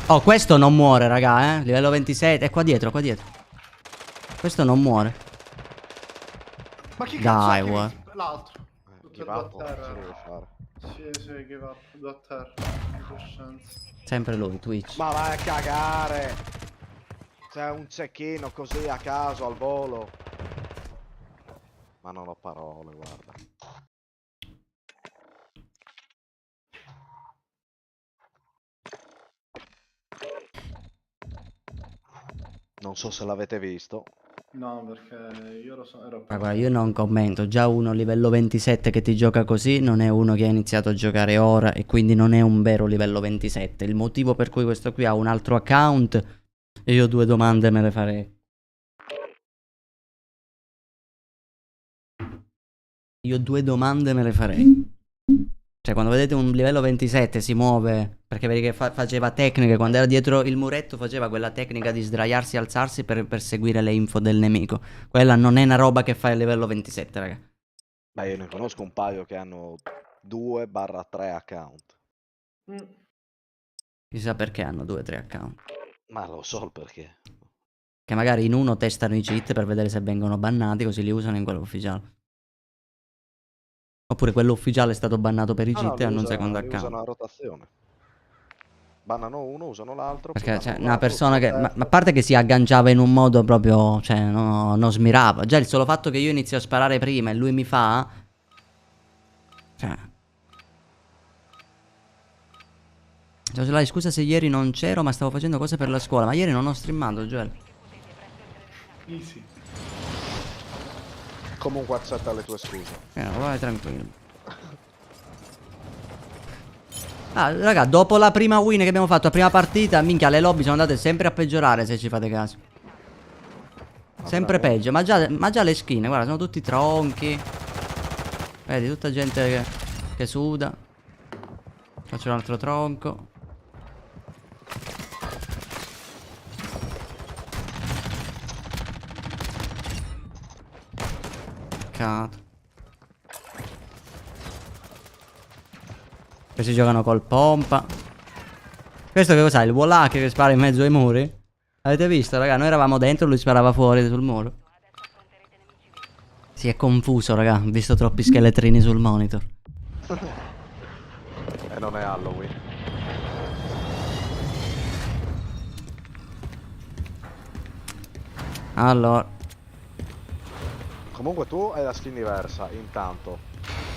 Oh, questo non muore, raga, eh. Livello 27. È qua dietro, qua dietro. Questo non muore. Ma chi Dai, cazzo è guarda. l'altro? Tutti e Give due a up, cosa terra. deve fare? Sì, give up, due a terra. Di coscienza. Sempre lui, Twitch. Ma vai a cagare! C'è un cecchino così a caso al volo. Ma non ho parole, guarda. Non so se l'avete visto, No, perché io ero Ma guarda, io non commento. Già uno livello 27 che ti gioca così non è uno che ha iniziato a giocare ora e quindi non è un vero livello 27. Il motivo per cui questo qui ha un altro account e io 2 domande me le farei. Io 2 domande me le farei. Cioè, quando vedete un livello 27 si muove, perché vedi che faceva tecniche, quando era dietro il muretto faceva quella tecnica di sdraiarsi e alzarsi per seguire le info del nemico. Quella non è una roba che fa il livello 27, raga. Beh, io ne conosco un paio che hanno 2/3 account. Chissà perché hanno 2-3 account. Ma lo so il perché. Che magari in uno testano i cheat per vedere se vengono bannati, così li usano in quello ufficiale. Oppure quello ufficiale è stato bannato per i No, cheat e hanno un secondo li usano account. a rotazione. Bannano uno, usano l'altro. Perché poi cioè, bannano una l'altro, persona usano che... il Ma terzo. a parte che si agganciava in un modo proprio... Cioè, non smirava. Già il solo fatto che io inizio a sparare prima e lui mi fa... Cioè... Ciao Sly, scusa se ieri non c'ero, ma stavo facendo cose per la scuola. Ma ieri non ho streamato, Joel. Easy. Comunque accetta le tue scuse. Vai tranquillo. Ah, raga, dopo la prima win che abbiamo fatto, la prima partita, minchia, le lobby sono andate sempre a peggiorare, se ci fate caso. Sempre peggio, ma già le skin, guarda, sono tutti tronchi. Vedi, tutta gente che suda. Faccio un altro tronco. Cazzo. Questi giocano col pompa. Questo che cos'è? Il wallhack che spara in mezzo ai muri? Avete visto, raga? Noi eravamo dentro e lui sparava fuori sul muro. Si è confuso, raga. Ho visto troppi scheletrini sul monitor. E non è Halloween. Allora, Comunque tu hai la skin diversa, intanto.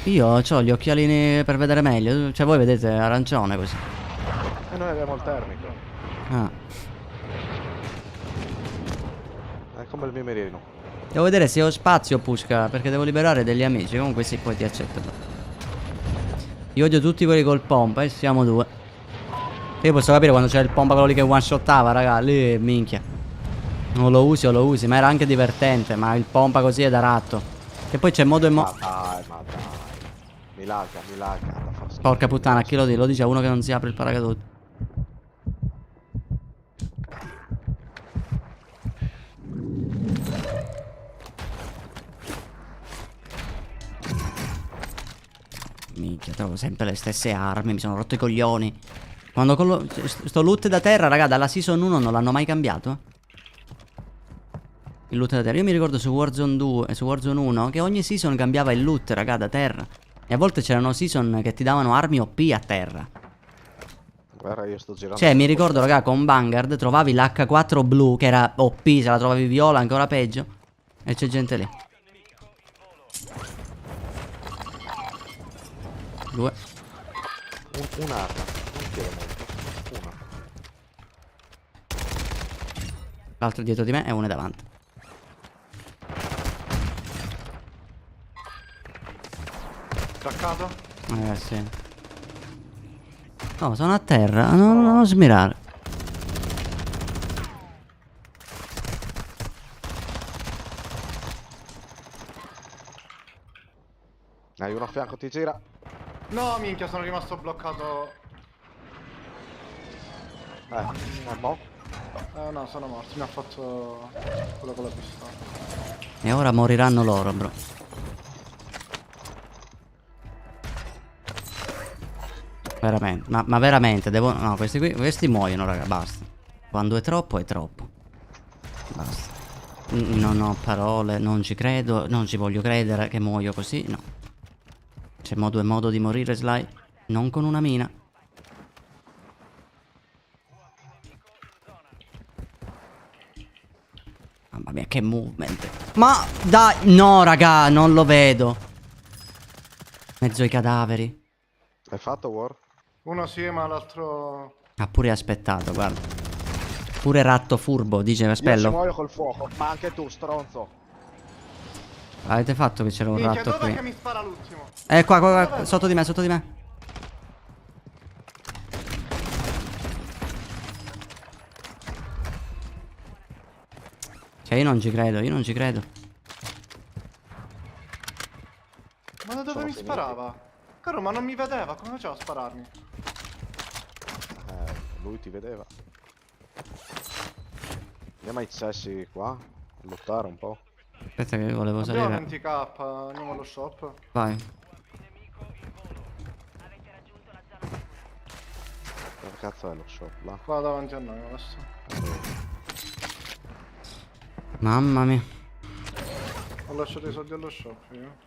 io ho gli occhialini per vedere meglio. Cioè, voi vedete arancione così. E noi abbiamo il termico. Ah. È come il mio mirino. Devo vedere se ho spazio, Pushka, perché devo liberare degli amici. Comunque sì, poi ti accetto. Io odio tutti quelli col pompa e siamo 2. Io posso capire quando c'è il pompa quello lì che one shottava, raga. Lì minchia. Non lo usi, ma era anche divertente. Ma il pompa così è da ratto. E poi c'è modo e modo. Ma dai. Mi lagga, da far schifo. Porca puttana, chi lo dice? Lo dice a uno che non si apre il paracadute. Minchia, trovo sempre le stesse armi, mi sono rotto i coglioni. Quando sto loot da terra, raga, dalla season 1 non l'hanno mai cambiato. Il loot da terra. Io mi ricordo su Warzone 2 e su Warzone 1 che ogni season cambiava il loot, raga, da terra. E a volte c'erano season che ti davano armi OP a terra. Guarda, io sto girando. Cioè, mi ricordo, raga, con Vanguard trovavi l'H4 blu che era OP, se la trovavi viola ancora peggio. E c'è gente lì. 2. Un'arma, non tiro molto. Una. L'altro dietro di me e uno è davanti. Attaccato? Sì. No, sono a terra, non smirare. Hai uno a fianco, ti gira. No, minchia, sono rimasto bloccato. Mo? No, sono morto. Mi ha fatto quello con la pistola. E ora moriranno loro, bro. Veramente, ma veramente, devo... No, questi muoiono, raga, basta. Quando è troppo, è troppo. Basta. Non ho parole, non ci credo, non ci voglio credere che muoio così, no. C'è modo e modo di morire, Sly. Non con una mina. Mamma mia, che movement. Ma dai, no, raga, non lo vedo. Mezzo ai cadaveri. Hai fatto War? Uno sì, ma l'altro... Ha pure aspettato, guarda. Pure ratto furbo, dice Io ci Spello. muoio col fuoco, ma anche tu, stronzo. Avete fatto che c'era un Minchia, ratto dov'è qui? che mi spara l'ultimo? Qua, sotto di me, sotto di me. Cioè io non ci credo, io non ci credo. Ma da dove Sono mi finiti. sparava? Caro, ma non mi vedeva, come faceva a spararmi? Lui ti vedeva. Andiamo ai cessi qua. A lottare un po'. Aspetta che io volevo Abbiamo salire. 20k, andiamo allo shop. Vai. Che cazzo è lo shop là? Qua davanti a noi adesso. Mamma mia. Ho lasciato i soldi allo shop io.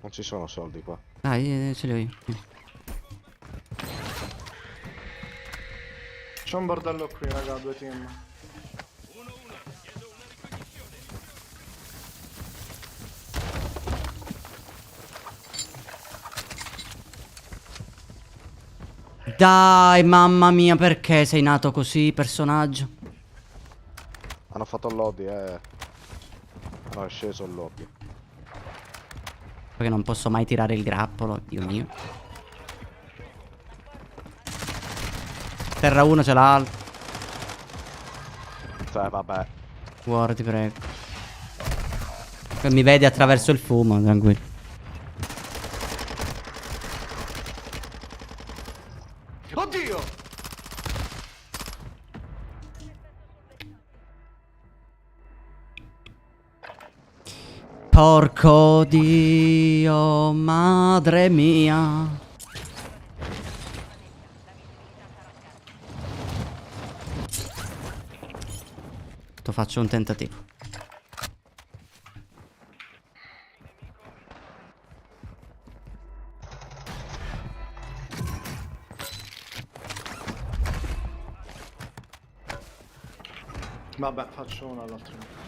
Non ci sono soldi qua. Dai, ce li ho io. C'è un bordello qui, raga, 2 team. Dai, mamma mia, perché sei nato così, personaggio? Hanno fatto il lobby, Hanno sceso il lobby. Perché non posso mai tirare il grappolo, Dio mio. Terra 1 ce l'ha. Cioè, vabbè. Cuore, ti prego. Che mi vedi attraverso il fumo, tranquillo. Oddio! Porco Dio, madre mia. Faccio un tentativo. Vabbè, faccio uno all'altro.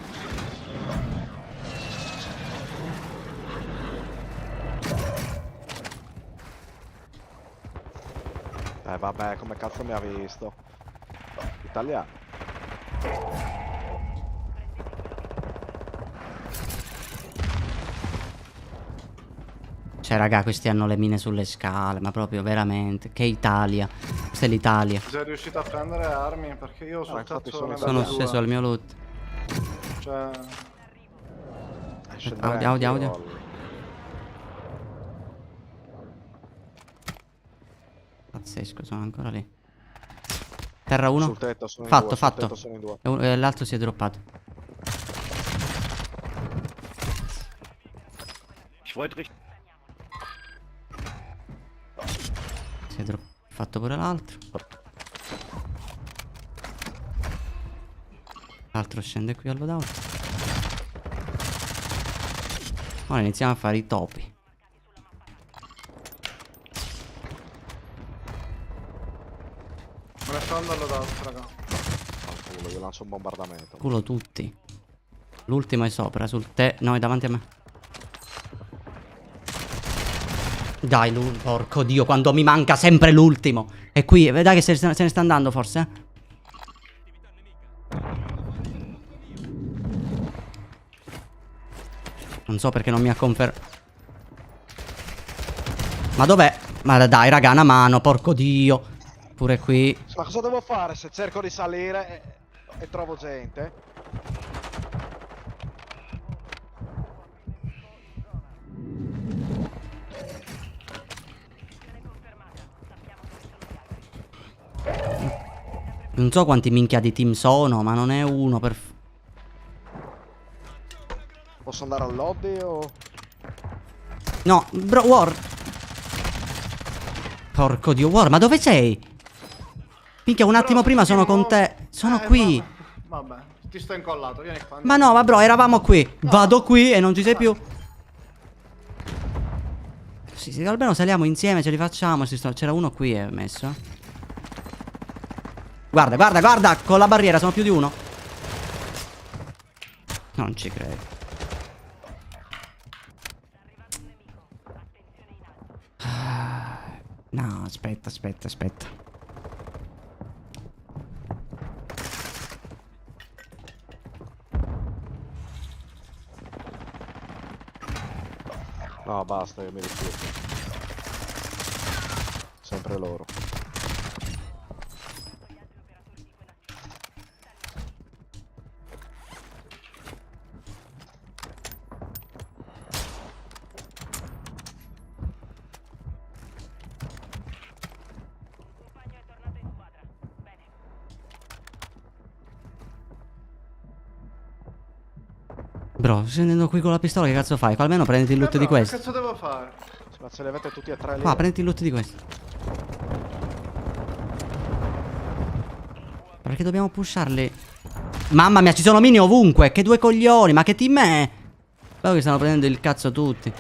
Vabbè, come cazzo mi ha visto? Italiano. Cioè, raga, questi hanno le mine sulle scale, ma proprio veramente. Che Italia. Questa è l'Italia. Sei riuscito a prendere armi? Perché io sul infatti cazzo sono ne Sono vedo due. sceso al mio loot. Cioè... Audio. Pazzesco, sono ancora lì. Terra 1. Sul tetto sono in Fatto, due, sul fatto. tetto sono in due. E l'altro si è droppato. Si è fatto pure l'altro. L'altro scende qui al loadout. Ora iniziamo a fare i topi. Me ne sto andando dall'altro, raga. Culo, io lancio un bombardamento. Culo tutti. L'ultimo è sopra, sul te. No, è davanti a me. Dai, porco Dio, quando mi manca sempre l'ultimo. E qui, vedai che se ne sta andando forse, eh? Non so perché non mi ha confermato. Ma dov'è? Ma dai, raga, una mano, porco Dio. Pure qui. Ma cosa devo fare se cerco di salire e trovo gente? Non so quanti minchia di team sono, ma non è uno per... Posso andare al lobby o... No, bro, War. Porco Dio, War, ma dove sei? Minchia, un attimo prima sono con te. Sono qui. Vabbè, ti sto incollato, vieni qua. Ma no, ma bro, eravamo qui. Vado qui e non ci sei più. Sì, almeno saliamo insieme, ce li facciamo. C'era uno qui, messo. Guarda, con la barriera, sono più di uno. Non ci credo. No, aspetta, aspetta, aspetta. No, basta, io mi rifiuto. Sempre loro. Compagno è tornato in squadra. Bene. Bro, scendendo qui con la pistola, che cazzo fai? Qua almeno prenditi il loot di Che questo. cazzo devo fare? Ma se li avete tutti e tre lì. Qua, prenditi il loot di questo. Perché dobbiamo pusharli? Mamma mia, ci sono mini ovunque. Che due coglioni, ma che team è? Bello che stanno prendendo il cazzo tutti.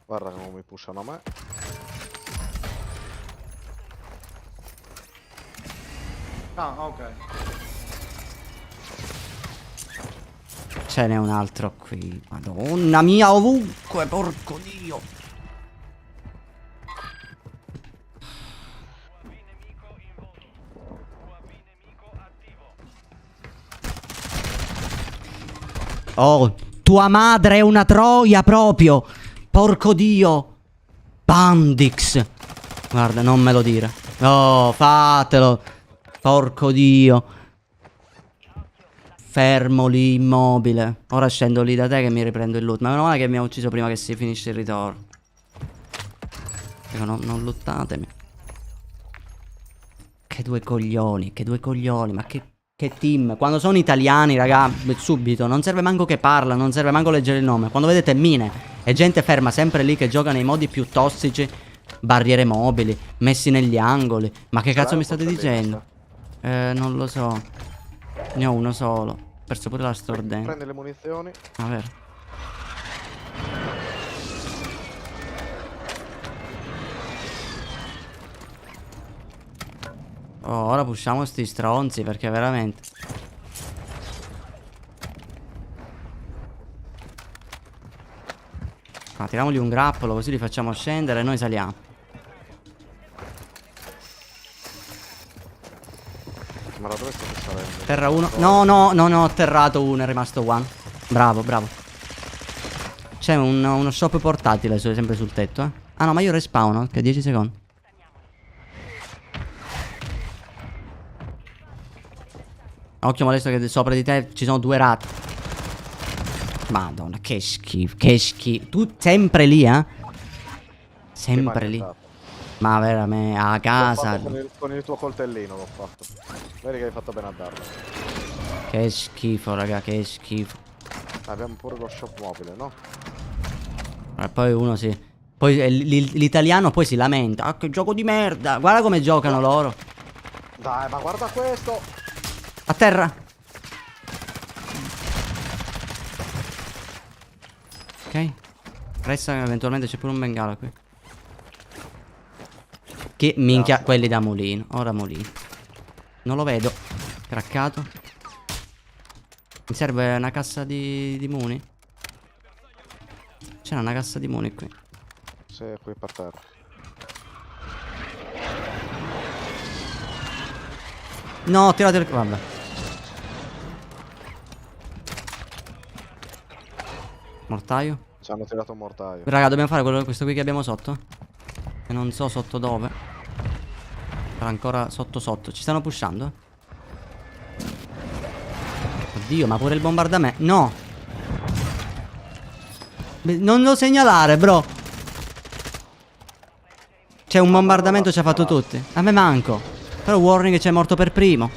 Guarda come mi pushano a me. Ah, ok. Ce n'è un altro qui. Madonna mia, ovunque, porco dio. Oh, tua madre è una troia proprio. Porco dio. Bandix. Guarda, non me lo dire. Oh, fatelo. Porco dio. Fermo lì, immobile. Ora scendo lì da te che mi riprendo il loot. Ma meno male che mi ha ucciso prima che si finisce il ritorno. Dico, non luttatemi. Che due coglioni, che due coglioni. Ma che team. Quando sono italiani, raga, subito. Non serve manco che parla, non serve manco leggere il nome. Quando vedete mine e gente ferma sempre lì che gioca nei modi più tossici, barriere mobili, messi negli angoli. Ma che cazzo mi state dicendo? Non lo so. Ne ho uno solo. Ho perso pure la stordente. Prendi le munizioni. A ver. Oh, ora pushiamo sti stronzi perché veramente. Ah, tiramogli un grappolo così li facciamo scendere e noi saliamo. Ma da dove state salendo? Terra 1. No, no, no, no, ho atterrato uno, è rimasto one. Bravo, bravo. C'è uno shop portatile sempre sul tetto, eh. Ah no, ma io respawno, che 10 secondi. Occhio molesto che sopra di te ci sono due ratti. Madonna, che schifo, che schifo. Tu sempre lì, eh? Sempre lì. Ma veramente, a casa. Con il tuo coltellino l'ho fatto. Vedi che hai fatto bene a darlo. Che schifo, raga, che schifo. Abbiamo pure lo shop mobile, no? E poi uno si... Poi l'italiano poi si lamenta. Ah, che gioco di merda. Guarda come giocano loro. Dai, ma guarda questo. A terra. Ok. Resta che eventualmente c'è pure un bengala qui. Che minchia, quelli da mulino. Ora mulino. Non lo vedo. Craccato. Mi serve una cassa di muni. C'era una cassa di muni qui. Sì, qui per terra. No, ho tirato il... Vabbè. Mortaio. Ci hanno tirato un mortaio. Raga, dobbiamo fare questo qui che abbiamo sotto. Che non so sotto dove. Sarà ancora sotto sotto. Ci stanno pushando? Oddio, ma pure il bombardamento. No. Non lo segnalare, bro. C'è un bombardamento, ci ha fatto tutti. A me manco. Però warning c'è morto per primo.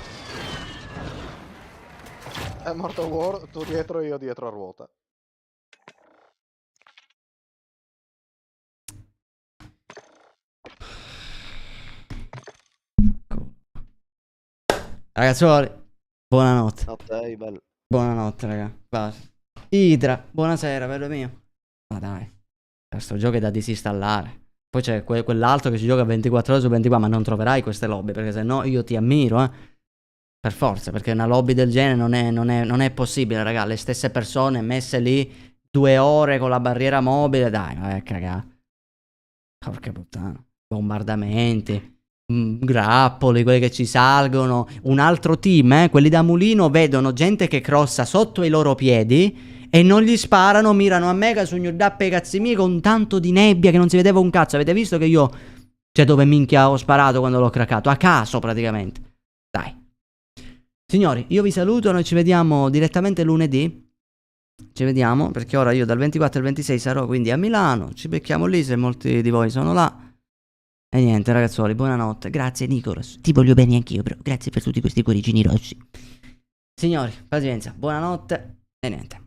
È morto War, tu dietro e io dietro a ruota. Ragazzuoli, buonanotte. Notte, bello. Buonanotte, raga. Basta. Idra, buonasera, bello mio. Ma dai. Questo gioco è da disinstallare. Poi c'è quell'altro che ci gioca 24 ore su 24, ma non troverai queste lobby, perché se no io ti ammiro, per forza, perché una lobby del genere non è possibile, raga. Le stesse persone messe lì 2 ore con la barriera mobile, dai, ma cagà. Porca puttana. Bombardamenti, grappoli, quelli che ci salgono. Un altro team, quelli da mulino, vedono gente che crossa sotto i loro piedi e non gli sparano, mirano a mega su gnudappe i cazzi miei con tanto di nebbia che non si vedeva un cazzo. Avete visto che io, cioè, dove minchia ho sparato quando l'ho craccato? A caso praticamente. Dai. Signori, io vi saluto, noi ci vediamo direttamente lunedì. Ci vediamo, perché ora io dal 24 al 26 sarò quindi a Milano. Ci becchiamo lì se molti di voi sono là. E niente ragazzuoli, buonanotte. Grazie Nicolas, ti voglio bene anch'io, però grazie per tutti questi cuoricini rossi. Signori, pazienza, buonanotte e niente.